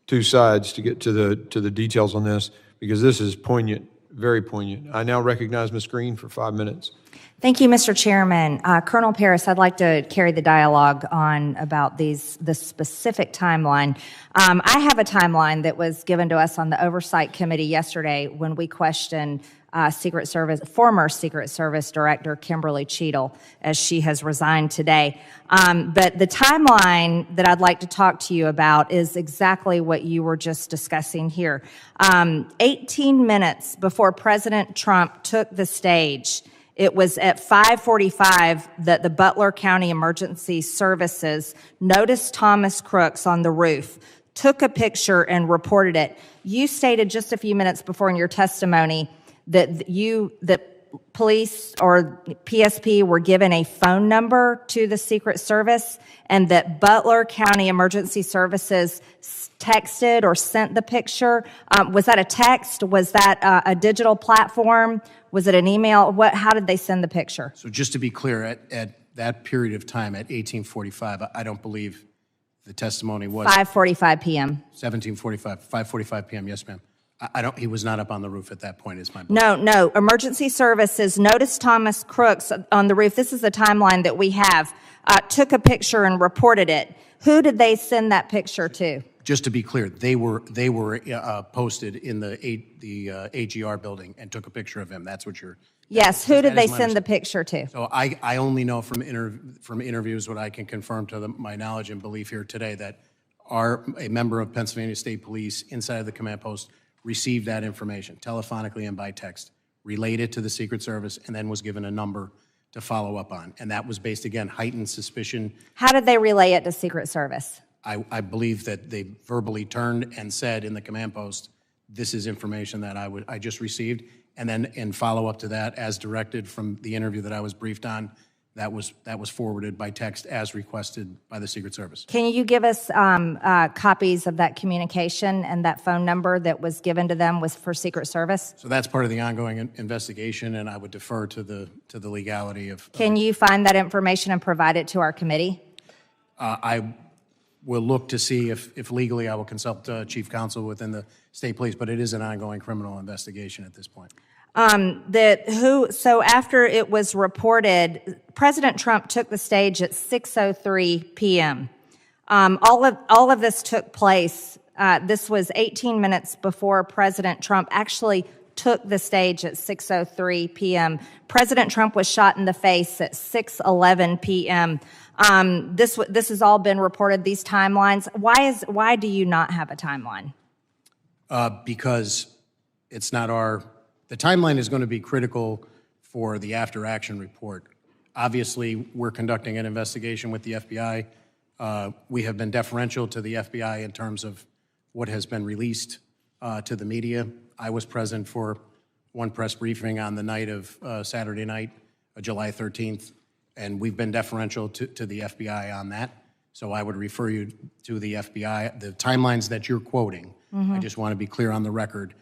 two sides to get to the details on this, because this is poignant, very poignant. I now recognize Ms. Green for 5 minutes. Thank you, Mr. Chairman. Colonel Paris, I'd like to carry the dialogue on about this specific timeline. I have a timeline that was given to us on the Oversight Committee yesterday when we questioned former Secret Service Director Kimberly Cheadle, as she has resigned today. But the timeline that I'd like to talk to you about is exactly what you were just discussing here. 18 minutes before President Trump took the stage, it was at 5:45 that the Butler County Emergency Services noticed Thomas Crooks on the roof, took a picture, and reported it. You stated just a few minutes before in your testimony that police or PSP were given a phone number to the Secret Service, and that Butler County Emergency Services texted or sent the picture. Was that a text? Was that a digital platform? Was it an email? How did they send the picture? So just to be clear, at that period of time, at 18:45, I don't believe the testimony was 5:45 p.m. 5:45 p.m. Yes, ma'am. He was not up on the roof at that point, is my No. belief. Emergency Services noticed Thomas Crooks on the roof. This is the timeline that we have. Took a picture and reported it. Who did they send that picture to? Just to be clear, they were posted in the AGR building and took a picture of him. That's what you're. Yes. Who did they send the picture to? So I only know from interviews what I can confirm to my knowledge and belief here today that a member of Pennsylvania State Police inside of the command post received that information telephonically and by text, related to the Secret Service, and then was given a number to follow up on. And that was based, again, heightened suspicion. How did they relay it to Secret Service? I believe that they verbally turned and said in the command post, this is information that I just received. And then in follow-up to that, as directed from the interview that I was briefed on, that was forwarded by text as requested by the Secret Service. Can you give us copies of that communication and that phone number that was given to them was for Secret Service? So that's part of the ongoing investigation, and I would defer to the legality of. Can you find that information and provide it to our committee? I will look to see if legally I will consult Chief Counsel within the State Police, but it is an ongoing criminal investigation at this point. So after it was reported, President Trump took the stage at 6:03 p.m. All of this took place. This was 18 minutes before President Trump actually took the stage at 6:03 p.m. President Trump was shot in the face at 6:11 p.m. This has all been reported, these timelines. Why do you not have a timeline? Because it's not the timeline is going to be critical for the after action report. Obviously, we're conducting an investigation with the FBI. We have been deferential to the FBI in terms of what has been released to the media. I was present for one press briefing on the night of Saturday night, July 13th, and we've been deferential to the FBI on that. So I would refer you to the FBI. The timelines that you're quoting, I just want to be clear on the record.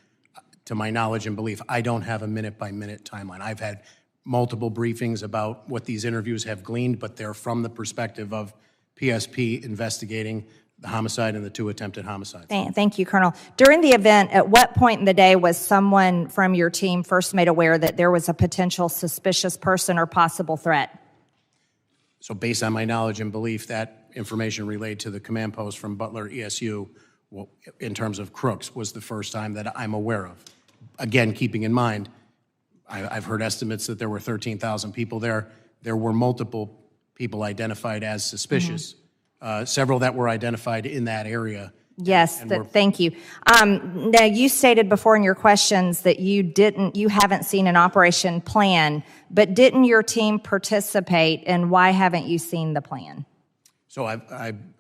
To my knowledge and belief, I don't have a minute-by-minute timeline. I've had multiple briefings about what these interviews have gleaned, but they're from the perspective of PSP investigating the homicide and the 2 attempted homicides. Thank you, Colonel. During the event, at what point in the day was someone from your team first made aware that there was a potential suspicious person or possible threat? So based on my knowledge and belief, that information relayed to the command post from Butler ESU, in terms of Crooks, was the first time that I'm aware of. Again, keeping in mind, I've heard estimates that there were 13,000 people there. there were multiple people identified as suspicious, several that were identified in that area. Yes, thank you. Now, you stated before in your questions that you haven't seen an operation plan, but didn't your team participate, and why haven't you seen the plan? So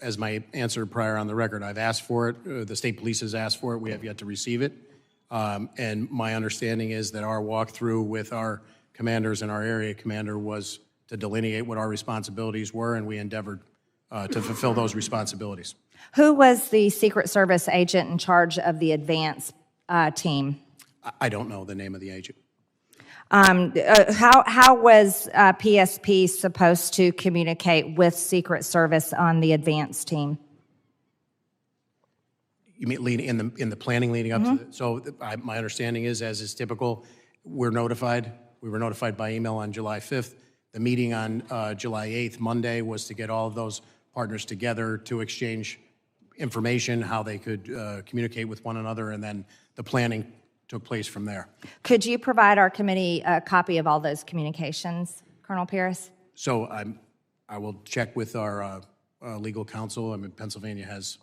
as my answer prior on the record, I've asked for it. The state police has asked for it. We have yet to receive it. And my understanding is that our walkthrough with our commanders and our area commander was to delineate what our responsibilities were, and we endeavored to fulfill those responsibilities. Who was the Secret Service agent in charge of the advance team? I don't know the name of the agent. How was PSP supposed to communicate with Secret Service on the advance team? You mean in the planning leading up to it? So my understanding is, as is typical, we're notified. We were notified by email on July 5th. The meeting on July 8th, Monday, was to get all of those partners together to exchange information, how they could communicate with one another, and then the planning took place from there. Could you provide our committee a copy of all those communications, Colonel Paris? So I will check with our legal counsel. I mean, Pennsylvania has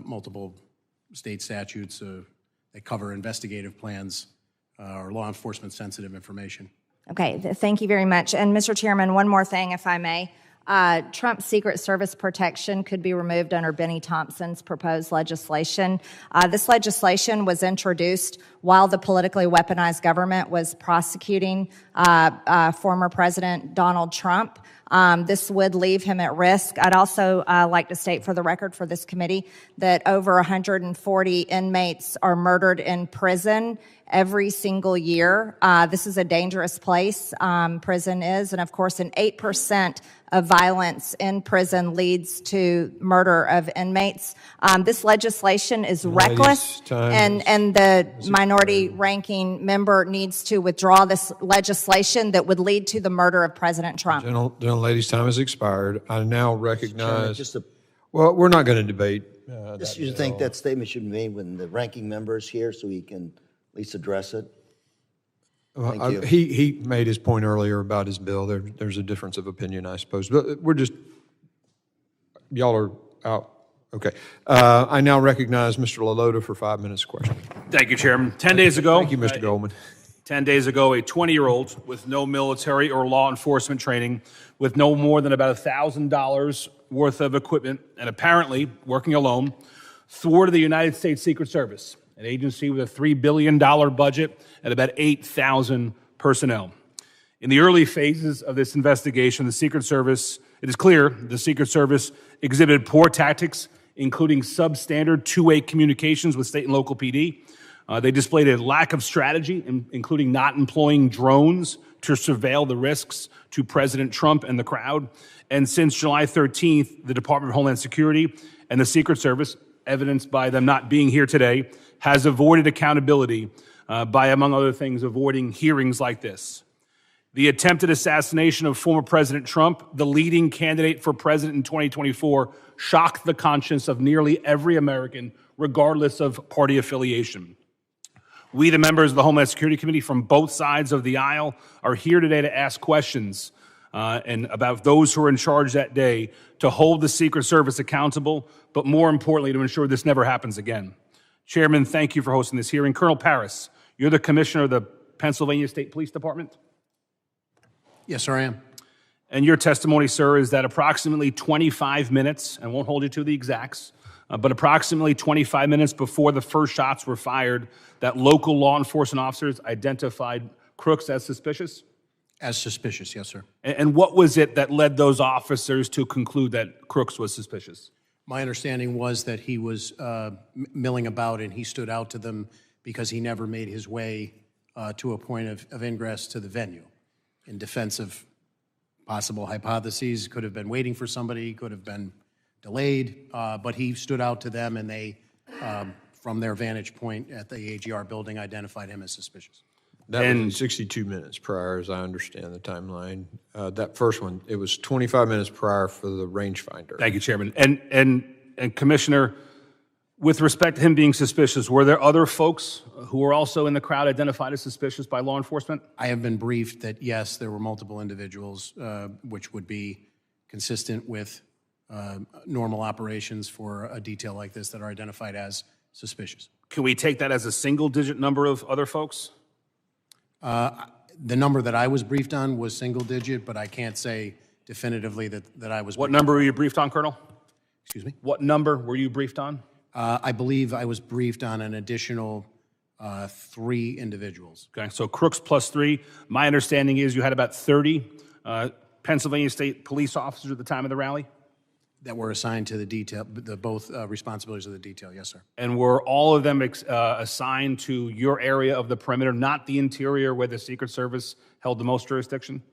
multiple state statutes that cover investigative plans or law enforcement sensitive information. Okay, thank you very much. And Mr. Chairman, one more thing, if I may. Trump's Secret Service protection could be removed under Benny Thompson's proposed legislation. This legislation was introduced while the politically weaponized government was prosecuting former President Donald Trump. This would leave him at risk. I'd also like to state for the record for this committee that over 140 inmates are murdered in prison every single year. This is a dangerous place, prison is, and of course an 8% of violence in prison leads to murder of inmates. This legislation is reckless, and the minority ranking member needs to withdraw this legislation that would lead to the murder of President Trump. Ladies, time has expired. I now recognize. Well, we're not going to debate. You think that statement should be made when the ranking member is here so he can at least address it? Thank you. He made his point earlier about his bill. There's a difference of opinion, I suppose. But we're just, y'all are out. Okay. I now recognize Mr. LaLota for 5 minutes question. Thank you, Chairman. 10 days ago. Thank you, Mr. Goldman. 10 days ago, a 20-year-old with no military or law enforcement training, with no more than about $1,000 worth of equipment, and apparently working alone, thwarted the United States Secret Service, an agency with a $3 billion budget and about 8,000 personnel. In the early phases of this investigation, the Secret Service, it is clear the Secret Service exhibited poor tactics, including substandard two-way communications with state and local PD. They displayed a lack of strategy, including not employing drones to surveil the risks to President Trump and the crowd. And since July 13th, the Department of Homeland Security and the Secret Service, evidenced by them not being here today, has avoided accountability by, among other things, avoiding hearings like this. The attempted assassination of former President Trump, the leading candidate for president in 2024, shocked the conscience of nearly every American, regardless of party affiliation. We, the members of the Homeland Security Committee from both sides of the aisle, are here today to ask questions and about those who are in charge that day, to hold the Secret Service accountable, but more importantly, to ensure this never happens again. Chairman, thank you for hosting this hearing. Colonel Paris, you're the Commissioner of the Pennsylvania State Police Department? Yes, sir, I am. And your testimony, sir, is that approximately 25 minutes, and won't hold you to the exacts, but approximately 25 minutes before the first shots were fired, that local law enforcement officers identified Crooks as suspicious? As suspicious, yes, sir. And what was it that led those officers to conclude that Crooks was suspicious? My understanding was that he was milling about, and he stood out to them because he never made his way to a point of ingress to the venue. In defense of possible hypotheses, could have been waiting for somebody, could have been delayed, but he stood out to them, and they, from their vantage point at the AGR building, identified him as suspicious. That was 62 minutes prior, as I understand the timeline. That first one, it was 25 minutes prior for the rangefinder. Thank you, Chairman. And Commissioner, With respect to him being suspicious, were there other folks who were also in the crowd identified as suspicious by law enforcement? I have been briefed that, yes, there were multiple individuals, which would be consistent with normal operations for a detail like this that are identified as suspicious. Can we take that as a single-digit number of other folks? The number that I was briefed on was single-digit, but I can't say definitively that I was. What number were you briefed on, Colonel? Excuse me? What number were you briefed on? I believe I was briefed on an additional 3 individuals. Okay, so Crooks plus 3. My understanding is you had about 30 Pennsylvania State police officers at the time of the rally? That were assigned to the detail, both responsibilities of the detail, yes, sir. And were all of them assigned to your area of the perimeter, not the interior where the Secret Service held the most jurisdiction?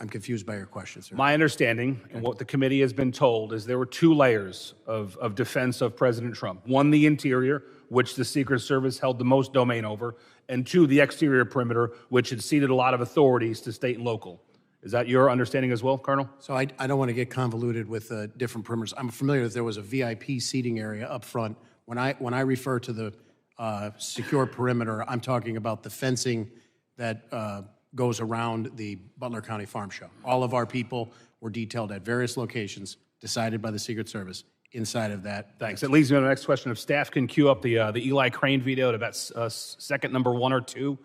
I'm confused by your question, sir. My understanding, and what the committee has been told, is there were 2 layers of defense of President Trump. 1, the interior, which the Secret Service held the most domain over, and 2, the exterior perimeter, which had ceded a lot of authorities to state and local. Is that your understanding as well, Colonel? So I don't want to get convoluted with different perimeters. I'm familiar that there was a VIP seating area up front. When I refer to the secure perimeter, I'm talking about the fencing that goes around the Butler County Farm Show. All of our people were detailed at various locations, decided by the Secret Service, inside of that. Thanks. That leads me to the next question. If staff can cue up the Eli Crane video at about second number 1 or 2.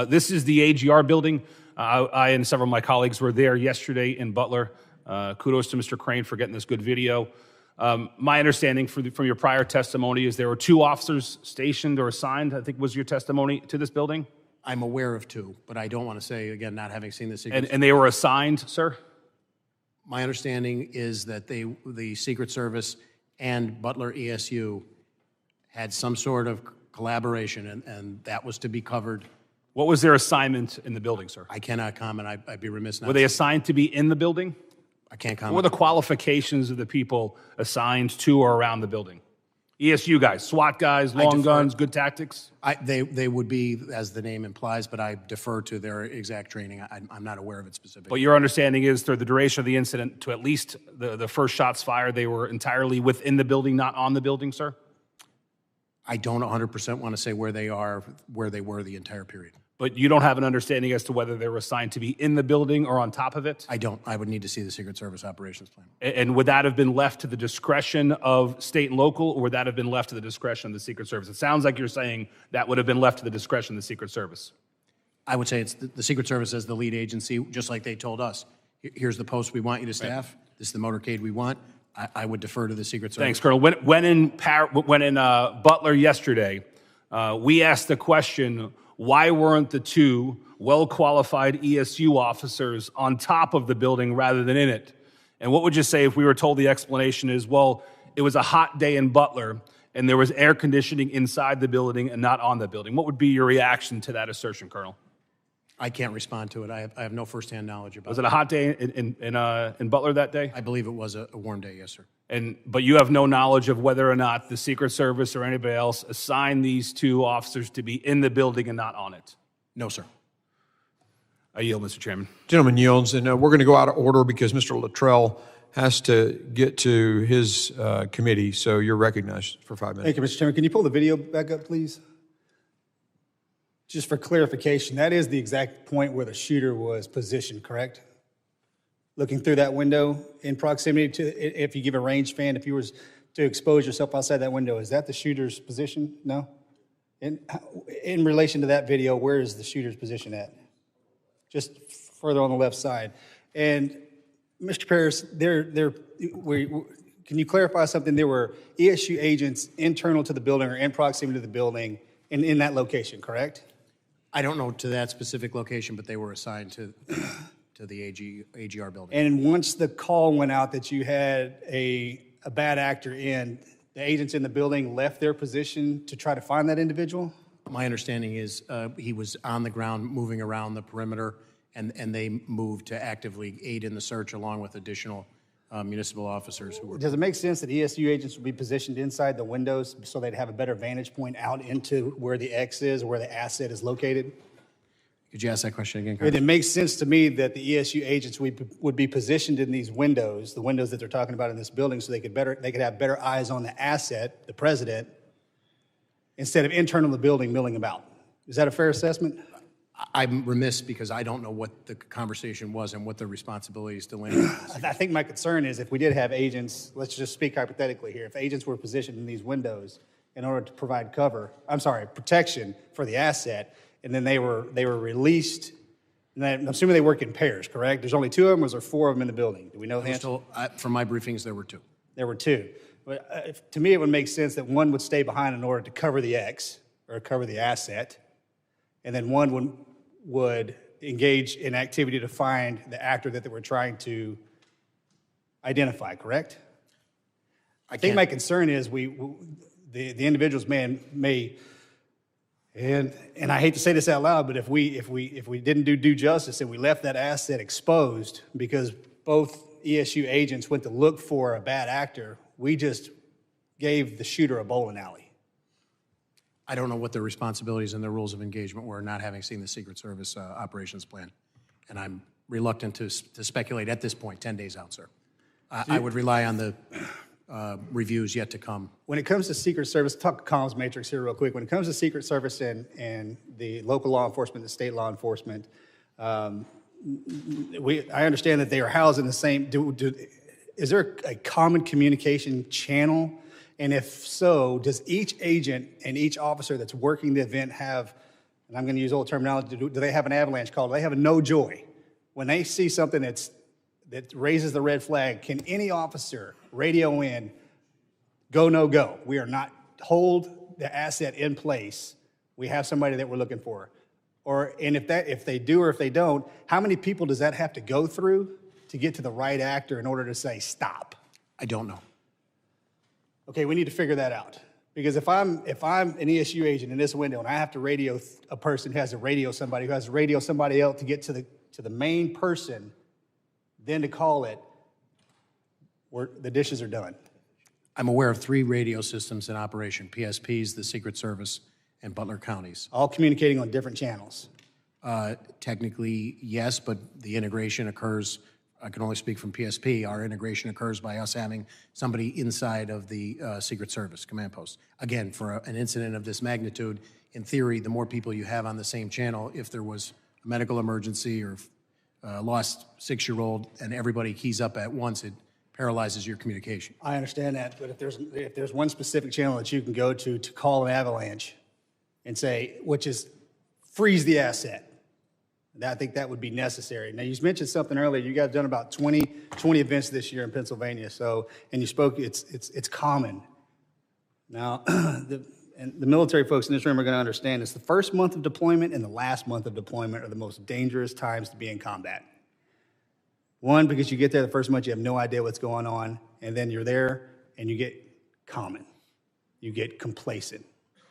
This is the AGR building. I and several of my colleagues were there yesterday in Butler. Kudos to Mr. Crane for getting this good video. My understanding from your prior testimony is there were 2 officers stationed or assigned, I think was your testimony, to this building? I'm aware of 2, but I don't want to say, again, not having seen the Secret Service. And they were assigned, sir? My understanding is that the Secret Service and Butler ESU had some sort of collaboration, and that was to be covered. What was their assignment in the building, sir? I cannot comment. I'd be remiss not. Were they assigned to be in the building? I can't comment. What were the qualifications of the people assigned to or around the building? ESU guys, SWAT guys, long guns, good tactics? They would be, as the name implies, but I defer to their exact training. I'm not aware of it specifically. But your understanding is, through the duration of the incident, to at least the first shots fired, they were entirely within the building, not on the building, sir? I don't 100% want to say where they were the entire period. But you don't have an understanding as to whether they were assigned to be in the building or on top of it? I don't. I would need to see the Secret Service operations plan. And would that have been left to the discretion of state and local, or would that have been left to the discretion of the Secret Service? It sounds like you're saying that would have been left to the discretion of the Secret Service. I would say it's the Secret Service as the lead agency, just like they told us. Here's the post we want you to staff. Right. This is the motorcade we want. I would defer to the Secret Service. Thanks, Colonel. When in Butler yesterday, we asked the question, why weren't the 2 well-qualified ESU officers on top of the building rather than in it? And what would you say if we were told the explanation is, well, it was a hot day in Butler and there was air conditioning inside the building and not on the building? What would be your reaction to that assertion, Colonel? I can't respond to it. I have no firsthand knowledge about it. Was it a hot day in Butler that day? I believe it was a warm day, yes, sir. But you have no knowledge of whether or not the Secret Service or anybody else assigned these 2 officers to be in the building and not on it? No, sir. I yield, Mr. Chairman. Gentleman yields, and we're going to go out of order because Mr. Luttrell has to get to his committee, so you're recognized for 5 minutes. Thank you, Mr. Chairman. Can you pull the video back up, please? Just for clarification, that is the exact point where the shooter was positioned, correct? Looking through that window in proximity to, if you give a range fan, if you were to expose yourself outside that window, is that the shooter's position? No? In relation to that video, where is the shooter's position at? Just further on the left side. And Mr. Paris, can you clarify something? There were ESU agents internal to the building or in proximity to the building and in that location, correct? I don't know to that specific location, but they were assigned to the AGR building. And once the call went out that you had a bad actor in, the agents in the building left their position to try to find that individual? My understanding is he was on the ground moving around the perimeter, and they moved to actively aid in the search along with additional municipal officers who were. Does it make sense that ESU agents would be positioned inside the windows so they'd have a better vantage point out into where the X is, where the asset is located? Could you ask that question again, And Congressman? it makes sense to me that the ESU agents would be positioned in these windows, the windows that they're talking about in this building, so they could have better eyes on the asset, the president, instead of internal to the building milling about. Is that a fair assessment? I'm remiss because I don't know what the conversation was and what the responsibilities delineated. I think my concern is if we did have agents, let's just speak hypothetically here, if agents were positioned in these windows in order to provide protection for the asset, and then they were released, and I'm assuming they work in pairs, correct? There's only 2 of them, or is there 4 of them in the building? Do we know the answer? From my briefings, there were 2. There were 2. But to me, it would make sense that one would stay behind in order to cover the X, or cover the asset, and then one would engage in activity to find the actor that they were trying to identify, correct? I think my concern is the individuals may and I hate to say this out loud, but if we didn't do due justice and we left that asset exposed because both ESU agents went to look for a bad actor, we just gave the shooter a bowling alley. I don't know what the responsibilities and the rules of engagement were, not having seen the Secret Service operations plan. And I'm reluctant to speculate at this point, 10 days out, sir. I would rely on the reviews yet to come. When it comes to Secret Service, talk comms matrix here real quick. When it comes to Secret Service and the local law enforcement, the state law enforcement, I understand that they are housed in the same, is there a common communication channel? And if so, does each agent and each officer that's working the event have, and I'm going to use old terminology, do they have an avalanche call? Do they have a no joy? When they see something that raises the red flag, can any officer radio in, go, no, go? We are not, hold the asset in place. We have somebody that we're looking for. And if they do or if they don't, how many people does that have to go through to get to the right actor in order to say stop? I don't know. Okay, we need to figure that out. Because if I'm an ESU agent in this window and I have to radio a person who has to radio somebody else to get to the main person, then to call it, the dishes are done. I'm aware of 3 radio systems in operation, PSPs, the Secret Service, and Butler counties. All communicating on different channels. Technically, yes, but the integration occurs, I can only speak from PSP, our integration occurs by us having somebody inside of the Secret Service command post. Again, for an incident of this magnitude, in theory, the more people you have on the same channel, if there was a medical emergency or lost 6-year-old and everybody keys up at once, it paralyzes your communication. I understand that, but if there's one specific channel that you can go to call an avalanche and say, which is freeze the asset, I think that would be necessary. Now, you mentioned something earlier. You guys have done about 20 events this year in Pennsylvania. So, and you spoke, it's common. Now, the military folks in this room are going to understand this. The first month of deployment and the last month of deployment are the most dangerous times to be in combat. One, because you get there the first month, you have no idea what's going on, and then you're there and you get common. You get complacent.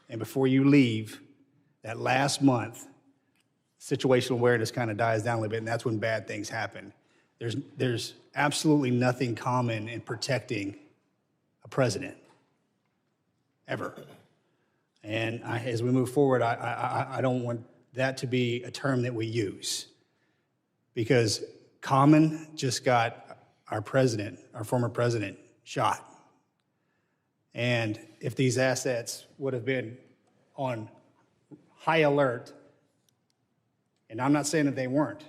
And before you leave, that last month, situational awareness kind of dies down a little bit, and that's when bad things happen. There's absolutely nothing common in protecting a president, ever. And as we move forward, I don't want that to be a term that we use, because common just got our president, our former president, shot. And if these assets would have been on high alert, and I'm not saying that they weren't,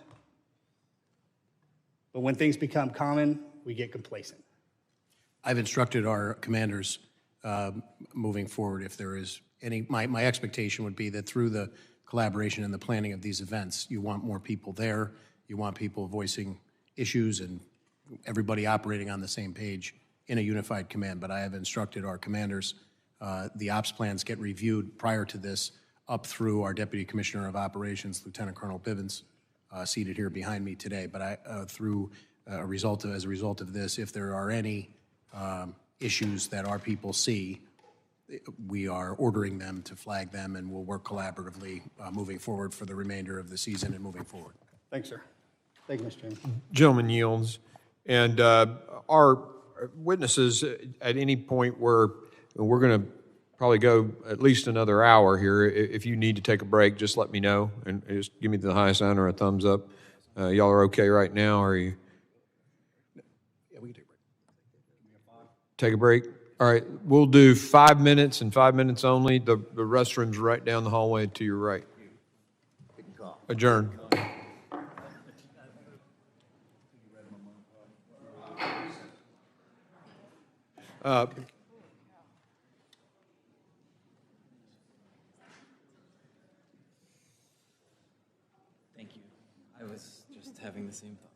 but when things become common, we get complacent. I've instructed our commanders moving forward, if there is any, my expectation would be that through the collaboration and the planning of these events, you want more people there, you want people voicing issues and everybody operating on the same page in a unified command. But I have instructed our commanders, the ops plans get reviewed prior to this up through our Deputy Commissioner of Operations, Lieutenant Colonel Bivens, seated here behind me today. But as a result of this, if there are any issues that our people see, we are ordering them to flag them, and we'll work collaboratively moving forward for the remainder of the season and moving forward. Thanks, sir. Thank you, Mr. Chairman. Gentleman yields. And our witnesses, at any point where we're going to probably go at least another hour here. If you need to take a break, just let me know and just give me the high sign or a thumbs up. Y'all are okay right now, or are you? Yeah, we can take a break. Take a break? All right, we'll do 5 minutes and 5 minutes only. The restroom's right down the hallway to your right. Adjourn. Thank you. I was just having the same thought.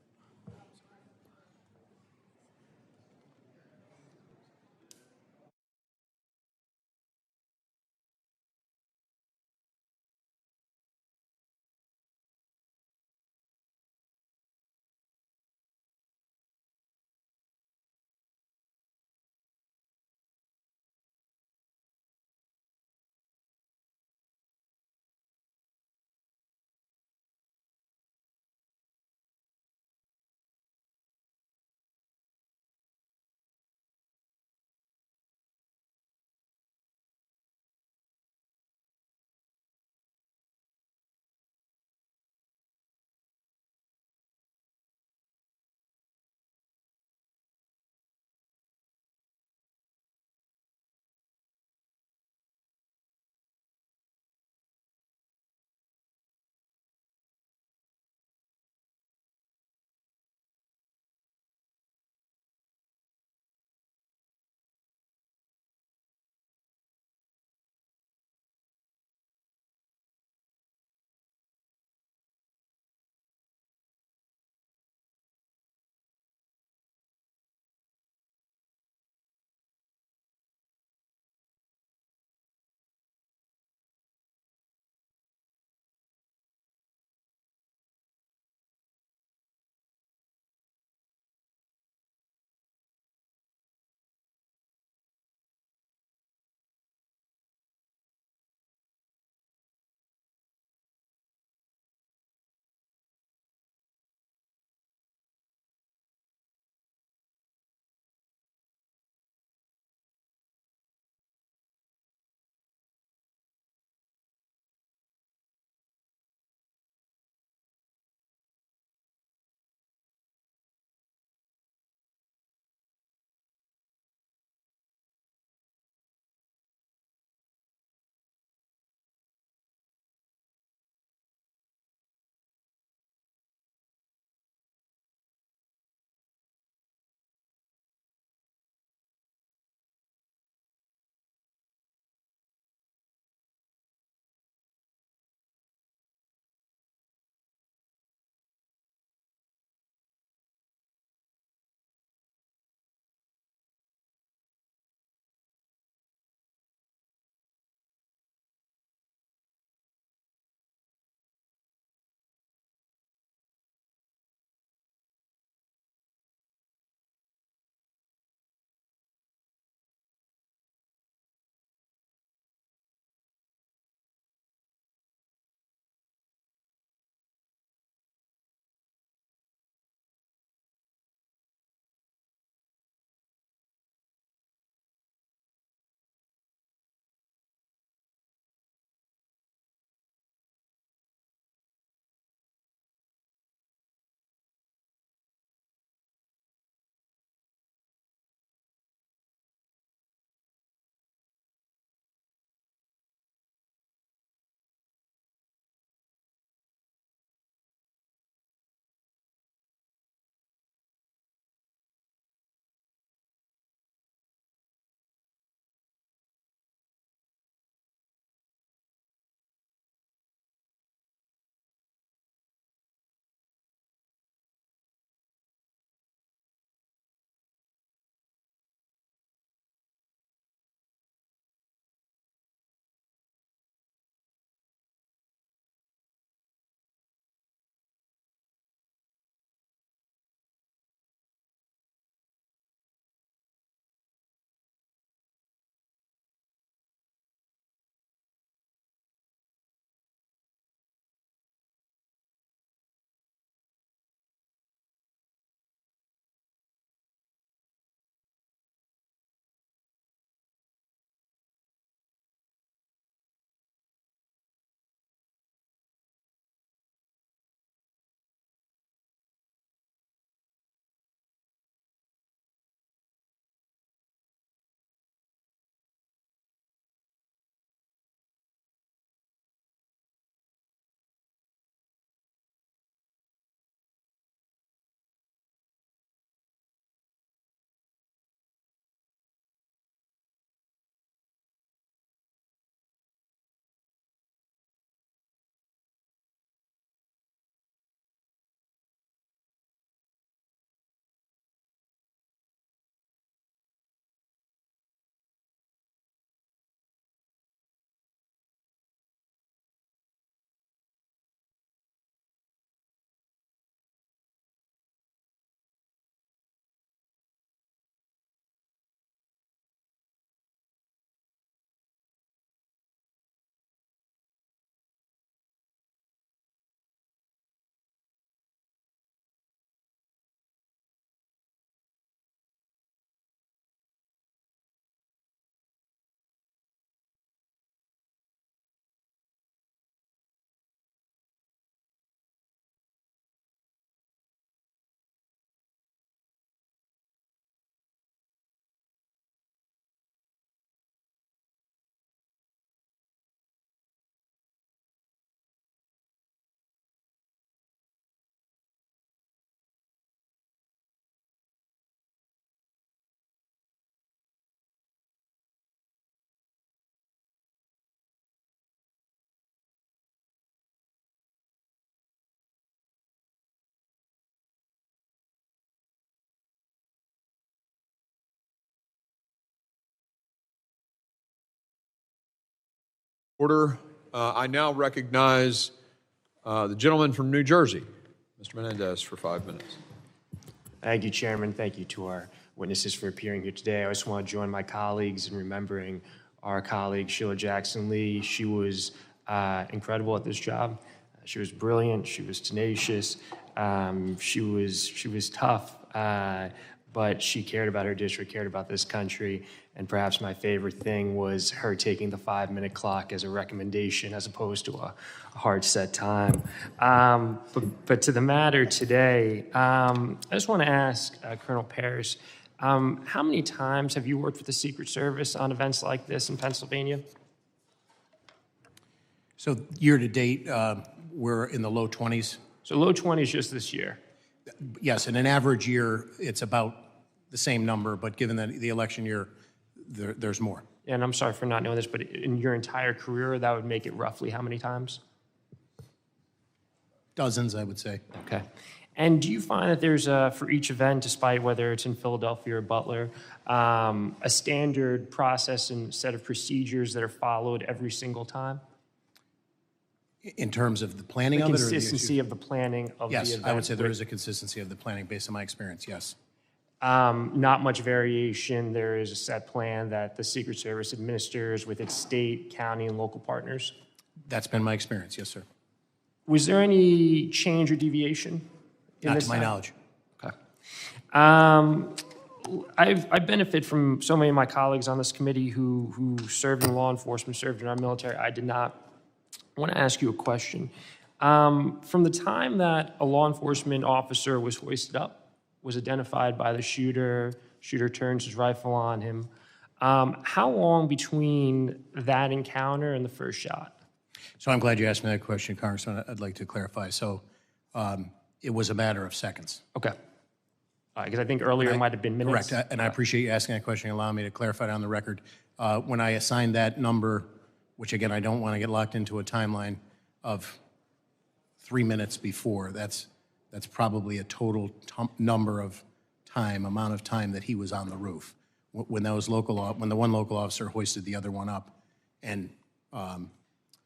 Order. I now recognize the gentleman from New Jersey, Mr. Menendez, for 5 minutes. Thank you, Chairman. Thank you to our witnesses for appearing here today. I just want to join my colleagues in remembering our colleague, Sheila Jackson-Lee. She was incredible at this job. She was brilliant. She was tenacious. She was tough, but she cared about her district, cared about this country. And perhaps my favorite thing was her taking the 5-minute clock as a recommendation as opposed to a hard set time. But to the matter today, I just want to ask Colonel Parris, how many times have you worked with the Secret Service on events like this in Pennsylvania? So year to date, we're in the low 20s. So low 20s just this year? Yes, in an average year, it's about the same number, but given the election year, there's more. And I'm sorry for not knowing this, but in your entire career, that would make it roughly how many times? Dozens, I would say. Okay. And do you find that there's, for each event, despite whether it's in Philadelphia or Butler, a standard process and set of procedures that are followed every single time? In terms of the planning of it? The consistency of the planning of the event? Yes, I would say there is a consistency of the planning based on my experience, yes. Not much variation. There is a set plan that the Secret Service administers with its state, county, and local partners? That's been my experience, yes, sir. Was there any change or deviation? Not to my knowledge. Okay. I benefit from so many of my colleagues on this committee who served in law enforcement, served in our military. I did not. I want to ask you a question. From the time that a law enforcement officer was hoisted up, was identified by the shooter turns his rifle on him, how long between that encounter and the first shot? So I'm glad you asked me that question, Congressman. I'd like to clarify. So it was a matter of seconds. Okay. Because I think earlier it might have been minutes. Correct, and I appreciate you asking that question and allowing me to clarify it on the record. When I assigned that number, which again, I don't want to get locked into a timeline of 3 minutes before, that's probably a total amount of time that he was on the roof. When the one local officer hoisted the other one up and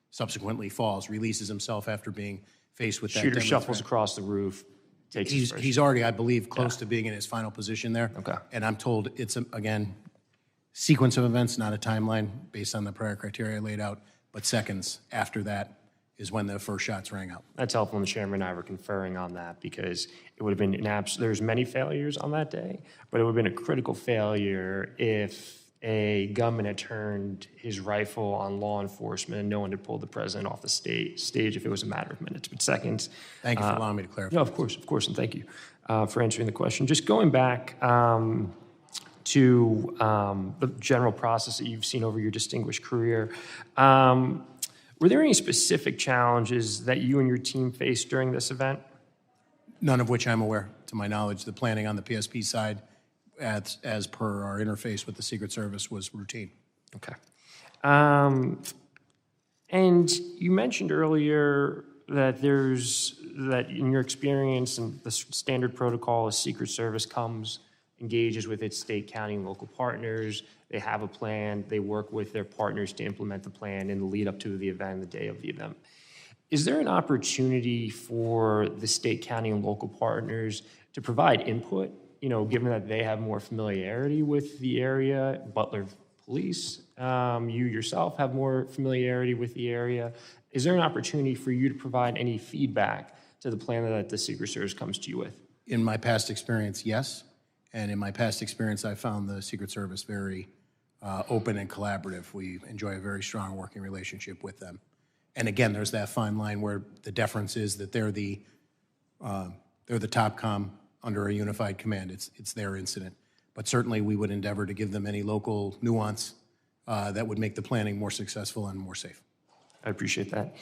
subsequently falls, releases himself after being faced with that. Shooter shuffles across the roof, takes his first he's already, I believe, close to being in his final position there. Okay. And I'm told it's, again, sequence of events, not a timeline based on the prior criteria laid out, but seconds after that is when the first shots rang out. That's helpful, and the chairman and I were conferring on that because it would have been there's many failures on that day, but it would have been a critical failure if a gunman had turned his rifle on law enforcement and no one had pulled the president off the stage if it was a matter of minutes, but seconds. Thank you for allowing me to clarify. No, of course, and thank you for answering the question. Just going back to the general process that you've seen over your distinguished career, were there any specific challenges that you and your team faced during this event? None of which I'm aware, to my knowledge. The planning on the PSP side, as per our interface with the Secret Service, was routine. Okay. And you mentioned earlier that that in your experience and the standard protocol, a Secret Service engages with its state, county, and local partners. They have a plan. They work with their partners to implement the plan in the lead up to the event, the day of the event. Is there an opportunity for the state, county, and local partners to provide input, given that they have more familiarity with the area? Butler Police, you yourself have more familiarity with the area. Is there an opportunity for you to provide any feedback to the plan that the Secret Service comes to you with? In my past experience, yes. And in my past experience, I found the Secret Service very open and collaborative. We enjoy a very strong working relationship with them. And again, there's that fine line where the deference is that they're the top comm under a unified command. It's their incident. But certainly we would endeavor to give them any local nuance that would make the planning more successful and more safe. I appreciate that.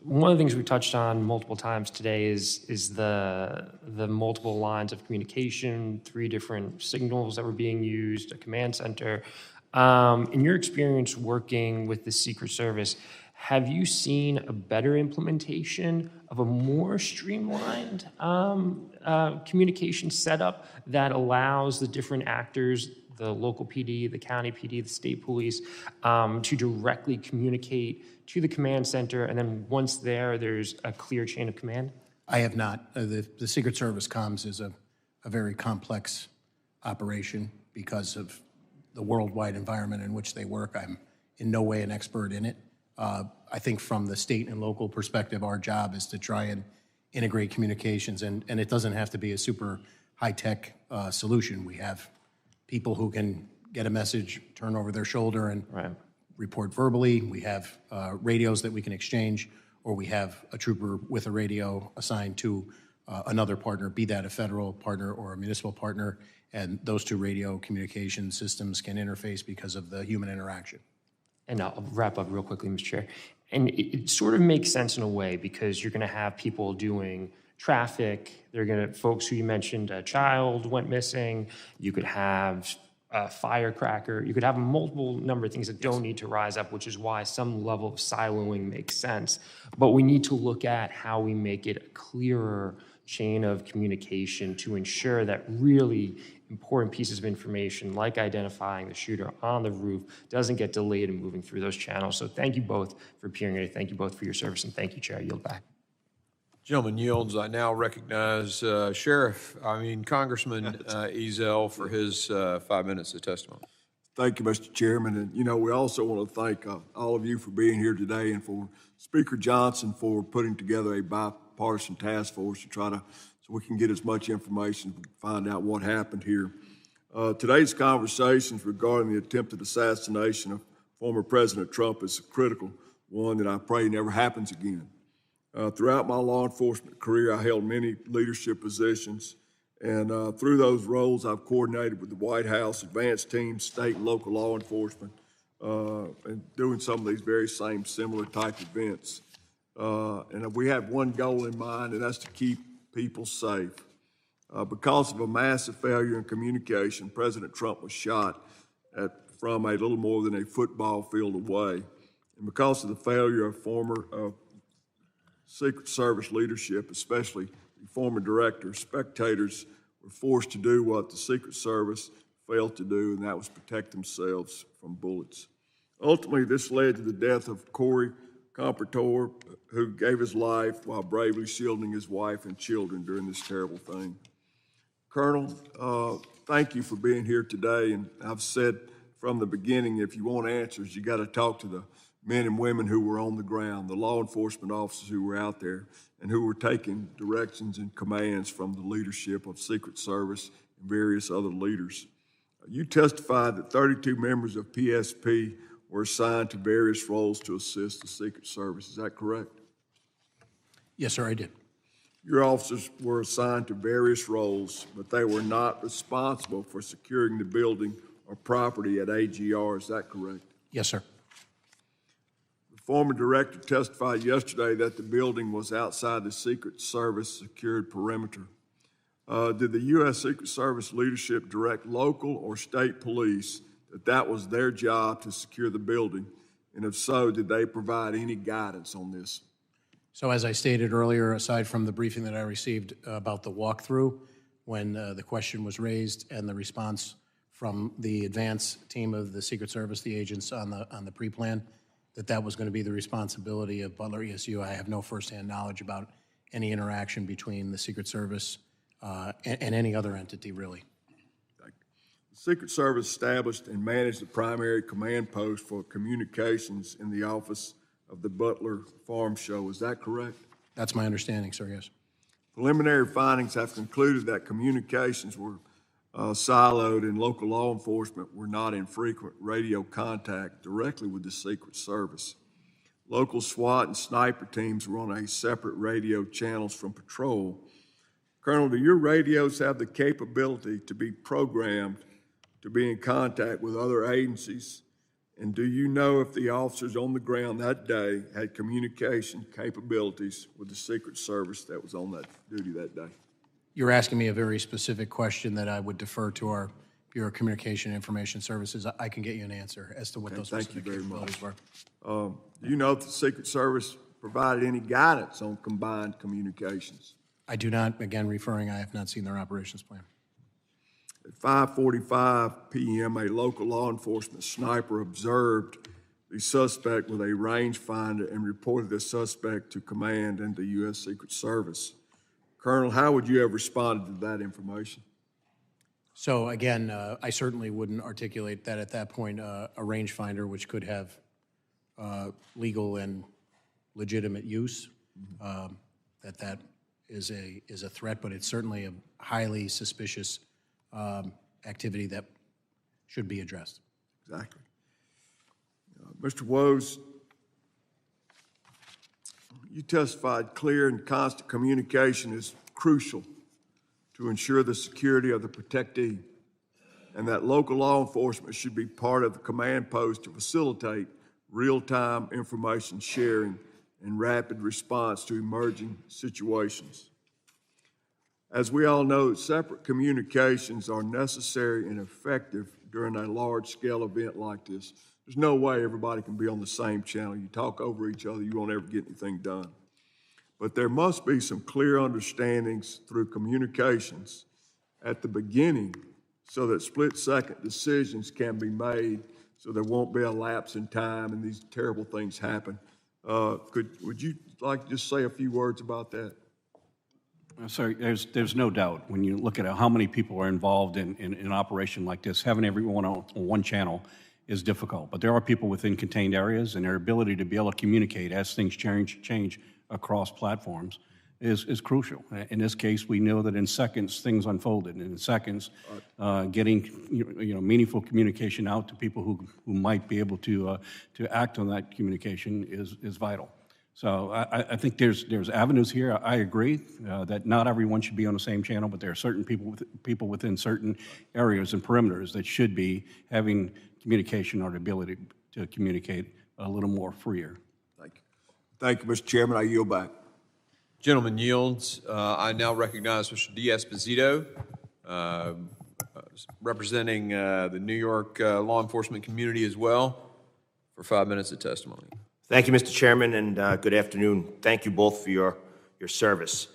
One of the things we touched on multiple times today is the multiple lines of communication, 3 different signals that were being used, a command center. In your experience working with the Secret Service, have you seen a better implementation of a more streamlined communication setup that allows the different actors the local PD, the county PD, the state police, to directly communicate to the command center, and then once there's a clear chain of command? I have not. The Secret Service comms is a very complex operation because of the worldwide environment in which they work. I'm in no way an expert in it. I think from the state and local perspective, our job is to try and integrate communications, and it doesn't have to be a super high-tech solution. We have people who can get a message, turn over their shoulder, and report verbally. We have radios that we can exchange, or we have a trooper with a radio assigned to another partner, be that a federal partner or a municipal partner, and those two radio communication systems can interface because of the human interaction. And I'll wrap up real quickly, Mr. Chair. And it sort of makes sense in a way because you're going to have people doing traffic. They're going to, folks who you mentioned, a child went missing. You could have a firecracker. You could have a multiple number of things that don't need to rise up, which is why some level of siloing makes sense. But we need to look at how we make it a clearer chain of communication to ensure that really important pieces of information, like identifying the shooter on the roof, doesn't get delayed in moving through those channels. So thank you both for appearing today. Thank you both for your service, and thank you, Chair. I yield back. Gentleman yields. I now recognize Congressman Ezell for his 5 minutes of testimony. Thank you, Mr. Chairman. And, you know, we also want to thank all of you for being here today and for Speaker Johnson for putting together a bipartisan task force to try to, so we can get as much information and find out what happened here. Today's conversations regarding the attempted assassination of former President Trump is a critical one that I pray never happens again. Throughout my law enforcement career, I held many leadership positions, and through those roles, I've coordinated with the White House, advanced teams, state and local law enforcement, and doing some of these very same similar type events. And we have one goal in mind, and that's to keep people safe. Because of a massive failure in communication, President Trump was shot from a little more than a football field away. And because of the failure of former Secret Service leadership, especially the former director, spectators were forced to do what the Secret Service failed to do, and that was protect themselves from bullets. Ultimately, this led to the death of Corey Comparator, who gave his life while bravely shielding his wife and children during this terrible thing. Colonel, thank you for being here today, and I've said from the beginning, if you want answers, you got to talk to the men and women who were on the ground, the law enforcement officers who were out there and who were taking directions and commands from the leadership of Secret Service and various other leaders. You testified that 32 members of PSP were assigned to various roles to assist the Secret Service. Is that correct? Yes, sir, I did. Your officers were assigned to various roles, but they were not responsible for securing the building or property at AGR. Is that correct? Yes, sir. The former director testified yesterday that the building was outside the Secret Service secured perimeter. Did the U.S. Secret Service leadership direct local or state police that was their job to secure the building? And if so, did they provide any guidance on this? So as I stated earlier, aside from the briefing that I received about the walkthrough, when the question was raised and the response from the advance team of the Secret Service, the agents on the pre-plan, that was going to be the responsibility of Butler ESU. I have no firsthand knowledge about any interaction between the Secret Service and any other entity, really. The Secret Service established and managed the primary command post for communications in the office of the Butler Farm Show. Is that correct? That's my understanding, sir, yes. Preliminary findings have concluded that communications were siloed and local law enforcement were not in frequent radio contact directly with the Secret Service. Local SWAT and sniper teams were on a separate radio channels from patrol. Colonel, do your radios have the capability to be programmed to be in contact with other agencies? And do you know if the officers on the ground that day had communication capabilities with the Secret Service that was on that duty that day? You're asking me a very specific question that I would defer to our Bureau of Communication and Information Services. I can get you an answer as to what those specific capabilities were. Do you know if the Secret Service provided any guidance on combined communications? I do not. Again, I have not seen their operations plan. At 5:45 p.m., a local law enforcement sniper observed the suspect with a rangefinder and reported the suspect to command and the U.S. Secret Service. Colonel, how would you have responded to that information? So again, I certainly wouldn't articulate that at that point, a rangefinder, which could have legal and legitimate use, that is a threat, but it's certainly a highly suspicious activity that should be addressed. Exactly. Mr. Woes, you testified clear and constant communication is crucial to ensure the security of the protectee, and that local law enforcement should be part of the command post to facilitate real-time information sharing and rapid response to emerging situations. As we all know, separate communications are necessary and effective during a large-scale event like this. There's no way everybody can be on the same channel. You talk over each other, you won't ever get anything done. But there must be some clear understandings through communications at the beginning so that split-second decisions can be made so there won't be a lapse in time and these terrible things happen. Would you like to just say a few words about that? Sir, there's no doubt when you look at how many people are involved in an operation like this, having everyone on one channel is difficult. But there are people within contained areas, and their ability to be able to communicate as things change across platforms is crucial. In this case, we know that in seconds things unfolded, and in seconds, getting meaningful communication out to people who might be able to act on that communication is vital. So I think there's avenues here. I agree that not everyone should be on the same channel, but there are certain people within certain areas and perimeters that should be having communication or the ability to communicate a little more freer. Thank you. Thank you, Mr. Chairman. I yield back. Gentleman yields. I now recognize Mr. D'Esposito, representing the New York law enforcement community as well, for 5 minutes of testimony. Thank you, Mr. Chairman, and good afternoon. Thank you both for your service.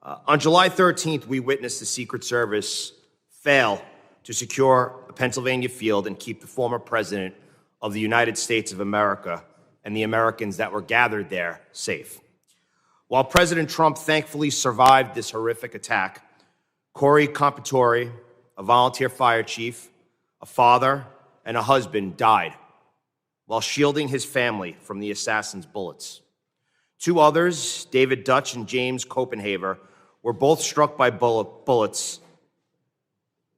On July 13th, we witnessed the Secret Service fail to secure a Pennsylvania field and keep the former president of the United States of America and the Americans that were gathered there safe. While President Trump thankfully survived this horrific attack, Corey Compatore, a volunteer fire chief, a father, and a husband died while shielding his family from the assassin's bullets. Two others, David Dutch and James Copenhaver, were both struck by bullets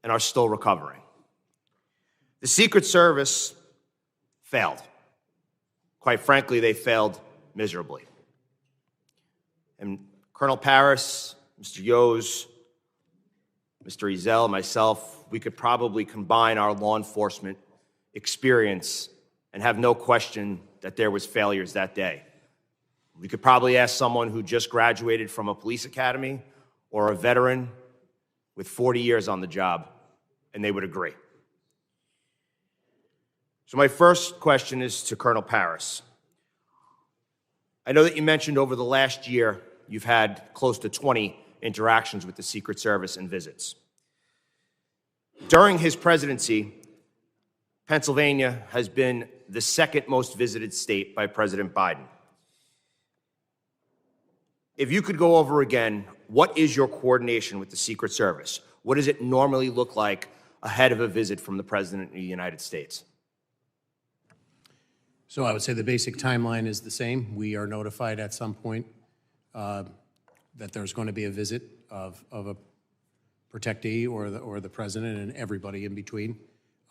and are still recovering. The Secret Service failed. Quite frankly, they failed miserably. And Colonel Paris, Mr. Yos, Mr. Ezel, myself, we could probably combine our law enforcement experience and have no question that there was failures that day. We could probably ask someone who just graduated from a police academy or a veteran with 40 years on the job, and they would agree. So my first question is to Colonel Paris. I know that you mentioned over the last year you've had close to 20 interactions with the Secret Service and visits. During his presidency, Pennsylvania has been the second most visited state by President Biden. If you could go over again, what is your coordination with the Secret Service? What does it normally look like ahead of a visit from the President of the United States? So I would say the basic timeline is the same. We are notified at some point that there's going to be a visit of a protectee or the president and everybody in between.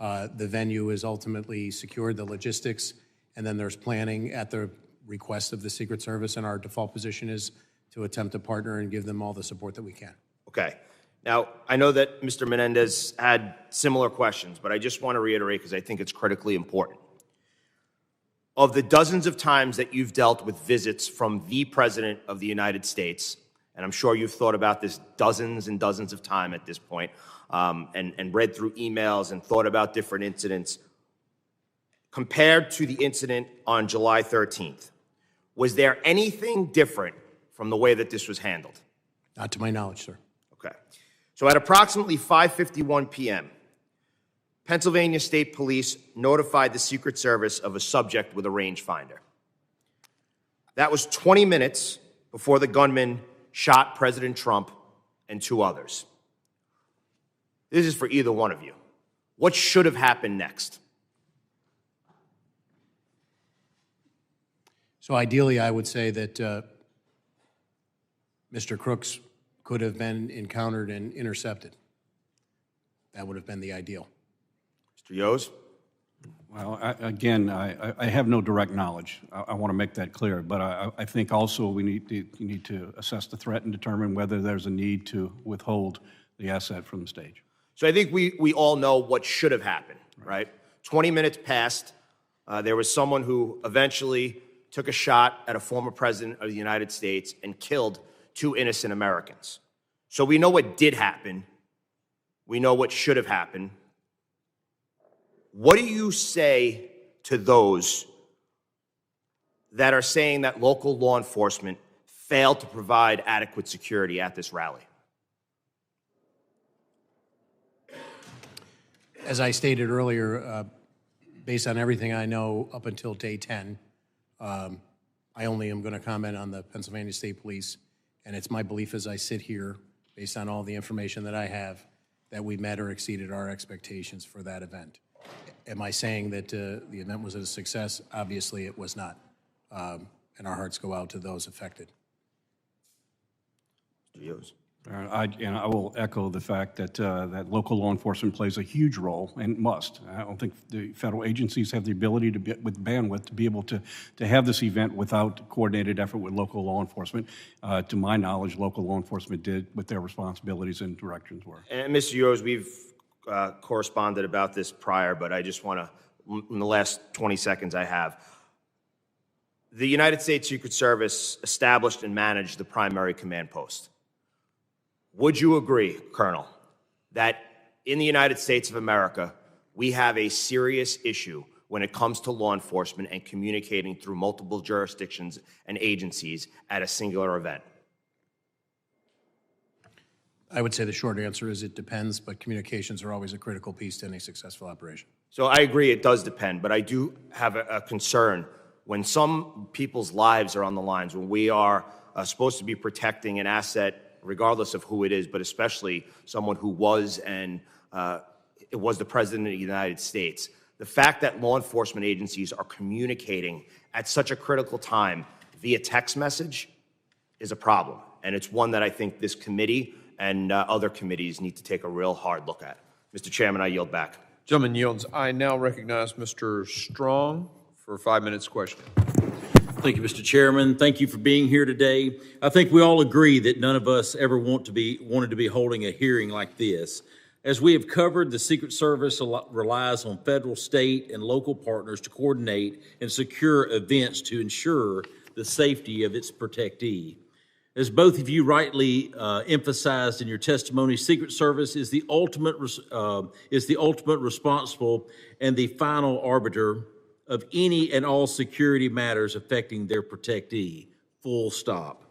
The venue is ultimately secured, the logistics, and then there's planning at the request of the Secret Service, and our default position is to attempt to partner and give them all the support that we can. Okay. Now, I know that Mr. Menendez had similar questions, but I just want to reiterate because I think it's critically important. Of the dozens of times that you've dealt with visits from the President of the United States, and I'm sure you've thought about this dozens and dozens of times at this point, and read through emails and thought about different incidents, compared to the incident on July 13th, was there anything different from the way that this was handled? Not to my knowledge, sir. Okay. So at approximately 5:51 p.m., Pennsylvania State Police notified the Secret Service of a subject with a rangefinder. That was 20 minutes before the gunman shot President Trump and 2 others. This is for either one of you. What should have happened next? So ideally, I would say that Mr. Crooks could have been encountered and intercepted. That would have been the ideal. Mr. Yos? Well, I have no direct knowledge. I want to make that clear, but I think also we need to assess the threat and determine whether there's a need to withhold the asset from the stage. So I think we all know what should have happened, right? 20 minutes passed. There was someone who eventually took a shot at a former president of the United States and killed 2 innocent Americans. So we know what did happen. We know what should have happened. What do you say to those that are saying that local law enforcement failed to provide adequate security at this rally? As I stated earlier, based on everything I know up until day 10, I only am going to comment on the Pennsylvania State Police, and it's my belief as I sit here, based on all the information that I have, that we met or exceeded our expectations for that event. Am I saying that the event was a success? Obviously, it was not, and our hearts go out to those affected. I will echo the fact that that local law enforcement plays a huge role and must. I don't think the federal agencies have the ability to be, with bandwidth, to be able to have this event without coordinated effort with local law enforcement. To my knowledge, local law enforcement did what their responsibilities and directions were. And Mr. Yos, we've corresponded about this prior, but I just want to, in the last 20 seconds I have, the United States Secret Service established and managed the primary command post. Would you agree, Colonel, that in the United States of America, we have a serious issue when it comes to law enforcement and communicating through multiple jurisdictions and agencies at a singular event? I would say the short answer is it depends, but communications are always a critical piece to any successful operation. So I agree it does depend, but I do have a concern when some people's lives are on the lines, when we are supposed to be protecting an asset regardless of who it is, but especially someone who was it was the President of the United States. The fact that law enforcement agencies are communicating at such a critical time via text message is a problem. And it's one that I think this committee and other committees need to take a real hard look at. Mr. Chairman, I yield back. Gentleman yields. I now recognize Mr. Strong for 5 minutes question. Thank you, Mr. Chairman. Thank you for being here today. I think we all agree that none of us ever wanted to be holding a hearing like this. As we have covered, the Secret Service relies on federal, state, and local partners to coordinate and secure events to ensure the safety of its protectee. As both of you rightly emphasized in your testimony, Secret Service is the ultimate responsible and the final arbiter of any and all security matters affecting their protectee, full stop.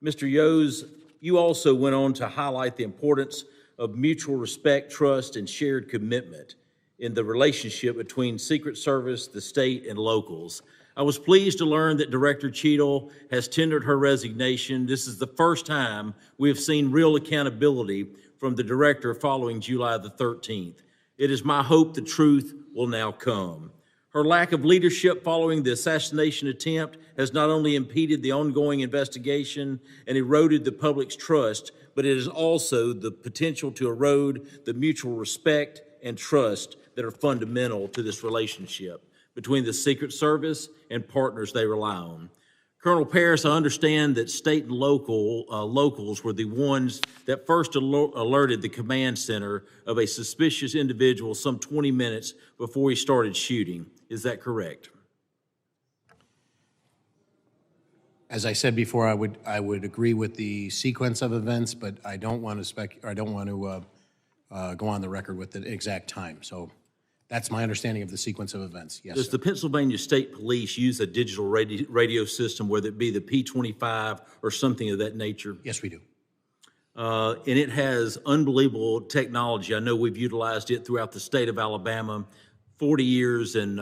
Mr. Yos, you also went on to highlight the importance of mutual respect, trust, and shared commitment in the relationship between Secret Service, the state, and locals. I was pleased to learn that Director Cheadle has tendered her resignation. This is the first time we have seen real accountability from the director following July the 13th. It is my hope the truth will now come. Her lack of leadership following the assassination attempt has not only impeded the ongoing investigation and eroded the public's trust, but it has also the potential to erode the mutual respect and trust that are fundamental to this relationship between the Secret Service and partners they rely on. Colonel Paris, I understand that state and locals were the ones that first alerted the command center of a suspicious individual some 20 minutes before he started shooting. Is that correct? As I said before, I would agree with the sequence of events, but I don't want to go on the record with the exact time. So that's my understanding of the sequence of events. Yes. Does the Pennsylvania State Police use a digital radio system, whether it be the P25 or something of that nature? Yes, we do. and it has unbelievable technology. I know we've utilized it throughout the state of Alabama, 40 years and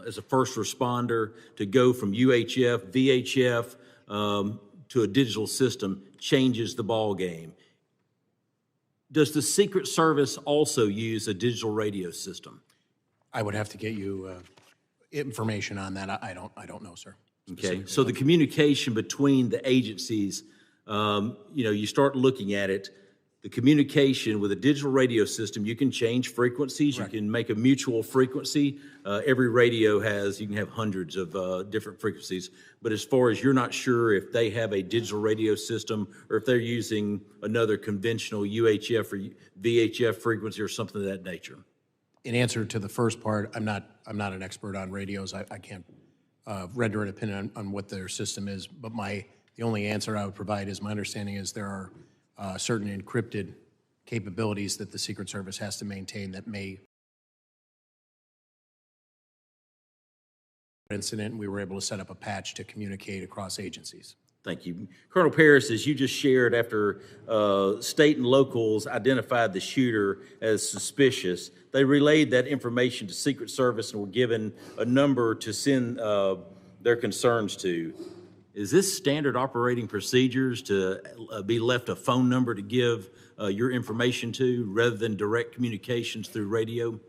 as a first responder, to go from UHF, VHF to a digital system changes the ball game. Does the Secret Service also use a digital radio system? I would have to get you information on that. I don't know, sir. Okay, so the communication between the agencies, you start looking at it, the communication with a digital radio system, you can change frequencies, you can make a mutual frequency. Every radio you can have hundreds of different frequencies, but as far as you're not sure if they have a digital radio system or if they're using another conventional UHF or VHF frequency or something of that nature. In answer to the first part, I'm not an expert on radios. I can't render an opinion on what their system is, but the only answer I would provide is my understanding is there are certain encrypted capabilities that the Secret Service has to maintain that may incident. We were able to set up a patch to communicate across agencies. Thank you. Colonel Paris, as you just shared, after state and locals identified the shooter as suspicious, they relayed that information to Secret Service and were given a number to send their concerns to. Is this standard operating procedures to be left a phone number to give your information to rather than direct communications through radio?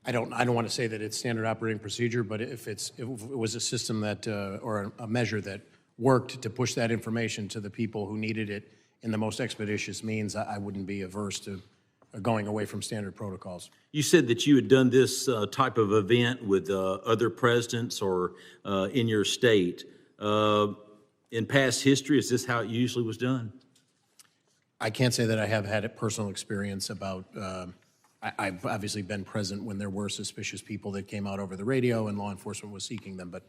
I don't want to say that it's standard operating procedure, but if it was a system that or a measure that worked to push that information to the people who needed it in the most expeditious means, I wouldn't be averse to going away from standard protocols. You said that you had done this type of event with other presidents or in your state. In past history, is this how it usually was done? I can't say that I have had a personal experience about, I've obviously been present when there were suspicious people that came out over the radio and law enforcement was seeking them, but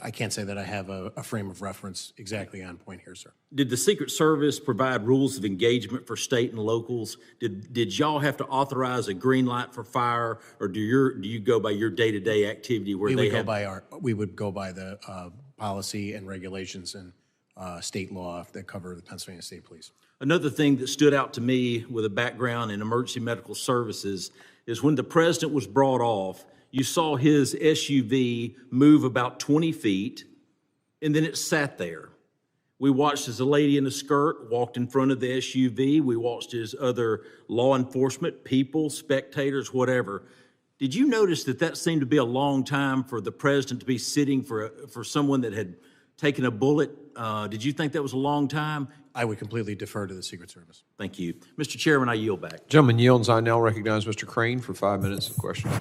I can't say that I have a frame of reference exactly on point here, sir. Did the Secret Service provide rules of engagement for state and locals? Did y'all have to authorize a green light for fire, or do you go by your day-to-day activity where we would go by the policy and regulations and state law that cover the Pennsylvania State Police. Another thing that stood out to me with a background in emergency medical services is when the president was brought off, you saw his SUV move about 20 feet, and then it sat there. We watched as a lady in a skirt walked in front of the SUV. We watched as other law enforcement, people, spectators, whatever. Did you notice that seemed to be a long time for the president to be sitting for someone that had taken a bullet? Did you think that was a long time? I would completely defer to the Secret Service. Thank you. Mr. Chairman, I yield back. Gentleman yields. I now recognize Mr. Crane for 5 minutes of questioning.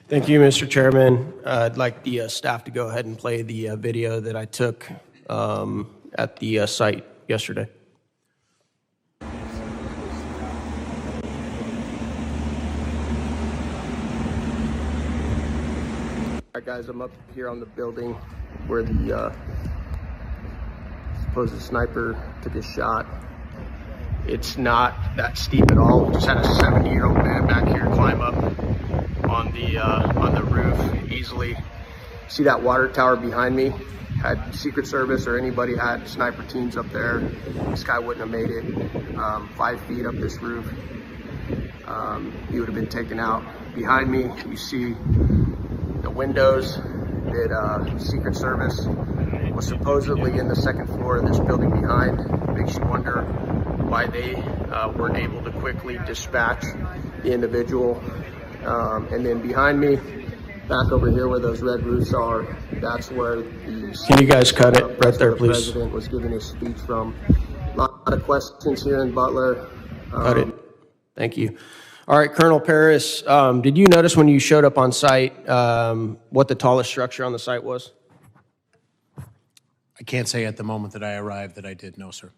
Thank you, Mr. Chairman. I'd like the staff to go ahead and play the video that I took at the site yesterday. All right, guys, I'm up here on the building where the supposed sniper took his shot. It's not that steep at all. We just had a 70-year-old man back here climb up on the roof easily. See that water tower behind me? Had Secret Service or anybody had sniper teams up there, this guy wouldn't have made it 5 feet up this roof. He would have been taken out. Behind me, you see the windows that Secret Service was supposedly in the second floor of this building behind. Makes you wonder why they weren't able to quickly dispatch the individual. And then behind me, back over here where those red roofs are, that's where the— Can you guys cut it right there, please? President was giving his speech from. A lot of questions here in Butler. Cut it. Thank you. All right, Colonel Paris, did you notice when you showed up on site what the tallest structure on the site was? I can't say at the moment that I arrived that I did, no, sir.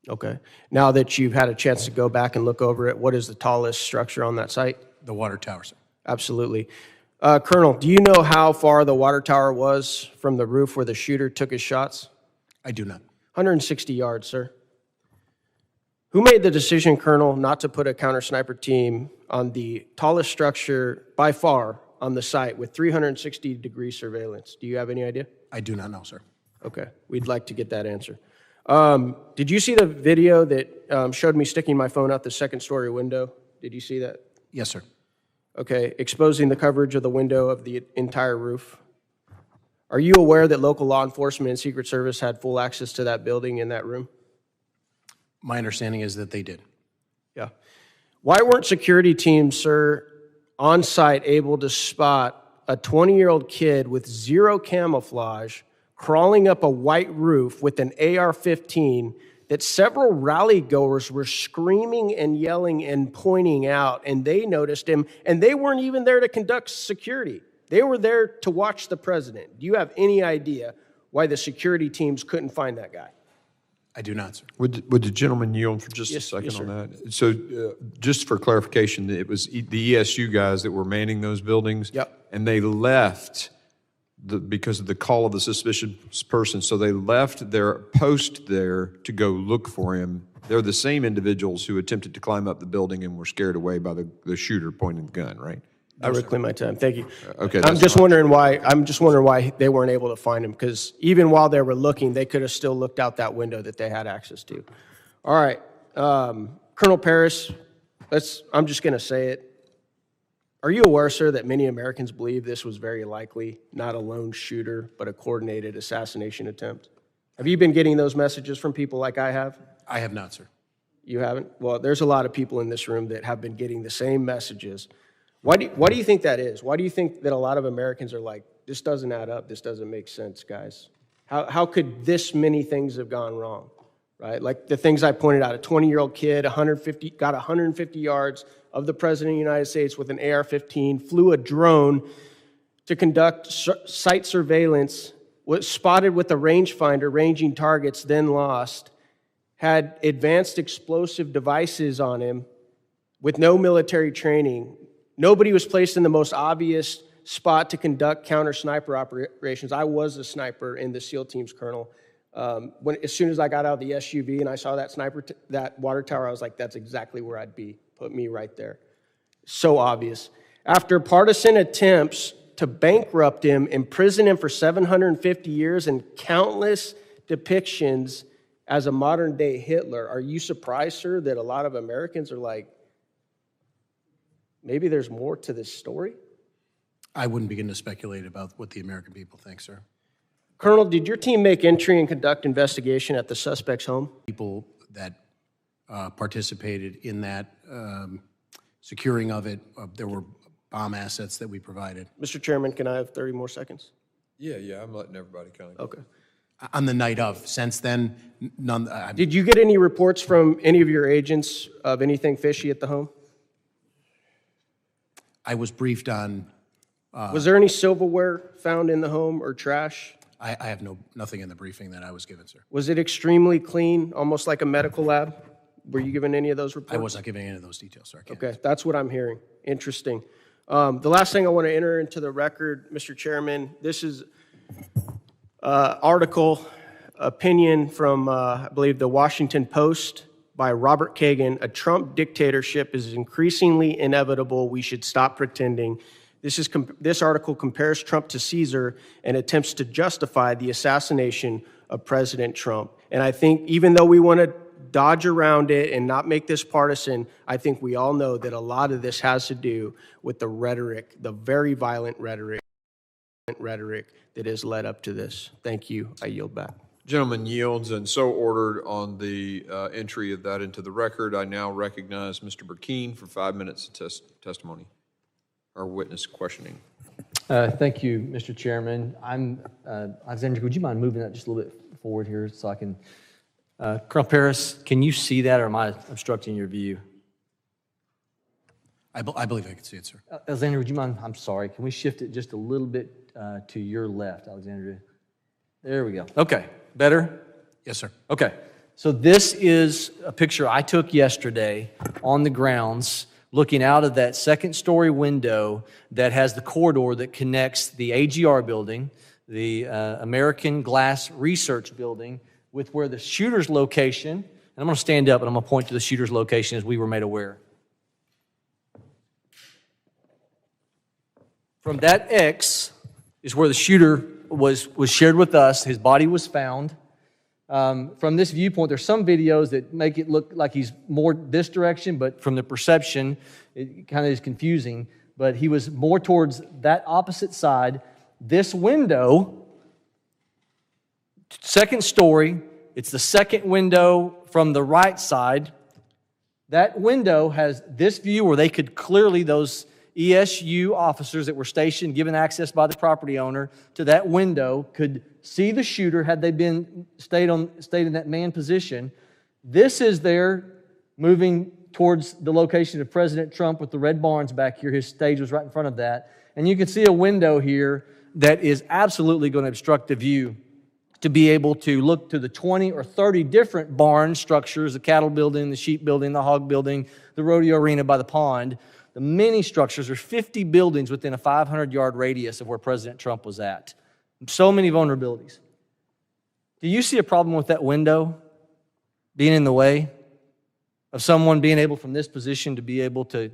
Okay. Now that you've had a chance to go back and look over it, what is the tallest structure on that site? The water tower, sir. Absolutely. Colonel, do you know how far the water tower was from the roof where the shooter took his shots? I do not. 160 yards, sir. Who made the decision, Colonel, not to put a counter-sniper team on the tallest structure by far on the site with 360-degree surveillance? Do you have any idea? I do not know, sir. Okay. We'd like to get that answer. Did you see the video that showed me sticking my phone out the second-story window? Did you see that? Yes, sir. Okay, exposing the coverage of the window of the entire roof. Are you aware that local law enforcement and Secret Service had full access to that building in that room? My understanding is that they did. Yeah. Why weren't security teams, sir, on site able to spot a 20-year-old kid with zero camouflage crawling up a white roof with an AR-15 that several rally goers were screaming and yelling and pointing out, and they noticed him, and they weren't even there to conduct security. They were there to watch the president. Do you have any idea why the security teams couldn't find that guy? I do not, sir. Would the gentleman yield for just a second on that? So just for clarification, it was the ESU guys that were manning those buildings? Yep. And they left because of the call of the suspicious person, so they left their post there to go look for him. They're the same individuals who attempted to climb up the building and were scared away by the shooter pointing the gun, right? I reclaim my time. Thank you. Okay. I'm just wondering why they weren't able to find him, because even while they were looking, they could have still looked out that window that they had access to. All right, Colonel Paris, I'm just going to say it. Are you aware, sir, that many Americans believe this was very likely not a lone shooter, but a coordinated assassination attempt? Have you been getting those messages from people like I have? I have not, sir. You haven't? Well, there's a lot of people in this room that have been getting the same messages. Why do you think that is? Why do you think that a lot of Americans are like, this doesn't add up, this doesn't make sense, guys? How could this many things have gone wrong, right? Like the things I pointed out, a 20-year-old kid, got 150 yards of the President of the United States with an AR-15, flew a drone to conduct site surveillance, was spotted with a rangefinder, ranging targets, then lost, had advanced explosive devices on him with no military training. Nobody was placed in the most obvious spot to conduct counter-sniper operations. I was a sniper in the SEAL teams, Colonel. As soon as I got out of the SUV and I saw that water tower, I was like, that's exactly where I'd be. Put me right there. So obvious. After partisan attempts to bankrupt him, imprison him for 750 years, and countless depictions as a modern-day Hitler, are you surprised, sir, that a lot of Americans are like, maybe there's more to this story? I wouldn't begin to speculate about what the American people think, sir. Colonel, did your team make entry and conduct investigation at the suspect's home? People that participated in that securing of it, there were bomb assets that we provided. Mr. Chairman, can I have 30 more seconds? Yeah, I'm letting everybody kind of. Okay. On the night of. Since then, none. Did you get any reports from any of your agents of anything fishy at the home? I was briefed on. Was there any silverware found in the home or trash? I have nothing in the briefing that I was given, sir. Was it extremely clean, almost like a medical lab? Were you given any of those reports? I was not giving any of those details, sir. Okay, that's what I'm hearing. Interesting. The last thing I want to enter into the record, Mr. Chairman, this is article, opinion from, I believe, the Washington Post by Robert Kagan. A Trump dictatorship is increasingly inevitable. We should stop pretending. This article compares Trump to Caesar and attempts to justify the assassination of President Trump. And I think even though we want to dodge around it and not make this partisan, I think we all know that a lot of this has to do with the rhetoric, the very violent rhetoric that has led up to this. Thank you. I yield back. Gentleman yields, and so ordered on the entry of that into the record. I now recognize Mr. Burkeen for 5 minutes of testimony, or witness questioning. Thank you, Mr. Chairman. Alexander, would you mind moving that just a little bit forward here so I can... Colonel Paris, can you see that, or am I obstructing your view? I believe I can see it, sir. Alexander, would you mind? I'm sorry. Can we shift it just a little bit to your left, Alexander? There we go. Okay. Better? Yes, sir. Okay. So this is a picture I took yesterday on the grounds, looking out of that second-story window that has the corridor that connects the AGR building, the American Glass Research Building, with where the shooter's location, and I'm going to stand up and I'm going to point to the shooter's location as we were made aware. From that X is where the shooter was shared with us. His body was found. From this viewpoint, there's some videos that make it look like he's more this direction, but from the perception, it kind of is confusing. But he was more towards that opposite side. This window, second story, it's the second window from the right side. That window has this view where they could clearly, those ESU officers that were stationed, given access by the property owner to that window, could see the shooter had they been stayed in that man position. This is there moving towards the location of President Trump with the red barns back here. His stage was right in front of that. And you can see a window here that is absolutely going to obstruct the view to be able to look to the 20 or 30 different barn structures, the cattle building, the sheep building, the hog building, the rodeo arena by the pond. The many structures, there's 50 buildings within a 500-yard radius of where President Trump was at. So many vulnerabilities. Do you see a problem with that window being in the way of someone being able from this position to be able to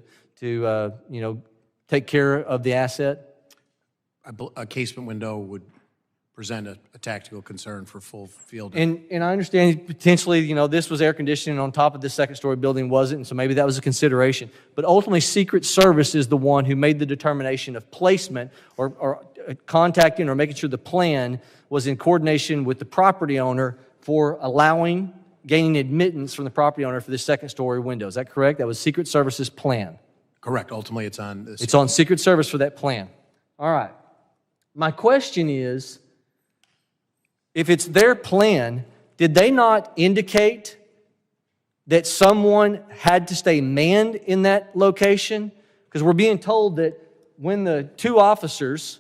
take care of the asset? A casement window would present a tactical concern for full field. And I understand potentially, this was air conditioning on top of this second-story building wasn't, and so maybe that was a consideration. But ultimately, Secret Service is the one who made the determination of placement or contacting or making sure the plan was in coordination with the property owner for gaining admittance from the property owner for this second-story window. Is that correct? That was Secret Service's plan. Correct. Ultimately, it's on this. It's on Secret Service for that plan. All right. My question is, if it's their plan, did they not indicate that someone had to stay manned in that location? Because we're being told that when the two officers,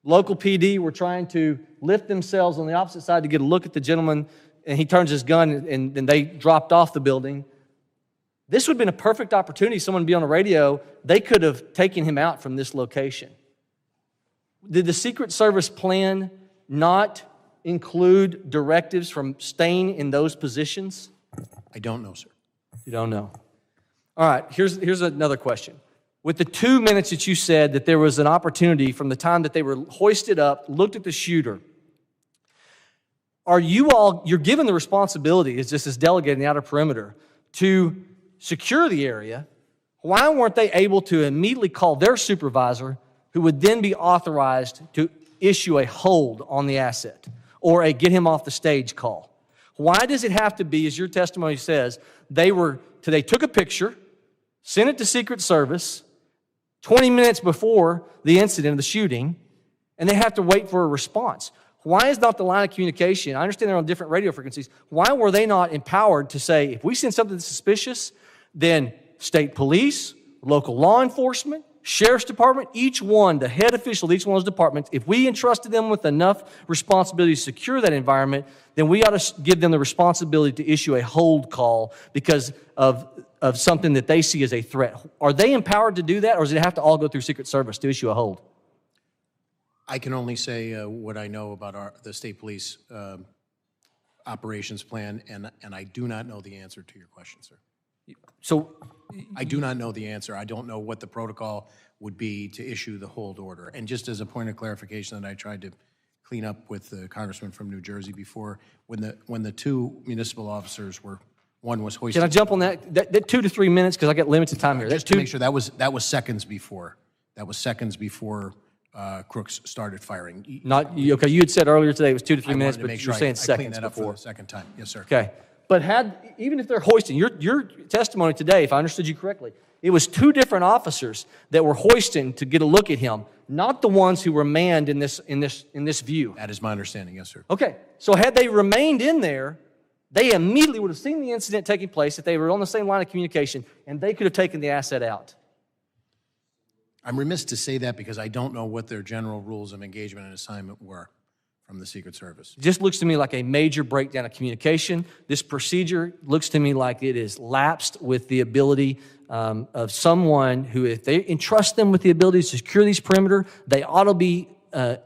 local PD, were trying to lift themselves on the opposite side to get a look at the gentleman, and he turns his gun and then they dropped off the building, this would have been a perfect opportunity. Someone would be on the radio. They could have taken him out from this location. Did the Secret Service plan not include directives from staying in those positions? I don't know, sir. You don't know. All right, here's another question. With the 2 minutes that you said that there was an opportunity from the time that they were hoisted up, looked at the shooter, you're given the responsibility, as just as delegate in the outer perimeter, to secure the area. Why weren't they able to immediately call their supervisor, who would then be authorized to issue a hold on the asset or a get him off the stage call? Why does it have to be, as your testimony says, they took a picture, sent it to Secret Service 20 minutes before the incident of the shooting, and they have to wait for a response? Why is not the line of communication? I understand they're on different radio frequencies. Why were they not empowered to say, if we send something suspicious, then state police, local law enforcement, sheriff's department, each one, the head official of each one of those departments, if we entrusted them with enough responsibility to secure that environment, then we ought to give them the responsibility to issue a hold call because of something that they see as a threat. Are they empowered to do that, or does it have to all go through Secret Service to issue a hold? I can only say what I know about the state police operations plan, and I do not know the answer to your question, sir. So I do not know the answer. I don't know what the protocol would be to issue the hold order. And just as a point of clarification that I tried to clean up with the congressman from New Jersey before, when the two municipal officers one was hoisted. Can I jump on that 2 to 3 minutes, because I got limited time here. Just to make sure, that was seconds before. That was seconds before Crooks started firing. Okay, you had said earlier today it was 2 to 3 minutes, wanted to but make you're sure saying I seconds cleaned that up before. for the second time. Yes, sir. Okay. But even if they're hoisting, your testimony today, if I understood you correctly, it was two different officers that were hoisting to get a look at him, not the ones who were manned in this view. That is my understanding, yes, sir. Okay. So had they remained in there, they immediately would have seen the incident taking place if they were on the same line of communication, and they could have taken the asset out. I'm remiss to say that because I don't know what their general rules of engagement and assignment were from the Secret Service. It just looks to me like a major breakdown of communication. This procedure looks to me like it is lapsed with the ability of someone who, if they entrust them with the ability to secure these perimeter, they ought to be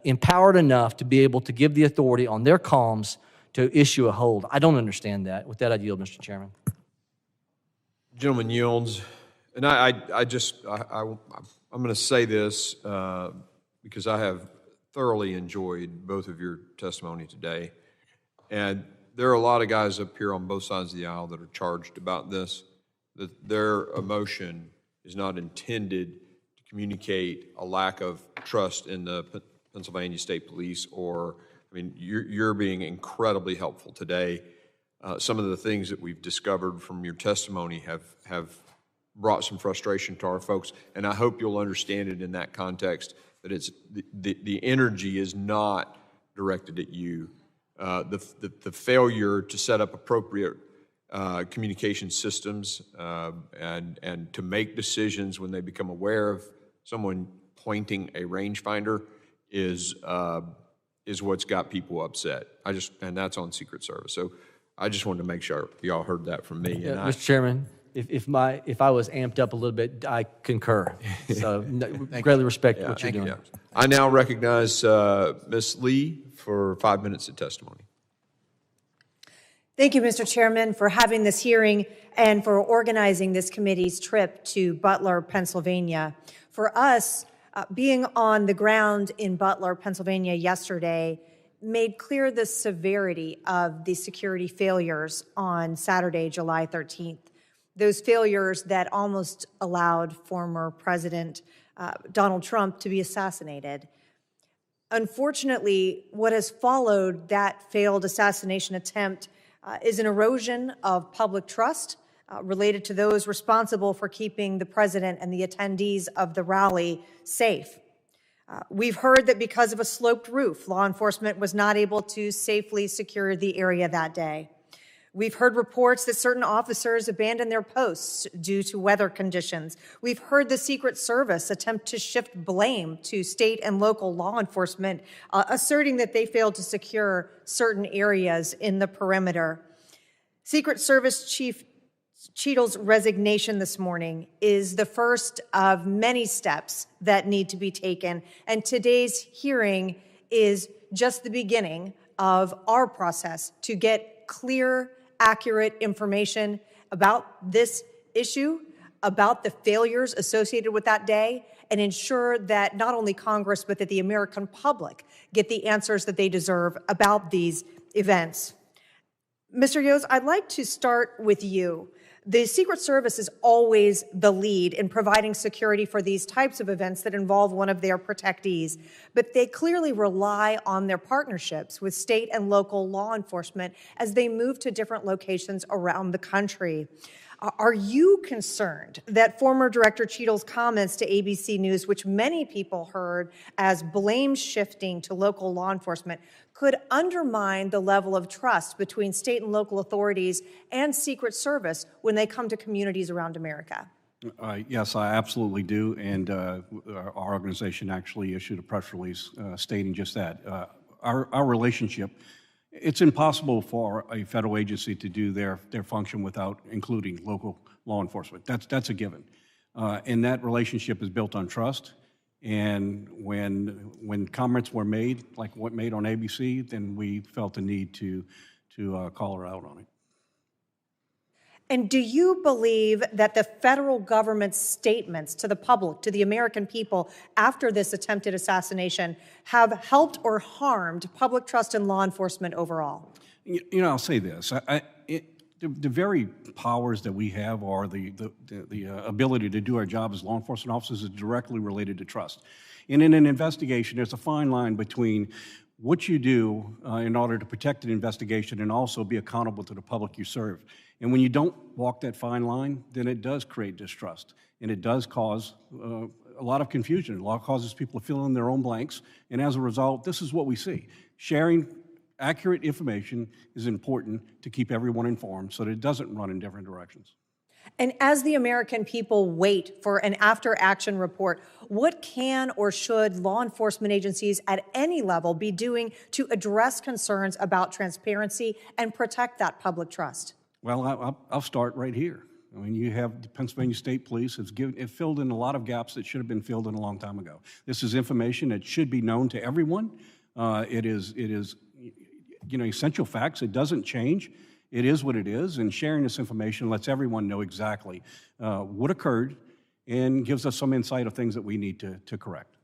empowered enough to be able to give the authority on their comms to issue a hold. I don't understand that. With that, I yield, Mr. Chairman. Gentleman yields. And I'm going to say this because I have thoroughly enjoyed both of your testimony today. And there are a lot of guys up here on both sides of the aisle that are charged about this, that their emotion is not intended to communicate a lack of trust in the Pennsylvania State Police, or, I mean, you're being incredibly helpful today. Some of the things that we've discovered from your testimony have brought some frustration to our folks, and I hope you'll understand it in that context, that it's the energy is not directed at you. The failure to set up appropriate communication systems and to make decisions when they become aware of someone pointing a rangefinder is what's got people upset. And that's on Secret Service. So I just wanted to make sure y'all heard that from me. Yeah, Mr. Chairman, if I was amped up a little bit, I concur. So greatly respect what you're doing. Yeah. I now recognize Ms. Lee for 5 minutes of testimony. Thank you, Mr. Chairman, for having this hearing and for organizing this committee's trip to Butler, Pennsylvania. For us, being on the ground in Butler, Pennsylvania yesterday made clear the severity of the security failures on Saturday, July 13th. Those failures that almost allowed former President Donald Trump to be assassinated. Unfortunately, what has followed that failed assassination attempt is an erosion of public trust related to those responsible for keeping the president and the attendees of the rally safe. We've heard that because of a sloped roof, law enforcement was not able to safely secure the area that day. We've heard reports that certain officers abandoned their posts due to weather conditions. We've heard the Secret Service attempt to shift blame to state and local law enforcement, asserting that they failed to secure certain areas in the perimeter. Secret Service Chief Cheadle's resignation this morning is the first of many steps that need to be taken, and today's hearing is just the beginning of our process to get clear, accurate information about this issue, about the failures associated with that day, and ensure that not only Congress, but that the American public get the answers that they deserve about these events. Mr. Yoes, I'd like to start with you. The Secret Service is always the lead in providing security for these types of events that involve one of their protectees, but they clearly rely on their partnerships with state and local law enforcement as they move to different locations around the country. Are you concerned that former Director Cheadle's comments to ABC News, which many people heard as blame shifting to local law enforcement, could undermine the level of trust between state and local authorities and Secret Service when they come to communities around America? Yes, I absolutely do, and our organization actually issued a press release stating just that. Our relationship, it's impossible for a federal agency to do their function without including local law enforcement. That's a given. And that relationship is built on trust. And when comments were made, like what made on ABC, then we felt the need to call her out on it. And do you believe that the federal government's statements to the public, to the American people after this attempted assassination have helped or harmed public trust in law enforcement overall? You know, I'll say this. The very powers that we have, or the ability to do our job as law enforcement officers, is directly related to trust. And in an investigation, there's a fine line between what you do in order to protect an investigation and also be accountable to the public you serve. And when you don't walk that fine line, then it does create distrust, and it does cause a lot of confusion. It causes people to fill in their own blanks, and as a result, this is what we see. Sharing accurate information is important to keep everyone informed so that it doesn't run in different directions. And as the American people wait for an after-action report, what can or should law enforcement agencies at any level be doing to address concerns about transparency and protect that public trust? Well, I'll start right here. I mean, you have the Pennsylvania State Police it filled in a lot of gaps that should have been filled in a long time ago. This is information that should be known to everyone. It is, you know, essential facts. It doesn't change. It is what it is, and sharing this information lets everyone know exactly what occurred and gives us some insight of things that we need to correct.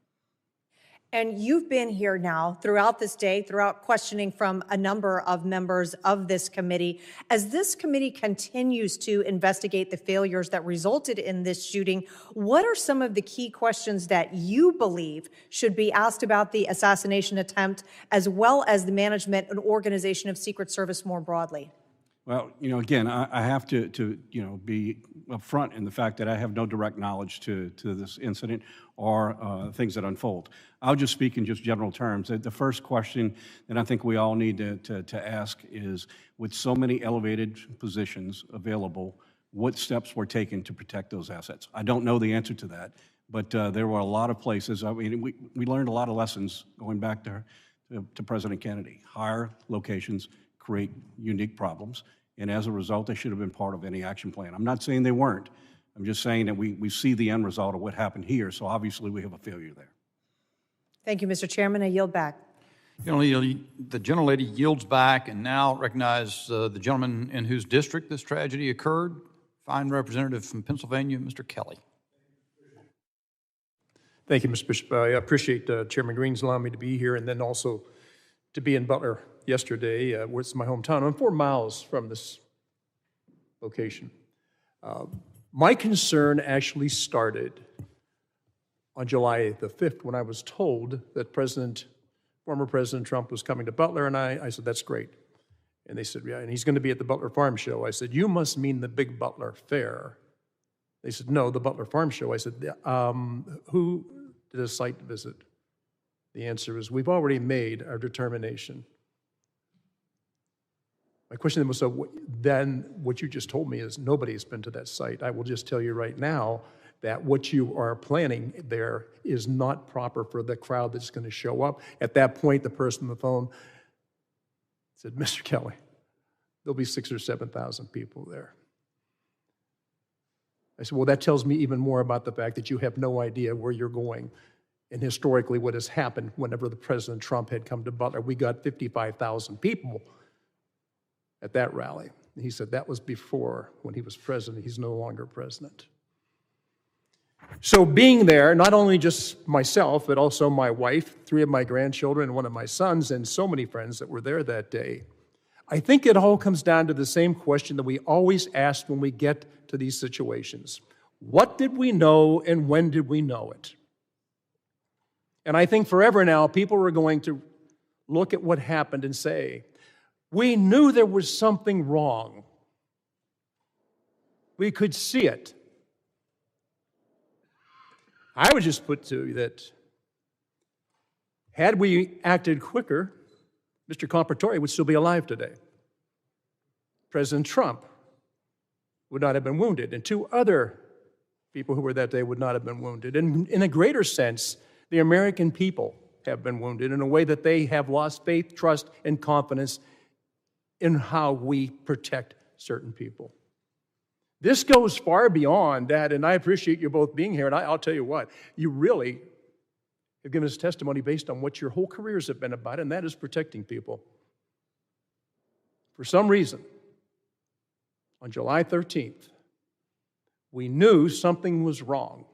And you've been here now throughout this day, throughout questioning from a number of members of this committee. As this committee continues to investigate the failures that resulted in this shooting, what are some of the key questions that you believe should be asked about the assassination attempt, as well as the management and organization of Secret Service more broadly? Well, again, I have to be upfront in the fact that I have no direct knowledge to this incident or things that unfold. I'll just speak in just general terms. The first question that I think we all need to ask is, with so many elevated positions available, what steps were taken to protect those assets? I don't know the answer to that, but there were a lot of places. I mean, we learned a lot of lessons going back to President Kennedy. Higher locations create unique problems. And as a result, they should have been part of any action plan. I'm not saying they weren't. I'm just saying that we see the end result of what happened here, so obviously we have a failure there. Thank you, Mr. Chairman. I yield back. The gentlelady yields back and now recognize the gentleman in whose district this tragedy occurred, fine representative from Pennsylvania, Mr. Kelly. Thank you, Mr. Bishop. I appreciate Chairman Green's allowing me to be here, and then also to be in Butler yesterday, where it's my hometown. I'm 4 miles from this location. My concern actually started on July the 5th when I was told that former President Trump was coming to Butler, and I said, that's great. And they said, yeah, and he's going to be at the Butler Farm Show. I said, you must mean the big Butler Fair. They said, no, the Butler Farm Show. I said, who did a site visit? The answer is, we've already made our determination. My question then was, so then what you just told me is nobody's been to that site. I will just tell you right now that what you are planning there is not proper for the crowd that's going to show up. At that point, the person on the phone said, Mr. Kelly, there'll be 6,000 or 7,000 people there. I said, well, that tells me even more about the fact that you have no idea where you're going. And historically, what has happened whenever the President Trump had come to Butler, we got 55,000 people at that rally. And he said that was before, when he was president. He's no longer president. So being there, not only just myself, but also my wife, 3 of my grandchildren, and 1 of my sons, and so many friends that were there that day, I think it all comes down to the same question that we always ask when we get to these situations. What did we know, and when did we know it? And I think forever now, people are going to look at what happened and say, we knew there was something wrong. We could see it. I would just put to you that had we acted quicker, Mr. Compratore would still be alive today. President Trump would not have been wounded, and 2 other people who were that day would not have been wounded. And in a greater sense, the American people have been wounded in a way that they have lost faith, trust, and confidence in how we protect certain people. This goes far beyond that, and I appreciate you both being here, and I'll tell you what, you really have given us testimony based on what your whole careers have been about, and that is protecting people. For some reason, on July 13th, we knew something was wrong.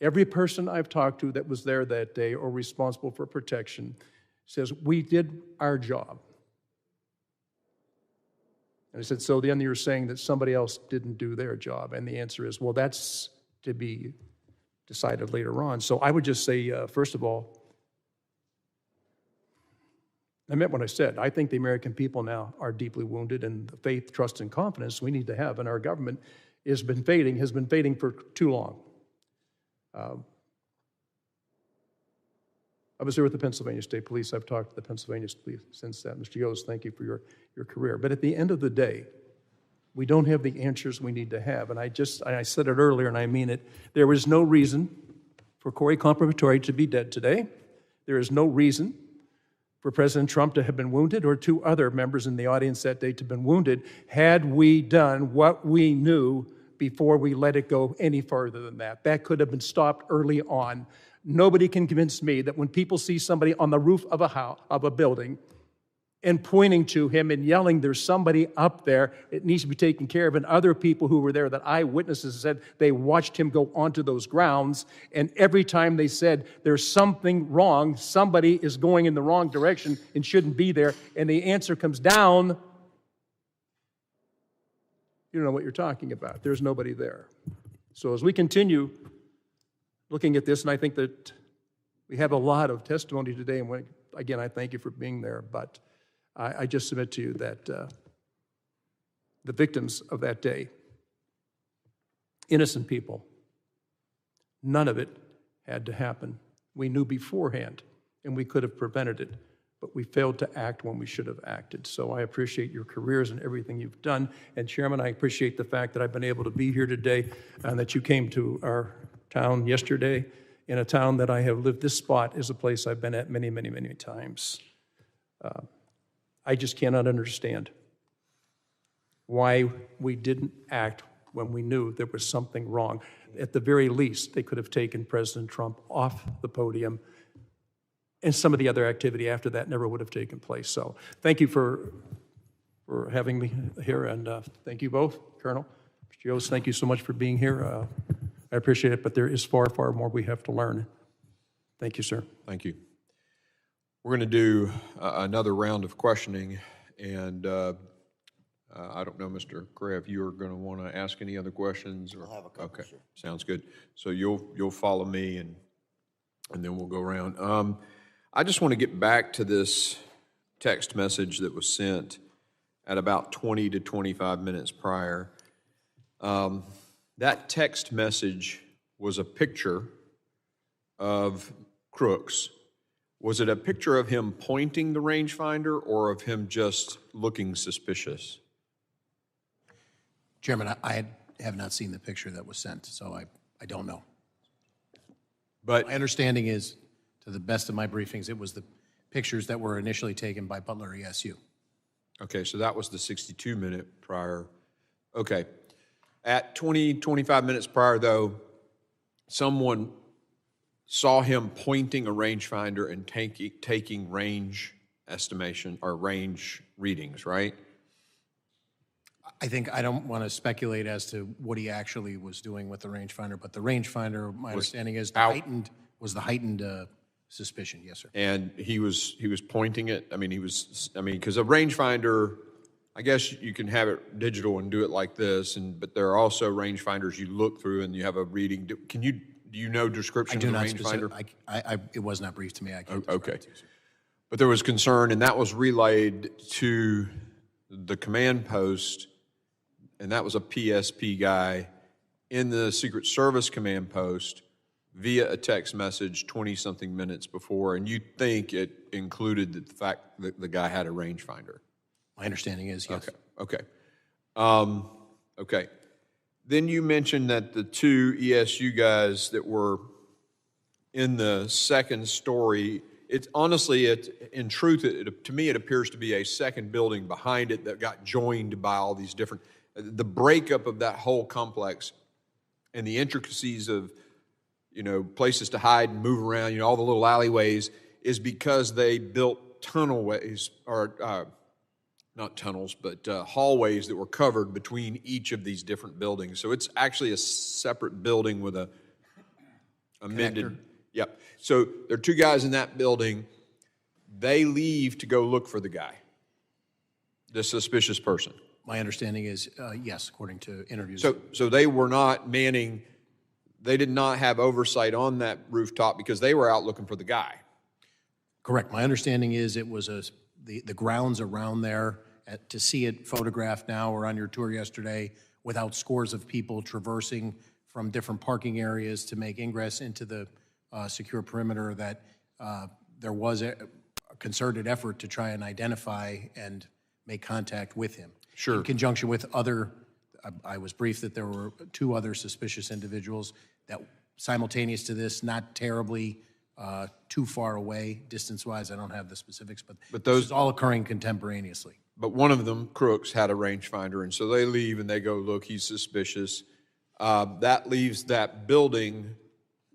Every person I've talked to that was there that day or responsible for protection says, we did our job. And I said, so then you're saying that somebody else didn't do their job? And the answer is, well, that's to be decided later on. So I would just say, first of all, I meant what I said. I think the American people now are deeply wounded, and the faith, trust, and confidence we need to have in our government has been fading for too long. I was there with the Pennsylvania State Police. I've talked to the Pennsylvania Police since then. Mr. Yost, thank you for your career. But at the end of the day, we don't have the answers we need to have. And I said it earlier, and I mean it. There is no reason for Corey Compratore to be dead today. There is no reason for President Trump to have been wounded, or 2 other members in the audience that day to have been wounded, had we done what we knew before we let it go any further than that. That could have been stopped early on. Nobody can convince me that when people see somebody on the roof of a building and pointing to him and yelling, there's somebody up there, it needs to be taken care of. And other people who were there that eyewitnesses said they watched him go onto those grounds, and every time they said there's something wrong, somebody is going in the wrong direction and shouldn't be there, and the answer comes down, you don't know what you're talking about. There's nobody there. So as we continue looking at this, and I think that we have a lot of testimony today, and again, I thank you for being there, but I just submit to you that the victims of that day, innocent people, none of it had to happen. We knew beforehand, and we could have prevented it, but we failed to act when we should have acted. So I appreciate your careers and everything you've done. And Chairman, I appreciate the fact that I've been able to be here today and that you came to our town yesterday, in a town that I have lived. This spot is a place I've been at many, many, many times. I just cannot understand why we didn't act when we knew there was something wrong. At the very least, they could have taken President Trump off the podium, and some of the other activity after that never would have taken place. So thank you for having me here, and thank you both. Colonel, Mr. Yost, thank you so much for being here. I appreciate it, but there is far, far more we have to learn. Thank you, sir. Thank you. We're going to do another round of questioning, and I don't know, Mr. Gray, if you're going to want to ask any other questions. Or, I'll have a couple, okay, sir. Sounds good. So you'll follow me, and then we'll go around. I just want to get back to this text message that was sent at about 20 to 25 minutes prior. That text message was a picture of Crooks. Was it a picture of him pointing the rangefinder or of him just looking suspicious? Chairman, I have not seen the picture that was sent, so I don't know. But my understanding is, to the best of my briefings, it was the pictures that were initially taken by Butler ESU. Okay, so that was the 62-minute prior. Okay. At 20, 25 minutes prior, though, someone saw him pointing a rangefinder and taking range estimation or range readings, right? I don't want to speculate as to what he actually was doing with the rangefinder, but the rangefinder, my understanding is, was the heightened suspicion. Yes, sir. And he was pointing it. Because a rangefinder, I guess you can have it digital and do it like this, but there are also rangefinders you look through and you have a reading. Do you know description of the rangefinder? It was not briefed to me. I can't. Okay. But there was concern, and that was relayed to the command post, and that was a PSP guy in the Secret Service command post via a text message 20-something minutes before, and you think it included the fact that the guy had a rangefinder? My understanding is, yes. Okay. Okay. Then you mentioned that the two ESU guys that were in the second story, in truth, to me, it appears to be a second building behind it that got joined by all these different, the breakup of that whole complex and the intricacies of, places to hide and move around, all the little alleyways, is because they built tunnelways, or not tunnels, but hallways that were covered between each of these different buildings. So it's actually a separate building with a amended. Connector. Yep. So there are two guys in that building. They leave to go look for the guy, the suspicious person. My understanding is, yes, according to interviews. So they were not manning, they did not have oversight on that rooftop because they were out looking for the guy. Correct. My understanding is it was the grounds around there. To see it photographed now or on your tour yesterday without scores of people traversing from different parking areas to make ingress into the secure perimeter, that there was a concerted effort to try and identify and make contact with him. Sure. In conjunction with other, I was briefed that there were two other suspicious individuals that simultaneous to this, not terribly too far away distance-wise. I don't have the specifics, but those is all occurring contemporaneously. But one of them, Crooks, had a rangefinder, and so they leave and they go, look, he's suspicious. That leaves that building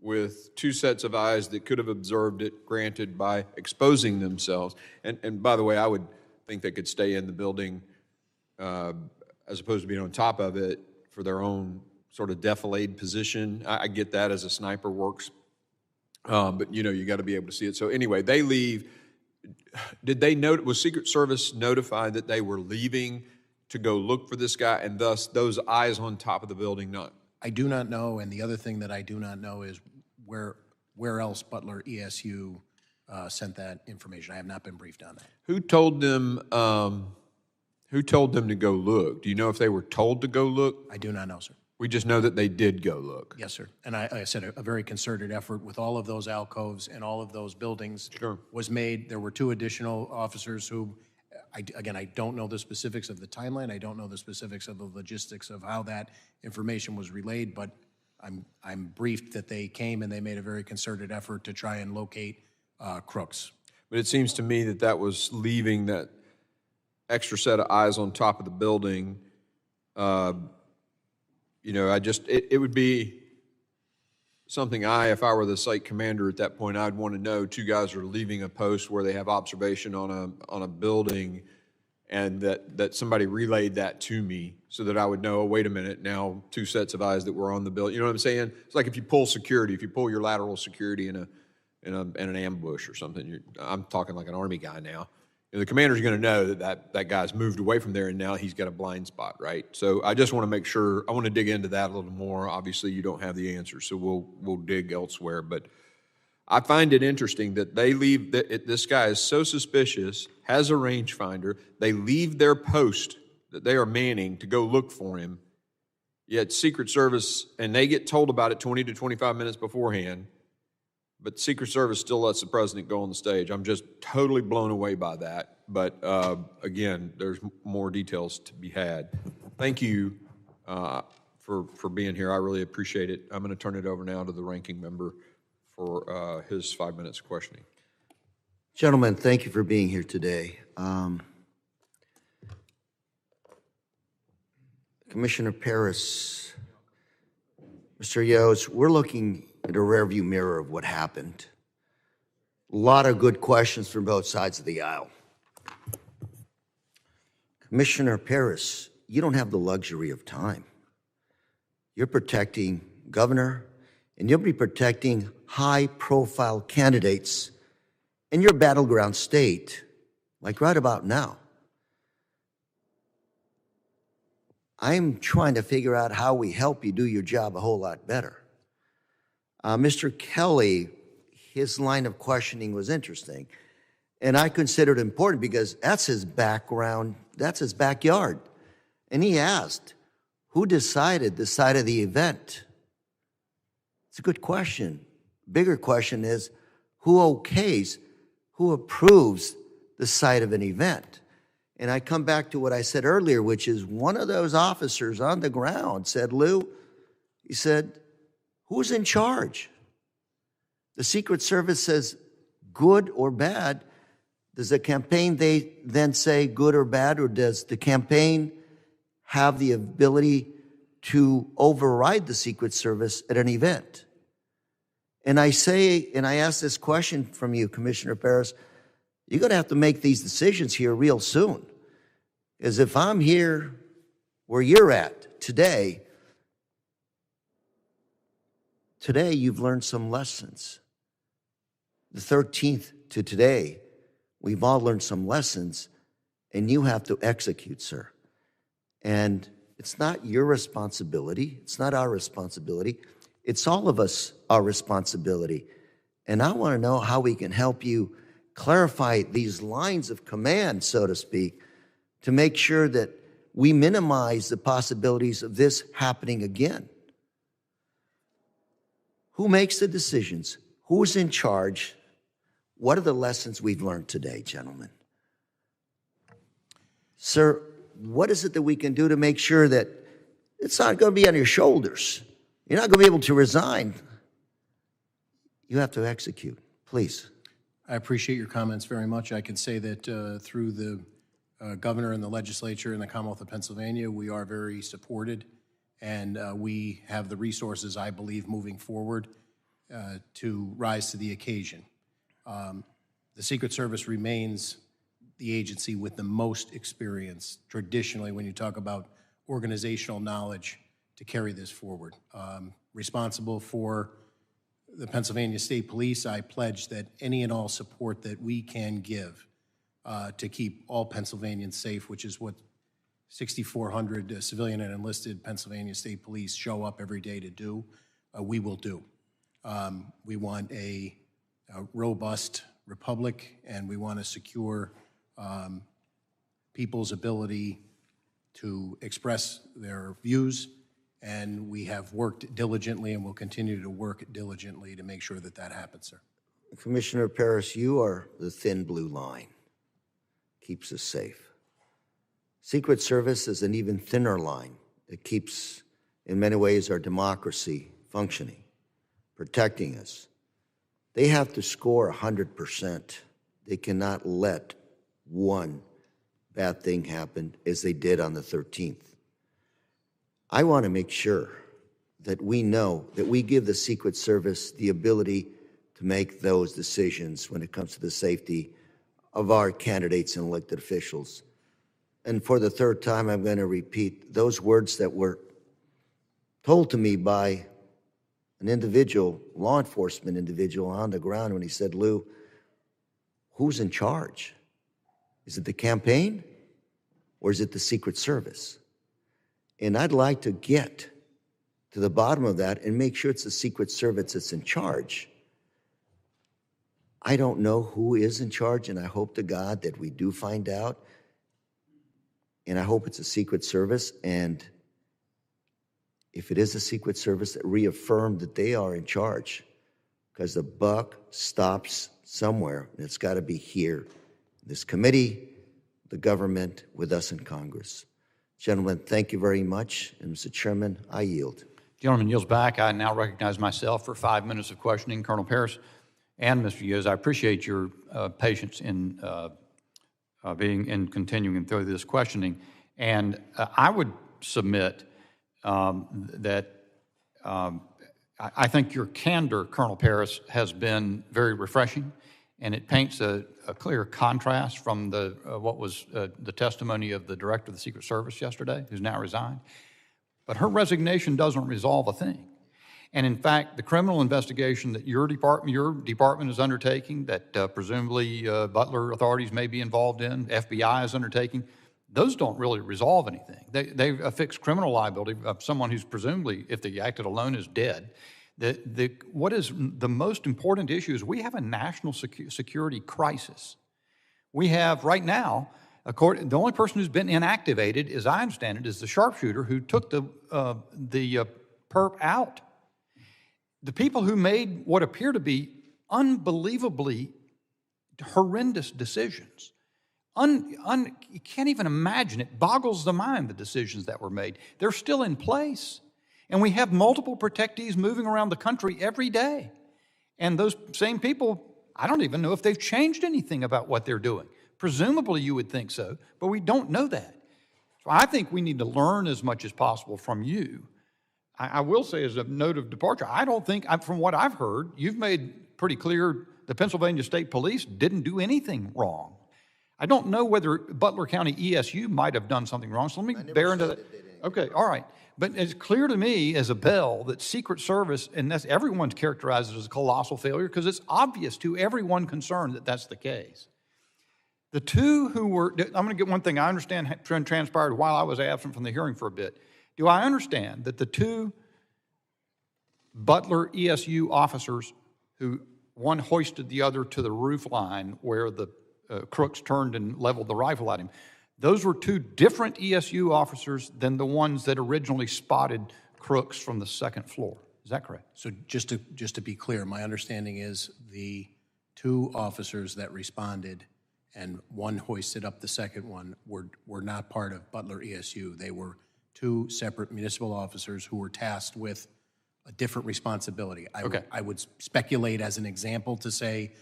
with two sets of eyes that could have observed it, granted, by exposing themselves. And by the way, I would think they could stay in the building as opposed to being on top of it for their own sort of defilade position. I get that as a sniper works, but you got to be able to see it. So anyway, they leave. Did they was Secret Service notified that they were leaving to go look for this guy, and thus those eyes on top of the building not? I do not know, and the other thing that I do not know is where else Butler ESU sent that information. I have not been briefed on that. Who told them? Who told them to go look? Do you know if they were told to go look? I do not know, sir. We just know that they did go look. Yes, sir. And I said a very concerted effort with all of those alcoves and all of those buildings was made. There were 2 additional officers who, again, I don't know the specifics of the timeline. I don't know the specifics of the logistics of how that information was relayed, but I'm briefed that they came and they made a very concerted effort to try and locate crooks. But it seems to me that that was leaving that extra set of eyes on top of the building. It would be something if I were the site commander at that point, I'd want to know 2 guys are leaving a post where they have observation on a building, and that somebody relayed that to me so that I would know, oh, wait a minute, now 2 sets of eyes that were on the building. You know what I'm saying? It's like if you pull security, if you pull your lateral security in an ambush or something. I'm talking like an Army guy now. The commander's going to know that guy's moved away from there and now he's got a blind spot, right? So I just want to make sure, I want to dig into that a little more. Obviously, you don't have the answer, so we'll dig elsewhere. But I find it interesting that they leave, this guy is so suspicious, has a rangefinder, they leave their post that they are manning to go look for him, yet Secret Service, and they get told about it 20 to 25 minutes beforehand, but Secret Service still lets the president go on the stage. I'm just totally blown away by that. But again, there's more details to be had. Thank you for being here. I really appreciate it. I'm going to turn it over now to the ranking member for his 5 minutes of questioning. Gentlemen, thank you for being here today. Commissioner Paris, Mr. Yost, we're looking at a rearview mirror of what happened. A lot of good questions from both sides of the aisle. Commissioner Paris, you don't have the luxury of time. You're protecting governor, and you'll be protecting high-profile candidates in your battleground state, like right about now. I'm trying to figure out how we help you do your job a whole lot better. Mr. Kelly, his line of questioning was interesting, and I considered it important because that's his background, that's his backyard. And he asked, who decided the site of the event? It's a good question. Bigger question is, who okays, who approves the site of an event? And I come back to what I said earlier, which is one of those officers on the ground said, Lou, he said, who's in charge? The Secret Service says good or bad. Does the campaign then say good or bad, or does the campaign have the ability to override the Secret Service at an event? And I ask this question from you, Commissioner Paris, you're going to have to make these decisions here real soon. Because if I'm here where you're at today you've learned some lessons. The 13th to today, we've all learned some lessons, and you have to execute, sir. And it's not your responsibility. It's not our responsibility. It's all of us, our responsibility. And I want to know how we can help you clarify these lines of command, so to speak, to make sure that we minimize the possibilities of this happening again. Who makes the decisions? Who's in charge? What are the lessons we've learned today, gentlemen? Sir, what is it that we can do to make sure that it's not going to be on your shoulders? You're not going to be able to resign. You have to execute, please. I appreciate your comments very much. I can say that through the governor and the legislature in the Commonwealth of Pennsylvania, we are very supported, and we have the resources, I believe, moving forward to rise to the occasion. The Secret Service remains the agency with the most experience traditionally when you talk about organizational knowledge to carry this forward. Responsible for the Pennsylvania State Police, I pledge that any and all support that we can give to keep all Pennsylvanians safe, which is what 6,400 civilian and enlisted Pennsylvania State Police show up every day to do, we will do. We want a robust republic, and we want to secure people's ability to express their views, and we have worked diligently and will continue to work diligently to make sure that that happens, sir. Commissioner Paris, you are the thin blue line, keeps us safe. Secret Service is an even thinner line that keeps, in many ways, our democracy functioning, protecting us. They have to score 100%. They cannot let one bad thing happen as they did on the 13th. I want to make sure that we know that we give the Secret Service the ability to make those decisions when it comes to the safety of our candidates and elected officials. And for the third time, I'm going to repeat those words that were told to me by an individual, law enforcement individual on the ground when he said, Lou, who's in charge? Is it the campaign or is it the Secret Service? And I'd like to get to the bottom of that and make sure it's the Secret Service that's in charge. I don't know who is in charge, and I hope to God that we do find out. And I hope it's a Secret Service, and if it is a Secret Service, that reaffirm that they are in charge, because the buck stops somewhere, and it's got to be here. This committee, the government, with us in Congress. Gentlemen, thank you very much, and Mr. Chairman, I yield. Gentleman yields back. I now recognize myself for 5 minutes of questioning. Colonel Paris and Mr. Yos, I appreciate your patience in continuing through this questioning. And I would submit that I think your candor, Colonel Paris, has been very refreshing, and it paints a clear contrast from what was the testimony of the director of the Secret Service yesterday, who's now resigned. But her resignation doesn't resolve a thing. And in fact, the criminal investigation that your department is undertaking, that presumably Butler authorities may be involved in, FBI is undertaking, those don't really resolve anything. They affix criminal liability of someone who's presumably, if they acted alone, is dead. What is the most important issue is we have a national security crisis. We have right now, the only person who's been inactivated, as I understand it, is the sharpshooter who took the perp out. The people who made what appear to be unbelievably horrendous decisions. You can't even imagine. It boggles the mind, the decisions that were made. They're still in place. And we have multiple protectees moving around the country every day. And those same people, I don't even know if they've changed anything about what they're doing. Presumably you would think so, but we don't know that. So I think we need to learn as much as possible from you. I will say as a note of departure, I don't think, from what I've heard, you've made pretty clear the Pennsylvania State Police didn't do anything wrong. I don't know whether Butler County ESU might have done something wrong, so let me bear into that. Okay, all right. But it's clear to me as a bell that Secret Service, and everyone's characterized it as a colossal failure because it's obvious to everyone concerned that that's the case. The two who were, I'm going to get one thing I understand transpired while I was absent from the hearing for a bit. Do I understand that the two Butler ESU officers who one hoisted the other to the roof line where the crooks turned and leveled the rifle at him, those were two different ESU officers than the ones that originally spotted crooks from the second floor? Is that correct? So just to be clear, my understanding is the two officers that responded and one hoisted up the second one were not part of Butler ESU. They were two separate municipal officers who were tasked with a different responsibility. I would speculate as an example to say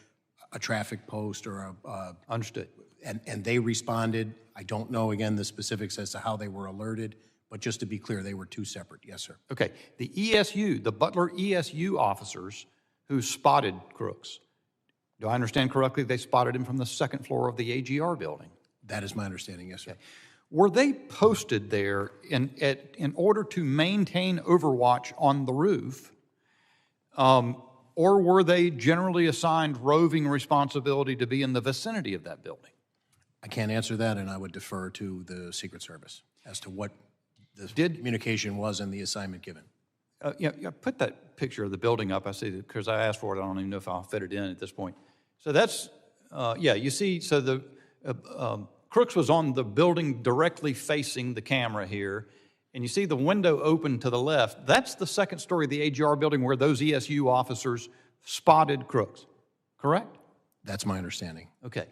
a traffic post or a... Understood. And they responded. I don't know, again, the specifics as to how they were alerted, but just to be clear, they were two separate. Yes, sir. Okay. The ESU, the Butler ESU officers who spotted crooks, Do I understand correctly? They spotted him from the second floor of the AGR building. That is my understanding, yes, sir. Okay. Were they posted there in order to maintain overwatch on the roof, or were they generally assigned roving responsibility to be in the vicinity of that building? I can't answer that, and I would defer to the Secret Service as to what the communication was and the assignment given. Yeah, put that picture of the building up. I see that because I asked for it. I don't even know if I'll fit it in at this point. So that's, yeah, you see, so the Crooks was on the building directly facing the camera here, and you see the window open to the left. That's the second story of the AGR building where those ESU officers spotted Crooks, correct? That's my understanding. Okay.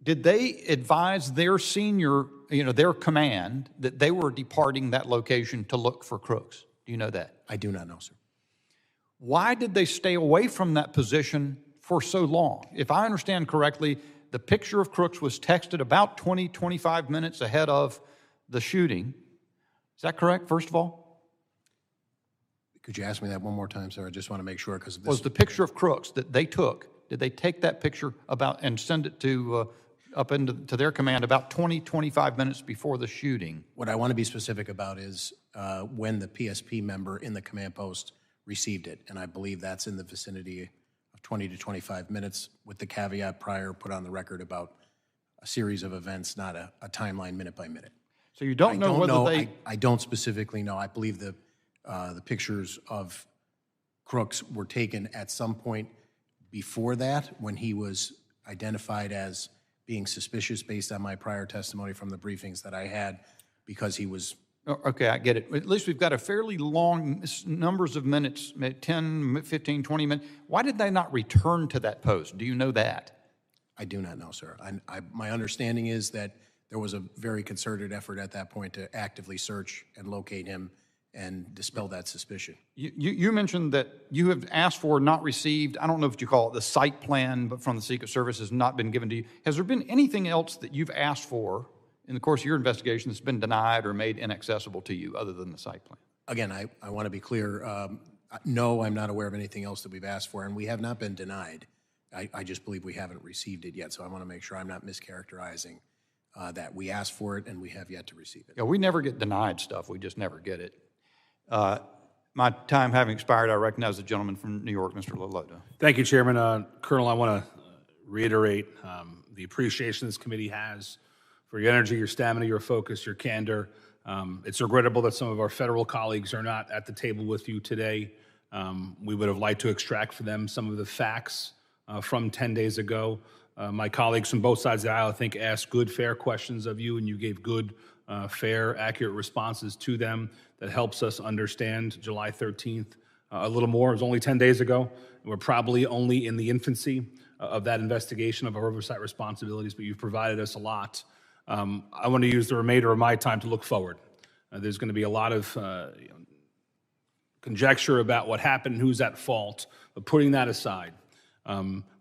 Did they advise their senior, their command that they were departing that location to look for Crooks? Do you know that? I do not know, sir. Why did they stay away from that position for so long? If I understand correctly, the picture of Crooks was texted about 20, 25 minutes ahead of the shooting. Is that correct, first of all? Could you ask me that one more time, sir? I just want to make sure, because Was the picture of Crooks that they took, did they take that picture about and send it to to their command about 20, 25 minutes before the shooting? What I want to be specific about is when the PSP member in the command post received it, and I believe that's in the vicinity of 20 to 25 minutes, with the caveat prior put on the record about a series of events, not a timeline minute by minute. So you don't know whether they... I don't specifically know. I believe the pictures of Crooks were taken at some point before that, when he was identified as being suspicious based on my prior testimony from the briefings that I had, because he was... Okay, I get it. At least we've got a fairly long numbers of minutes, 10, 15, 20 minutes. Why did they not return to that post? Do you know that? I do not know, sir. My understanding is that there was a very concerted effort at that point to actively search and locate him and dispel that suspicion. You mentioned that you have asked for, not received, I don't know if you call it the site plan, but from the Secret Service has not been given to you. Has there been anything else that you've asked for in the course of your investigation that's been denied or made inaccessible to you other than the site plan? Again, I want to be clear. No, I'm not aware of anything else that we've asked for, and we have not been denied. I just believe we haven't received it yet, so I want to make sure I'm not mischaracterizing that. We asked for it, and we have yet to receive it. Yeah, we never get denied stuff. We just never get it. My time having expired, I recognize the gentleman from New York, Mr. Lilota. Thank you, Chairman. Colonel, I want to reiterate the appreciation this committee has for your energy, your stamina, your focus, your candor. It's regrettable that some of our federal colleagues are not at the table with you today. We would have liked to extract for them some of the facts from 10 days ago. My colleagues from both sides of the aisle, I think, asked good, fair questions of you, and you gave good, fair, accurate responses to them that helps us understand July 13th a little more. It was only 10 days ago, and we're probably only in the infancy of that investigation of our oversight responsibilities, but you've provided us a lot. I want to use the remainder of my time to look forward. There's going to be a lot of conjecture about what happened and who's at fault, but putting that aside,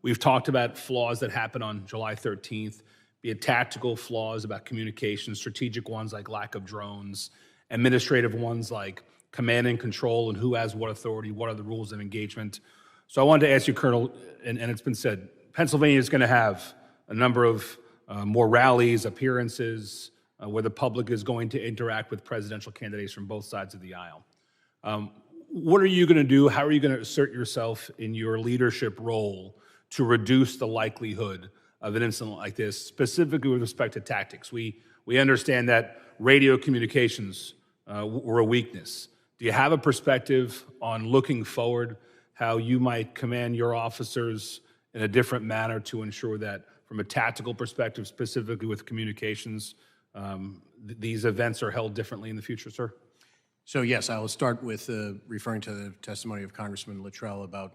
we've talked about flaws that happened on July 13th, be it tactical flaws about communication, strategic ones like lack of drones, administrative ones like command and control and who has what authority, what are the rules of engagement. So I wanted to ask you, Colonel, and it's been said, Pennsylvania is going to have a number of more rallies, appearances, where the public is going to interact with presidential candidates from both sides of the aisle. What are you going to do? How are you going to assert yourself in your leadership role to reduce the likelihood of an incident like this, specifically with respect to tactics? We understand that radio communications were a weakness. Do you have a perspective on looking forward, how you might command your officers in a different manner to ensure that from a tactical perspective, specifically with communications, these events are held differently in the future, sir? So yes, I will start with referring to the testimony of Congressman Luttrell about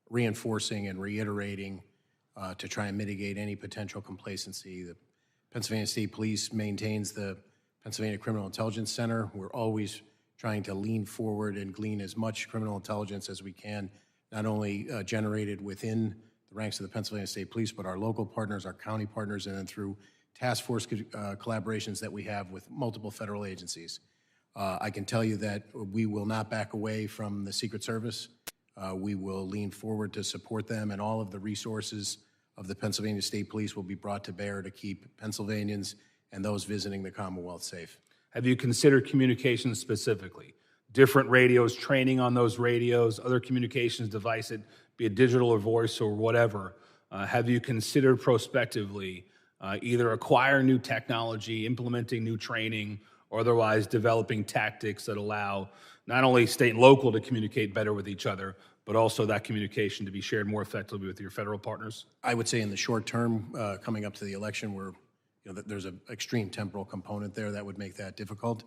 reinforcing and reiterating to try and mitigate any potential complacency. The Pennsylvania State Police maintains the Pennsylvania Criminal Intelligence Center. We're always trying to lean forward and glean as much criminal intelligence as we can, not only generated within the ranks of the Pennsylvania State Police, but our local partners, our county partners, and then through task force collaborations that we have with multiple federal agencies. I can tell you that we will not back away from the Secret Service. We will lean forward to support them, and all of the resources of the Pennsylvania State Police will be brought to bear to keep Pennsylvanians and those visiting the Commonwealth safe. Have you considered communications specifically? Different radios, training on those radios, other communications devices, be it digital or voice or whatever. Have you considered prospectively either acquire new technology, implementing new training, or otherwise developing tactics that allow not only state and local to communicate better with each other, but also that communication to be shared more effectively with your federal partners? I would say in the short term, coming up to the election, where there's an extreme temporal component there that would make that difficult.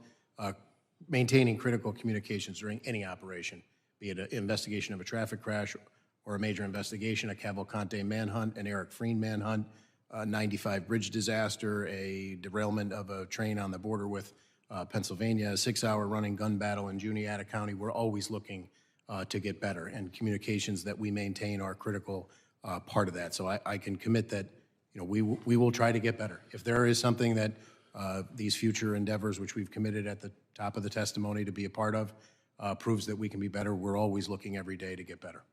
Maintaining critical communications during any operation, be it an investigation of a traffic crash or a major investigation, a Cavalcante manhunt, an Eric Freen manhunt, a 95 bridge disaster, a derailment of a train on the border with Pennsylvania, a 6-hour running gun battle in Juniata County. We're always looking to get better, and communications that we maintain are a critical part of that. So I can commit that we will try to get better. If there is something that these future endeavors, which we've committed at the top of the testimony to be a part of, proves that we can be better, we're always looking every day to get better.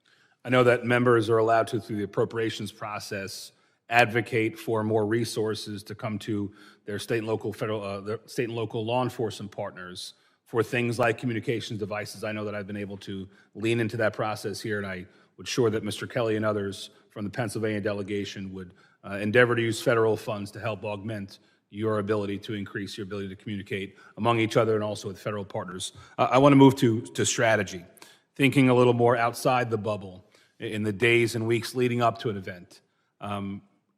I know that members are allowed to, through the appropriations process, advocate for more resources to come to their state and local their state and local law enforcement partners for things like communications devices. I know that I've been able to lean into that process here, and I would sure that Mr. Kelly and others from the Pennsylvania delegation would endeavor to use federal funds to help augment your ability to increase your ability to communicate among each other and also with federal partners. I want to move to strategy, thinking a little more outside the bubble in the days and weeks leading up to an event.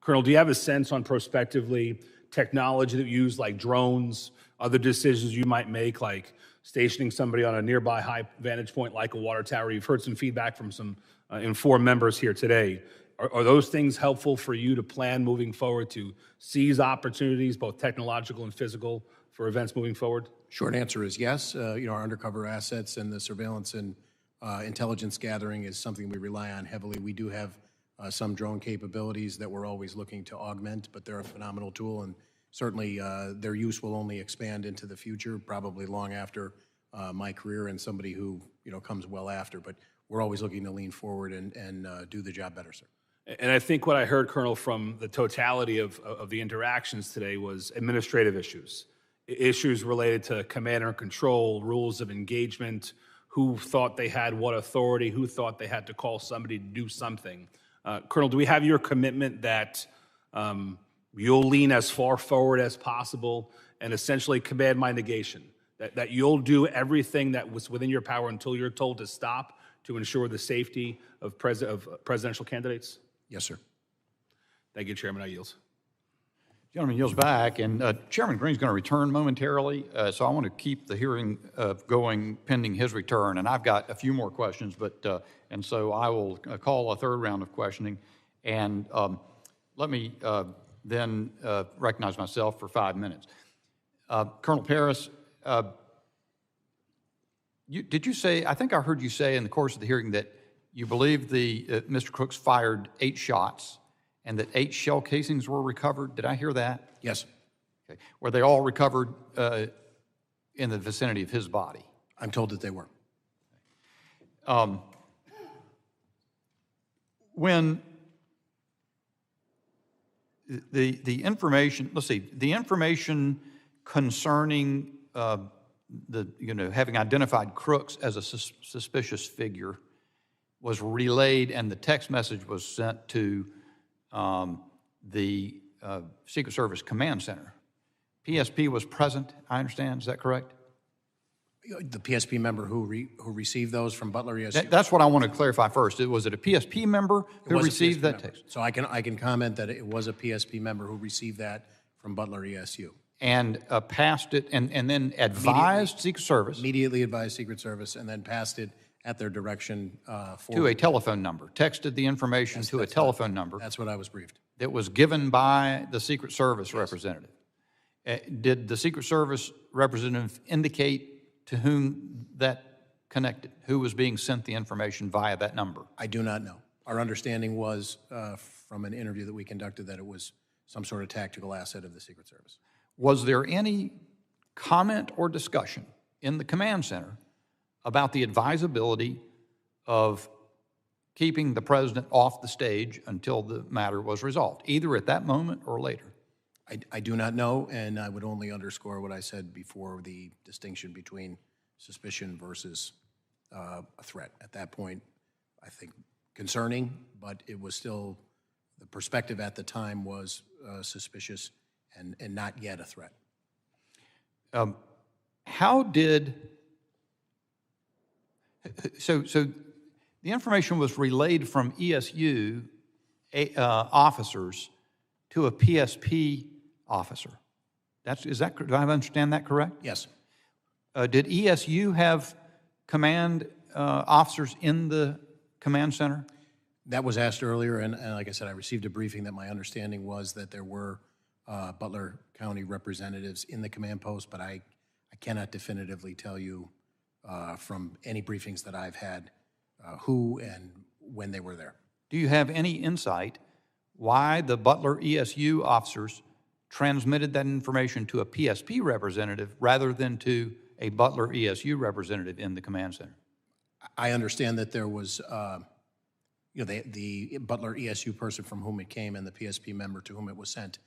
Colonel, do you have a sense on prospectively technology that you use, like drones, other decisions you might make, like stationing somebody on a nearby high vantage point like a water tower? You've heard some feedback from some informed members here today. Are those things helpful for you to plan moving forward to seize opportunities, both technological and physical, for events moving forward? Short answer is yes. Our undercover assets and the surveillance and intelligence gathering is something we rely on heavily. We do have some drone capabilities that we're always looking to augment, but they're a phenomenal tool, and certainly their use will only expand into the future, probably long after my career and somebody who comes well after. But we're always looking to lean forward and do the job better, sir. And I think what I heard, Colonel, from the totality of the interactions today was administrative issues related to command and control, rules of engagement, who thought they had what authority, who thought they had to call somebody to do something. Colonel, do we have your commitment that you'll lean as far forward as possible and essentially command my negation, that you'll do everything that was within your power until you're told to stop to ensure the safety of presidential candidates? Yes, sir. Thank you, Chairman. I yield. Gentleman yields back, and Chairman Green's going to return momentarily, so I want to keep the hearing going pending his return. And I've got a few more questions, and so I will call a third round of questioning. And let me then recognize myself for 5 minutes. Colonel Paris, did you say? I think I heard you say in the course of the hearing that you believe Mr. Crooks fired 8 shots, and that 8 shell casings were recovered. Did I hear that? Yes. Okay. Were they all recovered in the vicinity of his body? I'm told that they were. When the information, let's see, the information concerning having identified Crooks as a suspicious figure was relayed, and the text message was sent to the Secret Service Command Center. PSP was present, I understand. Is that correct? The PSP member who received those from Butler ESU? That's what I want to clarify first. Was it a PSP member who received that text? So I can comment that it was a PSP member who received that from Butler ESU. And passed it and then advised Secret Service? Immediately advised Secret Service and then passed it at their direction to a telephone number, texted the information to a telephone number. That's what I was briefed. That was given by the Secret Service representative. Did the Secret Service representative indicate to whom that connected? Who was being sent the information via that number? I do not know. Our understanding was from an interview that we conducted that it was some sort of tactical asset of the Secret Service. Was there any comment or discussion in the command center about the advisability of keeping the president off the stage until the matter was resolved, either at that moment or later? I do not know, and I would only underscore what I said before, the distinction between suspicion versus a threat. At that point, I think concerning, but it was still, the perspective at the time was suspicious and not yet a threat. How did, so the information was relayed from ESU officers to a PSP officer. Is that, do I understand that correct? Yes. Did ESU have command officers in the command center? That was asked earlier, and like I said, I received a briefing that my understanding was that there were Butler County representatives in the command post, but I cannot definitively tell you from any briefings that I've had who and when they were there. Do you have any insight why the Butler ESU officers transmitted that information to a PSP representative rather than to a Butler ESU representative in the command center? I understand that there was, the Butler ESU person from whom it came and the PSP member to whom it was sent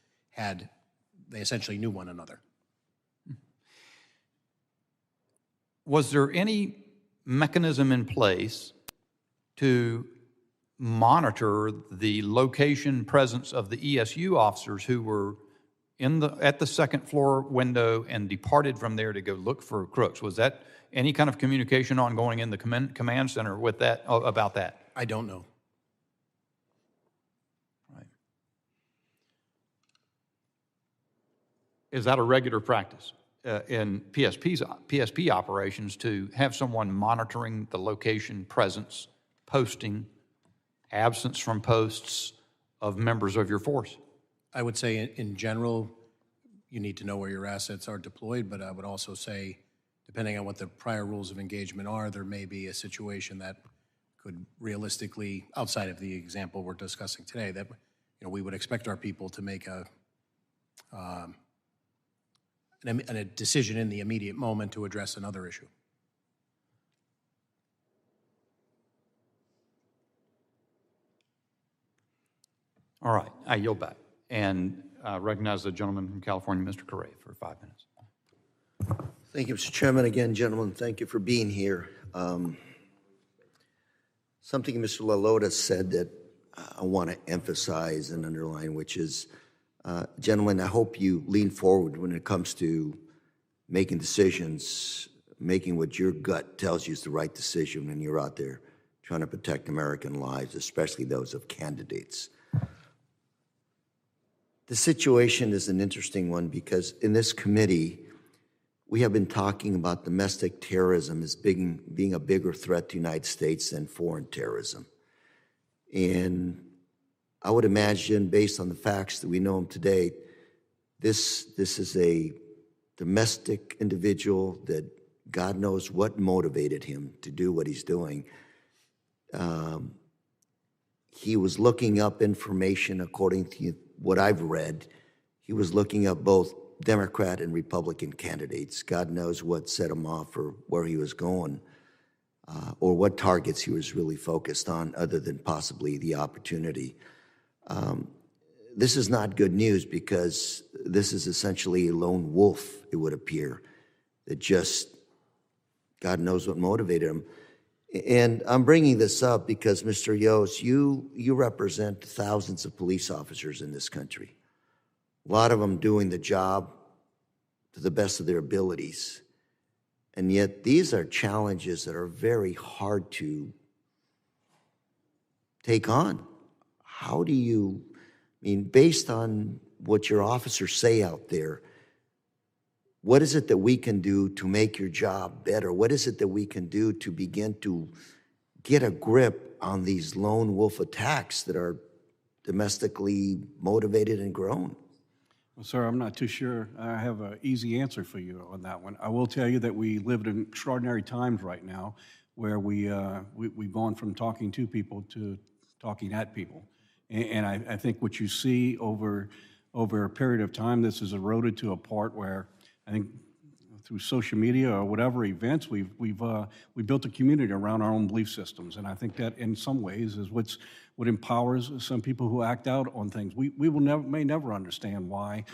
they essentially knew one another. Was there any mechanism in place to monitor the location presence of the ESU officers who were at the second floor window and departed from there to go look for crooks? Was that any kind of communication ongoing in the command center with that, about that? I don't know. Right. Is that a regular practice in PSP operations to have someone monitoring the location, presence, posting, absence from posts of members of your force? I would say in general, you need to know where your assets are deployed, but I would also say, depending on what the prior rules of engagement are, there may be a situation that could realistically, outside of the example we're discussing today, that we would expect our people to make a decision in the immediate moment to address another issue. All right, I yield back and recognize the gentleman from California, Mr. Correa, for 5 minutes. Thank you, Mr. Chairman. Again, gentlemen, thank you for being here. Something Mr. LaLota said that I want to emphasize and underline, which is, gentlemen, I hope you lean forward when it comes to making decisions, making what your gut tells you is the right decision when you're out there trying to protect American lives, especially those of candidates. The situation is an interesting one because in this committee, we have been talking about domestic terrorism as being a bigger threat to the United States than foreign terrorism. And I would imagine, based on the facts that we know them today, this is a domestic individual that God knows what motivated him to do what he's doing. He was looking up information according to what I've read. He was looking up both Democrat and Republican candidates. God knows what set him off or where he was going or what targets he was really focused on other than possibly the opportunity. This is not good news because this is essentially a lone wolf, it would appear, that just God knows what motivated him. And I'm bringing this up because, Mr. Yost, you represent thousands of police officers in this country. A lot of them doing the job to the best of their abilities. And yet these are challenges that are very hard to take on. How do you, based on what your officers say out there, what is it that we can do to make your job better? What is it that we can do to begin to get a grip on these lone wolf attacks that are domestically motivated and grown? Well, sir, I'm not too sure I have an easy answer for you on that one. I will tell you that we live in extraordinary times right now where we've gone from talking to people to talking at people. And I think what you see over a period of time, this has eroded to a part where I think through social media or whatever events, we built a community around our own belief systems, and I think that in some ways is what empowers some people who act out on things. We may never understand why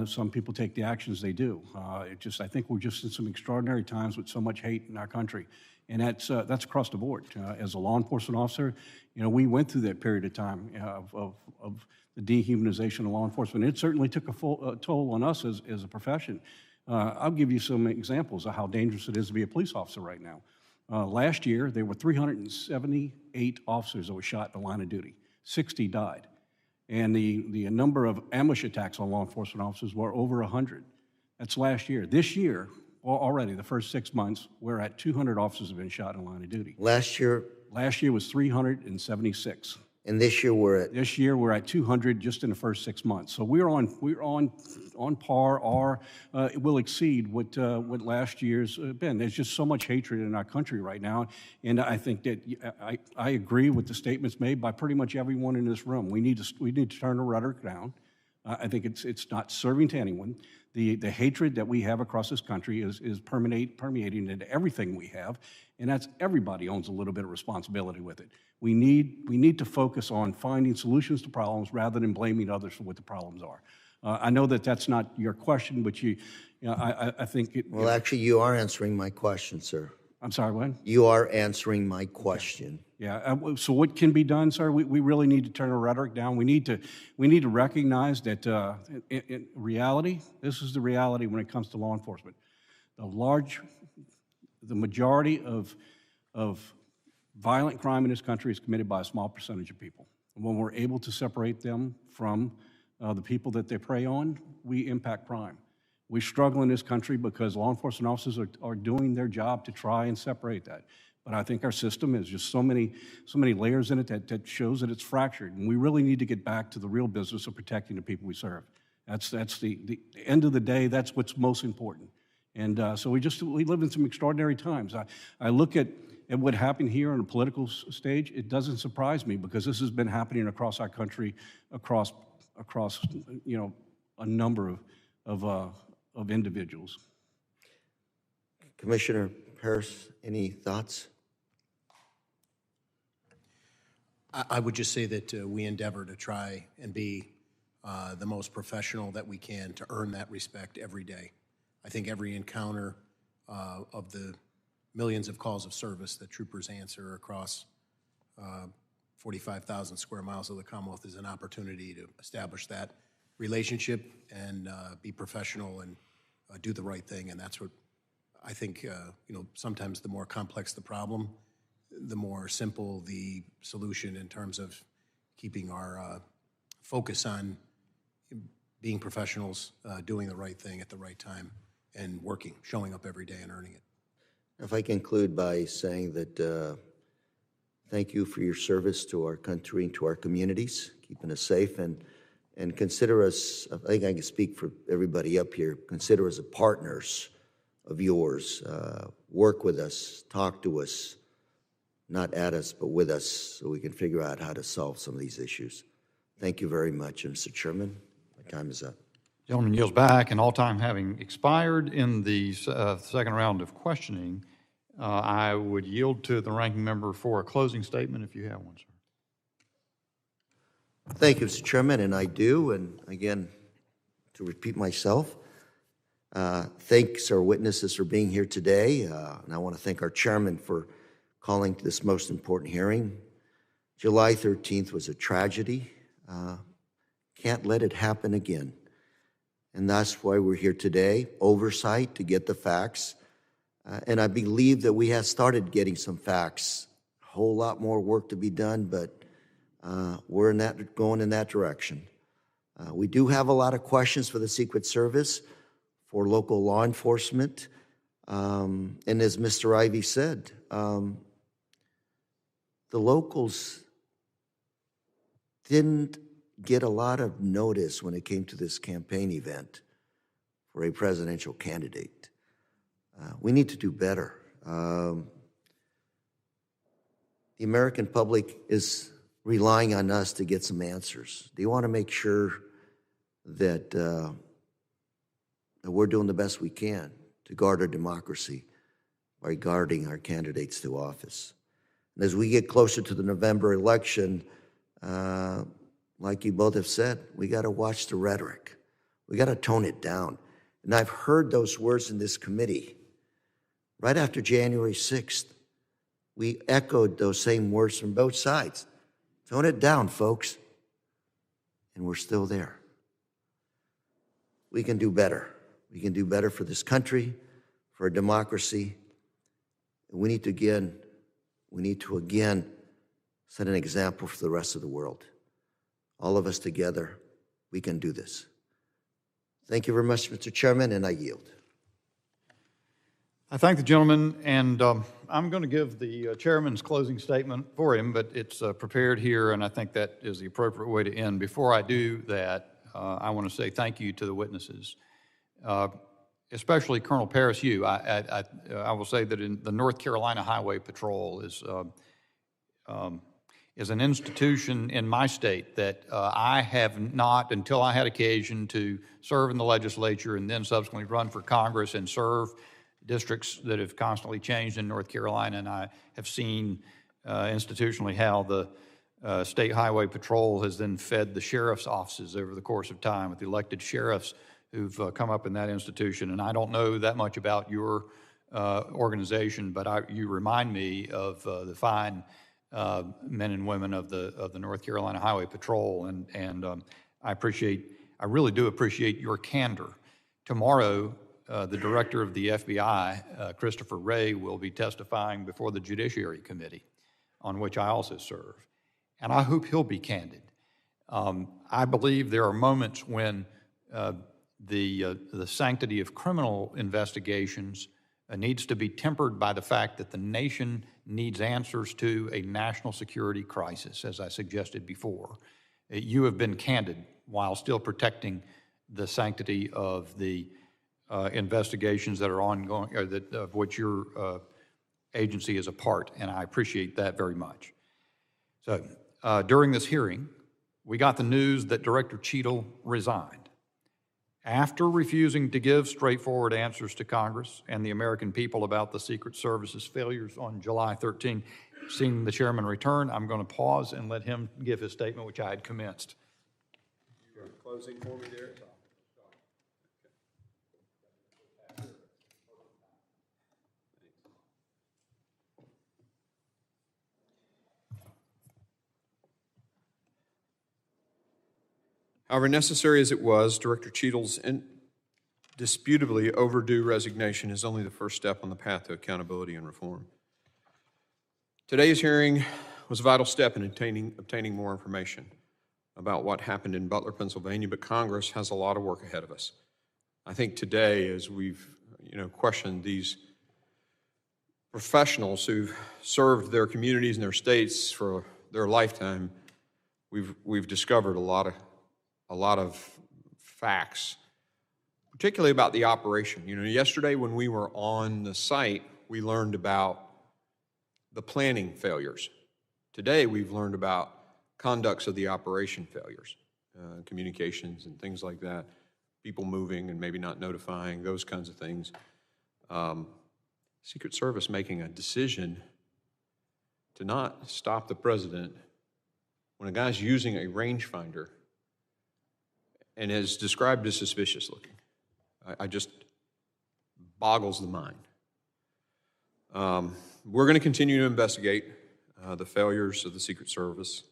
some people take the actions they do. I think we're just in some extraordinary times with so much hate in our country, and that's across the board. As a law enforcement officer, we went through that period of time of the dehumanization of law enforcement. It certainly took a toll on us as a profession. I'll give you some examples of how dangerous it is to be a police officer right now. Last year, there were 378 officers that were shot in the line of duty. 60 died. And the number of ambush attacks on law enforcement officers were over 100. That's last year. This year, already, the first 6 months, we're at 200 officers have been shot in the line of duty. Last year? Last year was 376. And this year we're at? This year we're at 200 just in the first 6 months. So we're on par, or will exceed what last year's been. There's just so much hatred in our country right now, and I think that I agree with the statements made by pretty much everyone in this room. We need to turn the rhetoric down. I think it's not serving to anyone. The hatred that we have across this country is permeating into everything we have, and that's everybody owns a little bit of responsibility with it. We need to focus on finding solutions to problems rather than blaming others for what the problems are. I know that that's not your question, but I think it. Well, actually, you are answering my question, sir. I'm sorry, what? You are answering my question. Yeah. So what can be done, sir? We really need to turn the rhetoric down. We need to recognize that in reality, this is the reality when it comes to law enforcement. The majority of violent crime in this country is committed by a small percentage of people. And when we're able to separate them from the people that they prey on, we impact crime. We struggle in this country because law enforcement officers are doing their job to try and separate that. But I think our system has just so many layers in it that shows that it's fractured. And we really need to get back to the real business of protecting the people we serve. That's the end of the day, that's what's most important. And so we live in some extraordinary times. I look at what happened here on the political stage. It doesn't surprise me because this has been happening across our country, across a number of individuals. Commissioner Harris, any thoughts? I would just say that we endeavor to try and be the most professional that we can to earn that respect every day. I think every encounter of the millions of calls of service that troopers answer across 45,000 square miles of the Commonwealth is an opportunity to establish that relationship and be professional and do the right thing. And that's what I think, sometimes the more complex the problem, the more simple the solution in terms of keeping our focus on being professionals, doing the right thing at the right time, and showing up every day and earning it. If I conclude by saying that thank you for your service to our country and to our communities, keeping us safe, and consider us, I think I can speak for everybody up here, consider us partners of yours. Work with us, talk to us, not at us, but with us, so we can figure out how to solve some of these issues. Thank you very much, Mr. Chairman. My time is up. Gentleman yields back, and all time having expired in the second round of questioning, I would yield to the ranking member for a closing statement if you have one, sir. Thank you, Mr. Chairman, and I do. And again, to repeat myself, thanks our witnesses for being here today, and I want to thank our chairman for calling this most important hearing. July 13th was a tragedy. Can't let it happen again. And that's why we're here today, oversight to get the facts. And I believe that we have started getting some facts. A whole lot more work to be done, but we're going in that direction. We do have a lot of questions for the Secret Service, for local law enforcement. And as Mr. Ivey said, the locals didn't get a lot of notice when it came to this campaign event for a presidential candidate. We need to do better. The American public is relying on us to get some answers. They want to make sure that, that we're doing the best we can to guard our democracy by guarding our candidates to office. And as we get closer to the November election, like you both have said, we got to watch the rhetoric. We got to tone it down. And I've heard those words in this committee. Right after January 6th, we echoed those same words from both sides. Tone it down, folks. And we're still there. We can do better. We can do better for this country, for our democracy. And we need to again set an example for the rest of the world. All of us together, we can do this. Thank you very much, Mr. Chairman, and I yield. I thank the gentleman, and I'm going to give the chairman's closing statement for him, but it's prepared here, and I think that is the appropriate way to end. Before I do that, I want to say thank you to the witnesses, especially Colonel Paris. I will say that in the North Carolina Highway Patrol is an institution in my state that I have not, until I had occasion to serve in the legislature and then subsequently run for Congress and serve districts that have constantly changed in North Carolina, and I have seen institutionally how the State Highway Patrol has then fed the sheriff's offices over the course of time with the elected sheriffs who've come up in that institution. And I don't know that much about your organization, but you remind me of the fine men and women of the North Carolina Highway Patrol, and I really do appreciate your candor. Tomorrow, the director of the FBI, Christopher Wray, will be testifying before the Judiciary Committee, on which I also serve. And I hope he'll be candid. I believe there are moments when the sanctity of criminal investigations needs to be tempered by the fact that the nation needs answers to a national security crisis, as I suggested before. You have been candid while still protecting the sanctity of the investigations that are ongoing, or of which your agency is a part, and I appreciate that very much. So during this hearing, we got the news that Director Cheadle resigned. After refusing to give straightforward answers to Congress and the American people about the Secret Service's failures on July 13, seeing the chairman return, I'm going to pause and let him give his statement, which I had commenced. You're closing for me there? However necessary as it was, Director Cheadle's indisputably overdue resignation is only the first step on the path to accountability and reform. Today's hearing was a vital step in obtaining more information about what happened in Butler, Pennsylvania, but Congress has a lot of work ahead of us. I think today, as we've questioned these professionals who've served their communities and their states for their lifetime, we've discovered a lot of facts, particularly about the operation. Yesterday when we were on the site, we learned about the planning failures. Today we've learned about conducts of the operation failures, communications and things like that, people moving and maybe not notifying, those kinds of things. Secret Service making a decision to not stop the president when a guy's using a rangefinder and is described as suspicious looking. I just boggles the mind. We're going to continue to investigate the failures of the Secret Service.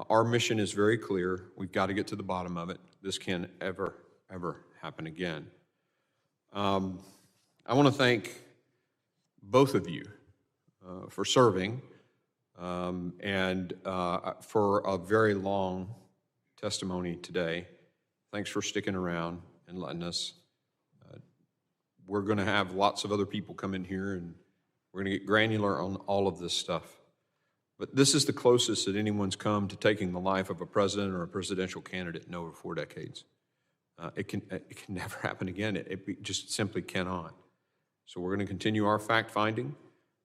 Our mission is very clear. We've got to get to the bottom of it. This can't ever happen again. I want to thank both of you for serving and for a very long testimony today. Thanks for sticking around and letting us. We're going to have lots of other people come in here, and we're going to get granular on all of this stuff. But this is the closest that anyone's come to taking the life of a president or a presidential candidate in over 4 decades. It can never happen again. It just simply cannot. So we're going to continue our fact-finding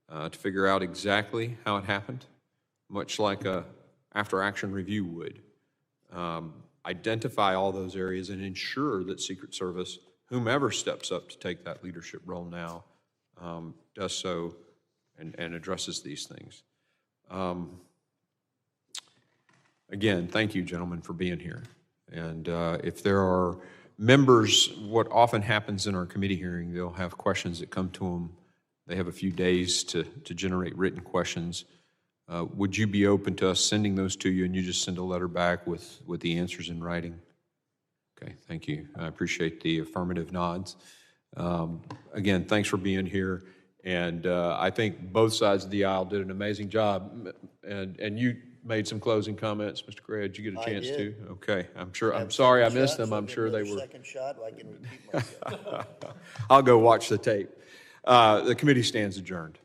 to figure out exactly how it happened, much like a after-action review would. Identify all those areas and ensure that Secret Service, whomever steps up to take that leadership role now does so and addresses these things. Again, thank you, gentlemen, for being here. And if there are members, what often happens in our committee hearing, they'll have questions that come to them. They have a few days to generate written questions. Would you be open to us sending those to you and you just send a letter back with the answers in writing? Okay, thank you. I appreciate the affirmative nods. Again, thanks for being here. And I think both sides of the aisle did an amazing job. And you made some closing comments, Mr. Gray. Did you get a chance to? Okay, I'm sorry I missed them. I'm sure they were. Second shot, I can repeat myself. I'll go watch the tape. The committee stands adjourned.